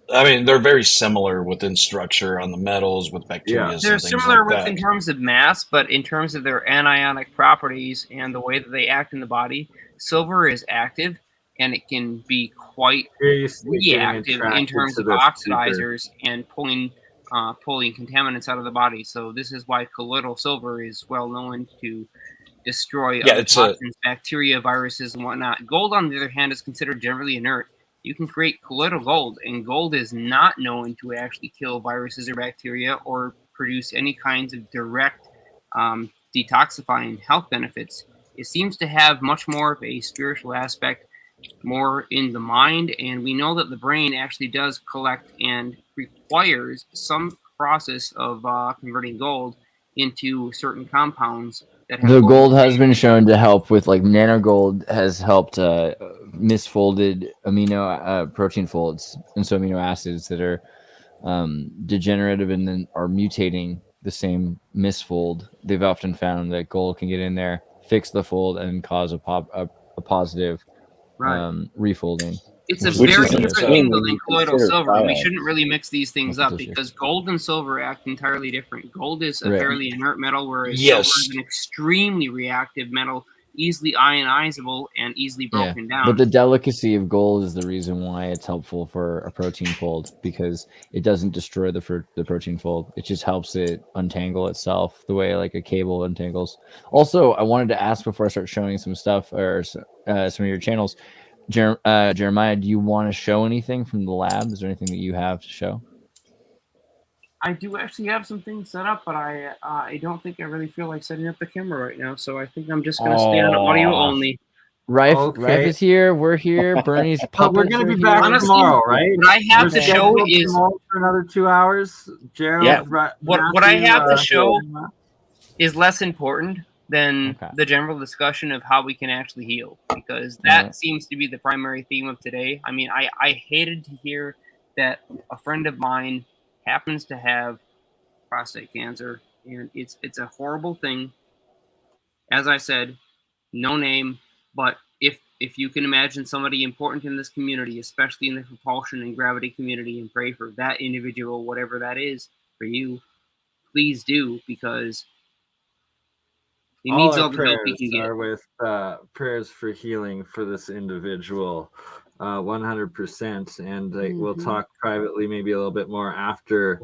They're very similar within structure on the metals with bacteria. They're and things similar like that. in terms of mass, but in terms of their anionic properties and the way that they act in the body, silver is active, and it can be quite reactive in terms of oxidizers and pulling contaminants out of the body. So this is why colloidal silver is well known to destroy other toxins, bacteria, viruses, and whatnot. Gold, on the other hand, is considered generally inert. You can create colloidal gold, and gold is not known to actually kill viruses or bacteria or produce any kinds of direct detoxifying health benefits. It seems to have much more of a spiritual aspect, more in the mind, and we know that the brain actually does collect and requires some process of converting gold into certain compounds. The gold has been shown to help with, like, nanogold has helped misfolded protein folds, and so amino acids that are degenerative and then are mutating the same misfold. They've often found that gold can get in there, fix the fold, and cause a positive refolding. It's a very different thing than colloidal silver, and we shouldn't really mix these things up, because gold and silver act entirely different. Gold is a fairly inert metal, whereas silver is an extremely reactive metal, easily ionizable and easily broken down. But the delicacy of gold is the reason why it's helpful for a protein fold, because it doesn't destroy the protein fold. It just helps it untangle itself the way like a cable untangles. Also, I wanted to ask before I start showing some stuff or some of your channels, Jeremiah, do you want to show anything from the lab? Is there anything that you have to show? I do actually have some things set up, but I don't think I really feel like setting up the camera right now, so I think I'm just going to stay on audio only. Rife is here. We're here. Bernie's puppets we're going to be back tomorrow, right? What I have to show is for another 2 hours. Gerald, what I have to show is less important than the general discussion of how we can actually heal, because that seems to be the primary theme of today. I mean, I hated to hear that a friend of mine happens to have prostate cancer, and it's a horrible thing. As I said, no name, but if you can imagine somebody important in this community, especially in the propulsion and gravity community, and pray for that individual, whatever that is for you, please do, because he needs all the help he can get. With prayers for healing for this individual, 100%. And we'll talk privately, maybe a little bit more after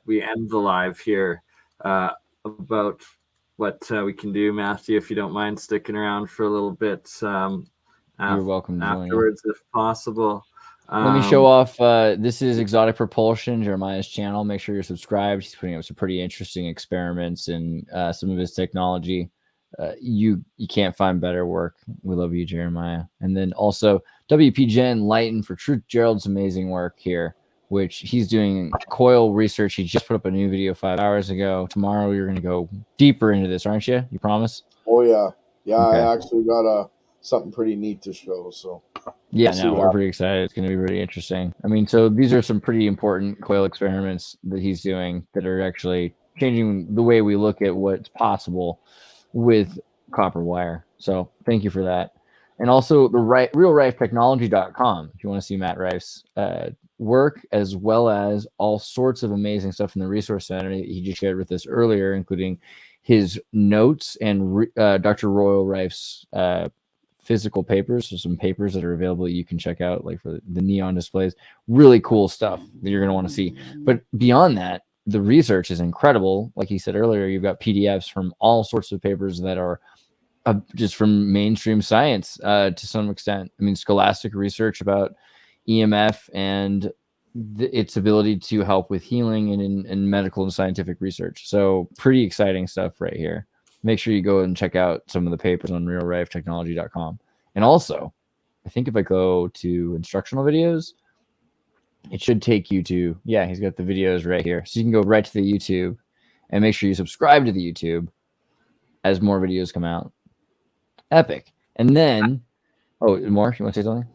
we end the live here about what we can do. Matthew, if you don't mind sticking around for a little bit, you're welcome afterwards, if possible. Let me show off. This is Exotic Propulsion, Jeremiah's channel. Make sure you're subscribed. He's putting up some pretty interesting experiments and some of his technology. You can't find better work. We love you, Jeremiah. And then also WPGen Lighten for Truth Gerald's amazing work here, which he's doing coil research. He just put up a new video 5 hours ago. Tomorrow you're going to go deeper into this, aren't you? You promise? Oh yeah, okay. I actually got something pretty neat to show. So. Yeah, we're pretty excited. It's going to be really interesting. I mean, so these are some pretty important coil experiments that he's doing that are actually changing the way we look at what's possible with copper wire. So thank you for that. And also the realrifetechnology.com if you want to see Matt Rife's work, as well as all sorts of amazing stuff in the resource center he just shared with us earlier, including his notes and Dr. Royal Rife's physical papers. So some papers that are available you can check out, like for the neon displays. Really cool stuff that you're going to want to see. But beyond that, the research is incredible. Like he said earlier, you've got PDFs from all sorts of papers that are just from mainstream science to some extent. I mean, scholastic research about EMF and its ability to help with healing and in medical and scientific research. So pretty exciting stuff right here. Make sure you go and check out some of the papers on realrifetechnology.com. And also, I think if I go to instructional videos, it should take you to, yeah, he's got the videos right here. So you can go right to the YouTube and make sure you subscribe to the YouTube as more videos come out. Epic. And then, oh, Mark, you want to say something?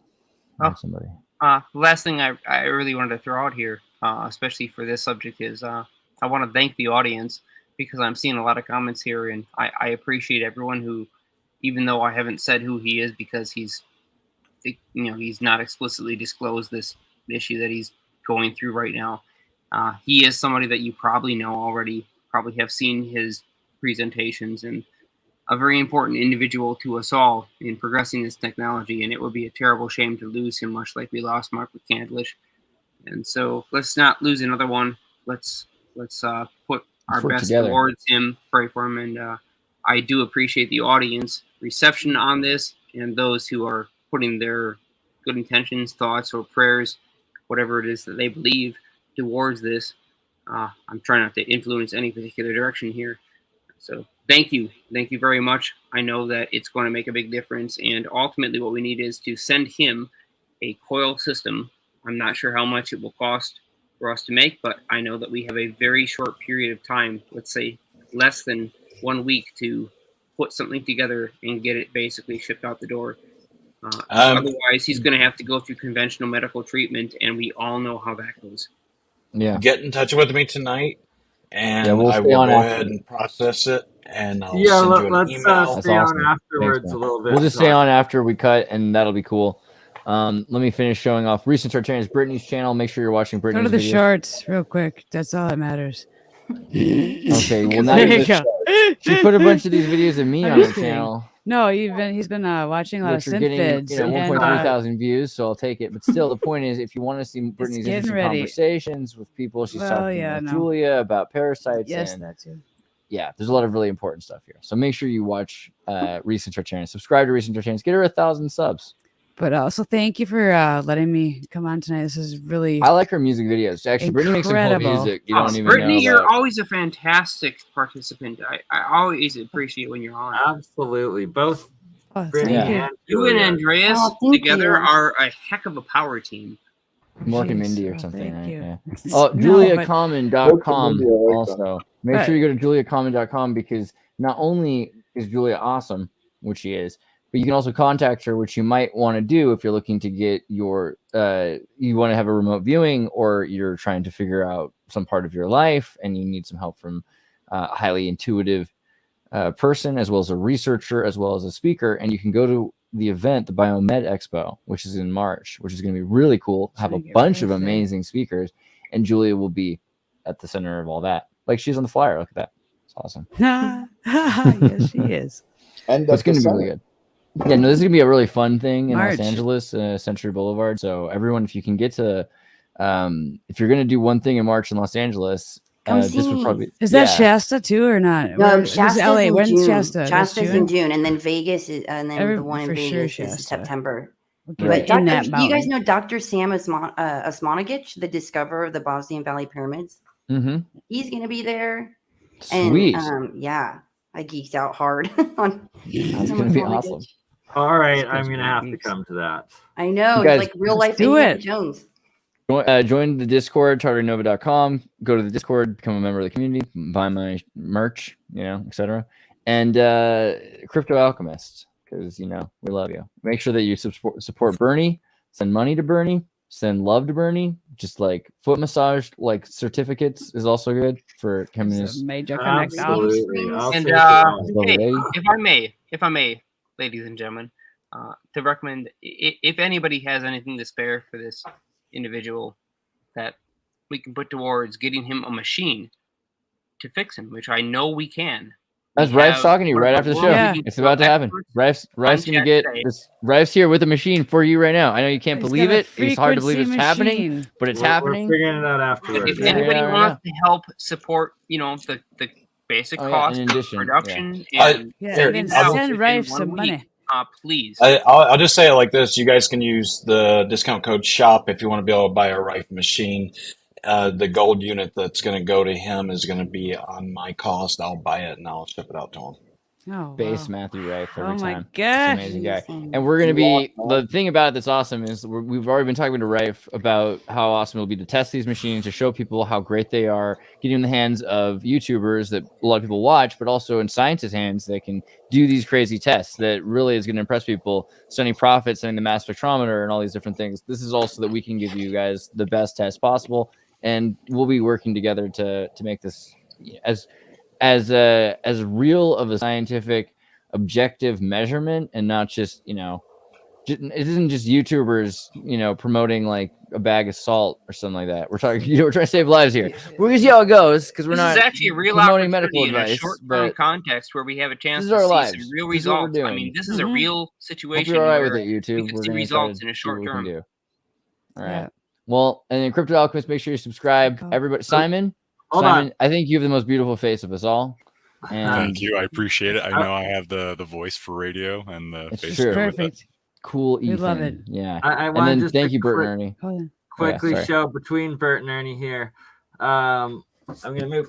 Somebody. The last thing I really wanted to throw out here, especially for this subject, is I want to thank the audience, because I'm seeing a lot of comments here, and I appreciate everyone who, even though I haven't said who he is because he's not explicitly disclosed this issue that he's going through right now. He is somebody that you probably know already, probably have seen his presentations, and a very important individual to us all in progressing this technology. And it would be a terrible shame to lose him, much like we lost Mark McCandlish. And so let's not lose another one. Let's put our best towards him, pray for him. And I do appreciate the audience reception on this, and those who are putting their good intentions, thoughts, or prayers, whatever it is that they believe, towards this. I'm trying not to influence any particular direction here. So thank you very much. I know that it's going to make a big difference, and ultimately what we need is to send him a coil system. I'm not sure how much it will cost for us to make, but I know that we have a very short period of time, let's say less than 1 week, to put something together and get it basically shipped out the door. Otherwise, he's going to have to go through conventional medical treatment, and we all know how that goes. Yeah. Get in touch with me tonight, and I will go ahead and process it, and I'll send you an email. Stay on afterwards a little bit. We'll just stay on after we cut, and that'll be cool. Let me finish showing off recent Tartarians, Brittany's channel. Make sure you're watching Brittany's Go to the videos. shorts real quick. That's all that matters. Okay, well now there you go. She put a bunch of these videos of me on her channel. No, he's been watching a lot of synth vids. 1.3 thousand views, so I'll take it. But still, the point is, if you want to see Brittany's interesting conversations with people, she's talking with Julia about parasites. Yes, and that too. Yeah, there's a lot of really important stuff here. So make sure you watch Recent Tartarians. Subscribe to Recent Tartarians. Get her 1,000 subs. But also, thank you for letting me come on tonight. This is really... I like her music videos. Actually, Brittany makes some cool music. You don't even Brittany, know you're always a fantastic participant. I always appreciate when you're on. Absolutely. Both Brittany and you and Andreas together are a heck of a power team. Mark and Mindy or something. Right? Yeah. Oh, JuliaCommon.com also. Make sure you go to JuliaCommon.com, because not only is Julia awesome, which she is, but you can also contact her, which you might want to do if you're looking to get your, you want to have a remote viewing, or you're trying to figure out some part of your life and you need some help from a highly intuitive person, as well as a researcher, as well as a speaker. And you can go to the event, the Biomed Expo, which is in March, which is going to be really cool. Have a bunch of amazing speakers, and Julia will be at the center of all that. Like, she's on the flyer. Look at that. It's awesome. Yes, she is. And it's going to be really good. Yeah, no, this is going to be a really fun thing in March. Los Angeles, Century Boulevard. So everyone, if you can get to, if you're going to do one thing in March in Los Angeles, this would probably... Is that Shasta too or not? No, Shasta's LA. in When's June. Shasta? Shasta's in June, and then Vegas is, and then the one in Vegas is September. But do you guys know Dr. Sam Osmanagich, the discoverer of the Bosnian Valley Pyramids? Mm-hmm. He's going to be there. Sweet. And yeah, I geeked out hard on. That's going to be awesome. All right, I'm going to have to come to that. I know, guys, it's like real life do Indiana it. Jones. Join the Discord, tartarinova.com. Go to the Discord, become a member of the community, buy my merch, etc. And Crypto Alchemist, because we love you. Make sure that you support BurnEye. Send money to BurnEye. Send love to BurnEye. Just like foot massage, like certificates is also good for communists. Major Absolutely. And hey, if I may, ladies and gentlemen, to recommend, if anybody has anything to spare for this individual, that we can put towards getting him a machine to fix him, which I know we can. That's Rife's talking to you right after the show. Yeah. It's about to happen. Rife's gonna get this. Rife's here with a machine for you right now. I know you can't believe it. It's hard to believe it's happening, but it's happening. We're figuring it out afterwards. If anybody wants to help support, the basic cost of production, send Rife some money. please. I'll just say it like this: you guys can use the discount code SHOP if you want to be able to buy a Rife machine. The gold unit that's going to go to him is going to be on my cost. I'll buy it and I'll ship it out to him. Oh, Base wow. Matthew Rife every Oh my time. gosh. He's an amazing guy. And we're going to be, the thing about it that's awesome is we've already been talking to Rife about how awesome it'll be to test these machines, to show people how great they are, getting in the hands of YouTubers that a lot of people watch, but also in scientists' hands that can do these crazy tests that really is going to impress people. Sending Prophet, sending the mass spectrometer and all these different things. This is also that we can give you guys the best test possible. And we'll be working together to make this as real of a scientific objective measurement, and not just, it isn't just YouTubers, promoting like a bag of salt or something like that. We're talking, we're trying to save lives here. We're gonna see how it goes, because we're not actually a real promoting medical in a advice, short-term context where we have a chance this to is our see lives. some real This is what we're results. I doing. mean, this is a real situation. Hope you're all right where with it, YouTube. we can We're see gonna results try in a to short see what we term. can do. All right. Yeah. Well, and then Crypto Alchemist, make sure you subscribe. Everybody, Simon, Hold Simon, on. I think you have the most beautiful face of us all. And Thank you. I appreciate it. I know I have the voice for radio and the It's face true. to go with it. Perfect. Cool, We Ethan. love it. Yeah. I And want then just thank to you, Bert and Ernie. Hold on. quickly sorry. show between Bert and Ernie here. I'm gonna move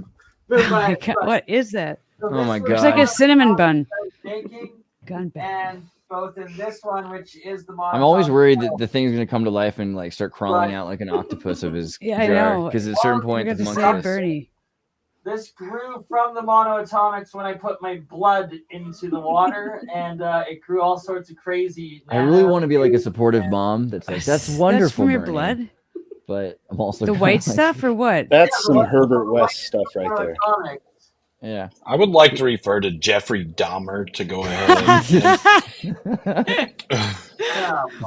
Oh my my God, what is that? Oh my It's God. like a cinnamon bun. baking, Gun bag. and both in this one, which is the I'm always worried that the thing's gonna come to life and like start crawling out like an octopus of his Yeah, I jar. know. Because at a certain We point, got the to save monkeys. Bernie. This grew from the monoatomics when I put my blood into the water, and it grew all sorts of crazy. I really want to be like a supportive mom that's like, that's wonderful, That's from your Bernie. blood? But I'm also The kinda white like- stuff or what? That's some Herbert West stuff right there. Yeah. I would like to refer to Jeffrey Dahmer to go ahead.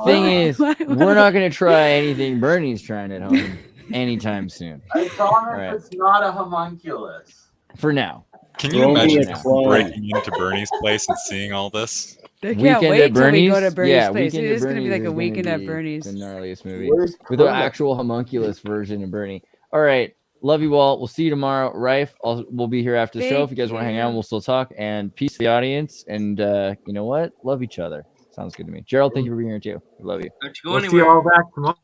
Thing is, we're not going to try anything Bernie's trying at home anytime soon. I promise Right. it's not a homunculus. For now. Can you imagine breaking into Bernie's place and seeing all this? I can't Weekend wait at till we go Bernie's? to Bernie's Yeah, place. It Weekend at is going to be like Bernie's a is gonna weekend at be Bernie's. The gnarliest movie. Where's With an Kermit? actual homunculus version of Bernie. All right. Love you all. We'll see you tomorrow. Rife, we'll be here after the show. If you guys want to hang out, we'll still talk. And peace to the audience. And you know what? Love each other. Sounds good to me. Gerald, thank you for being here too. We love you. Don't you go We'll see anywhere. you all back tomorrow.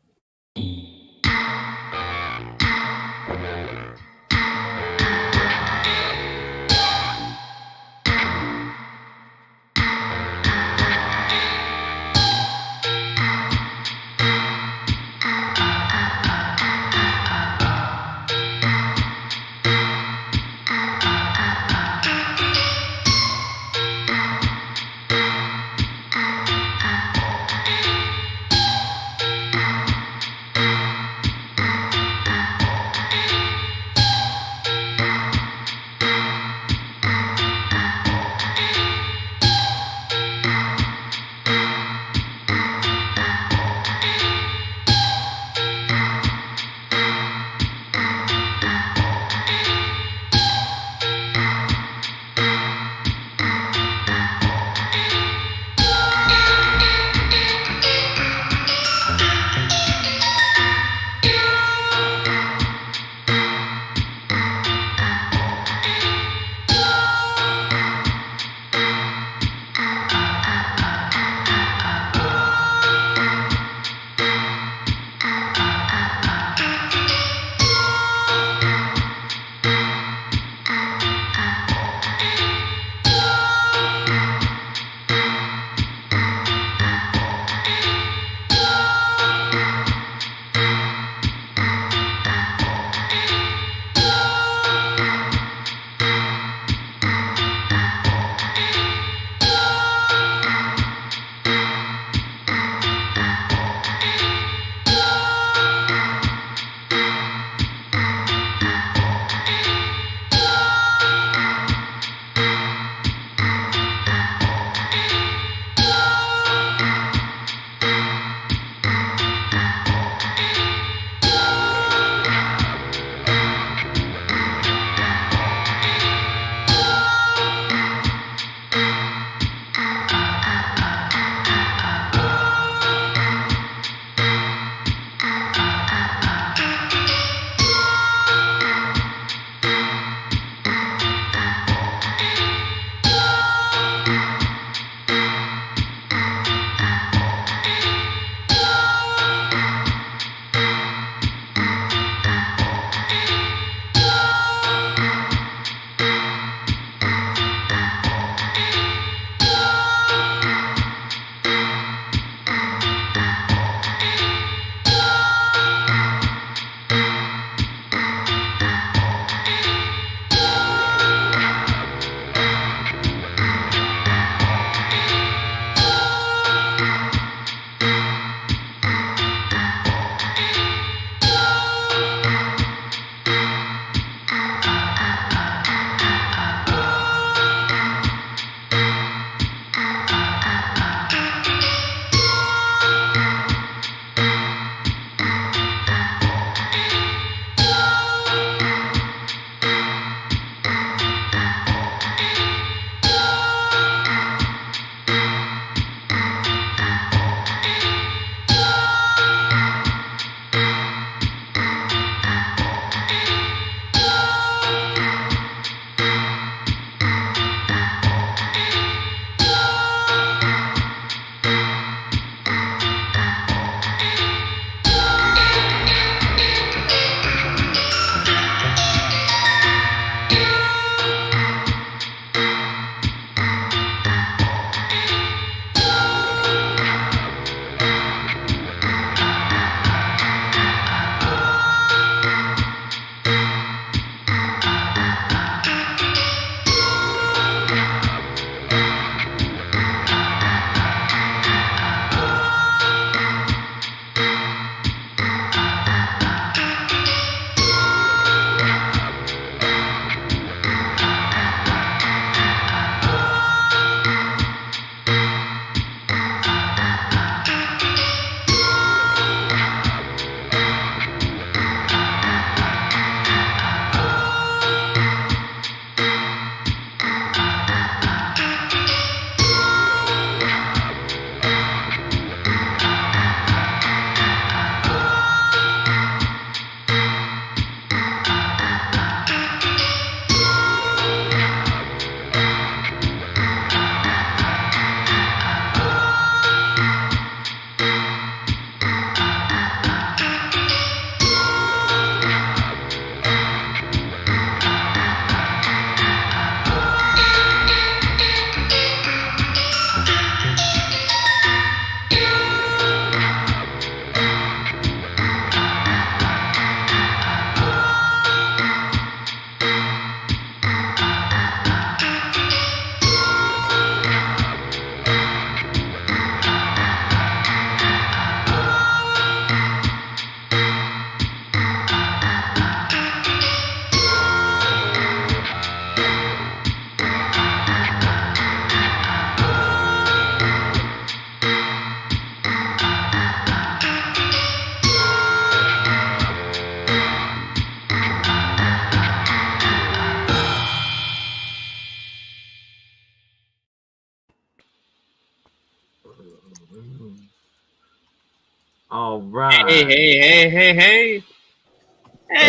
All right. Hey.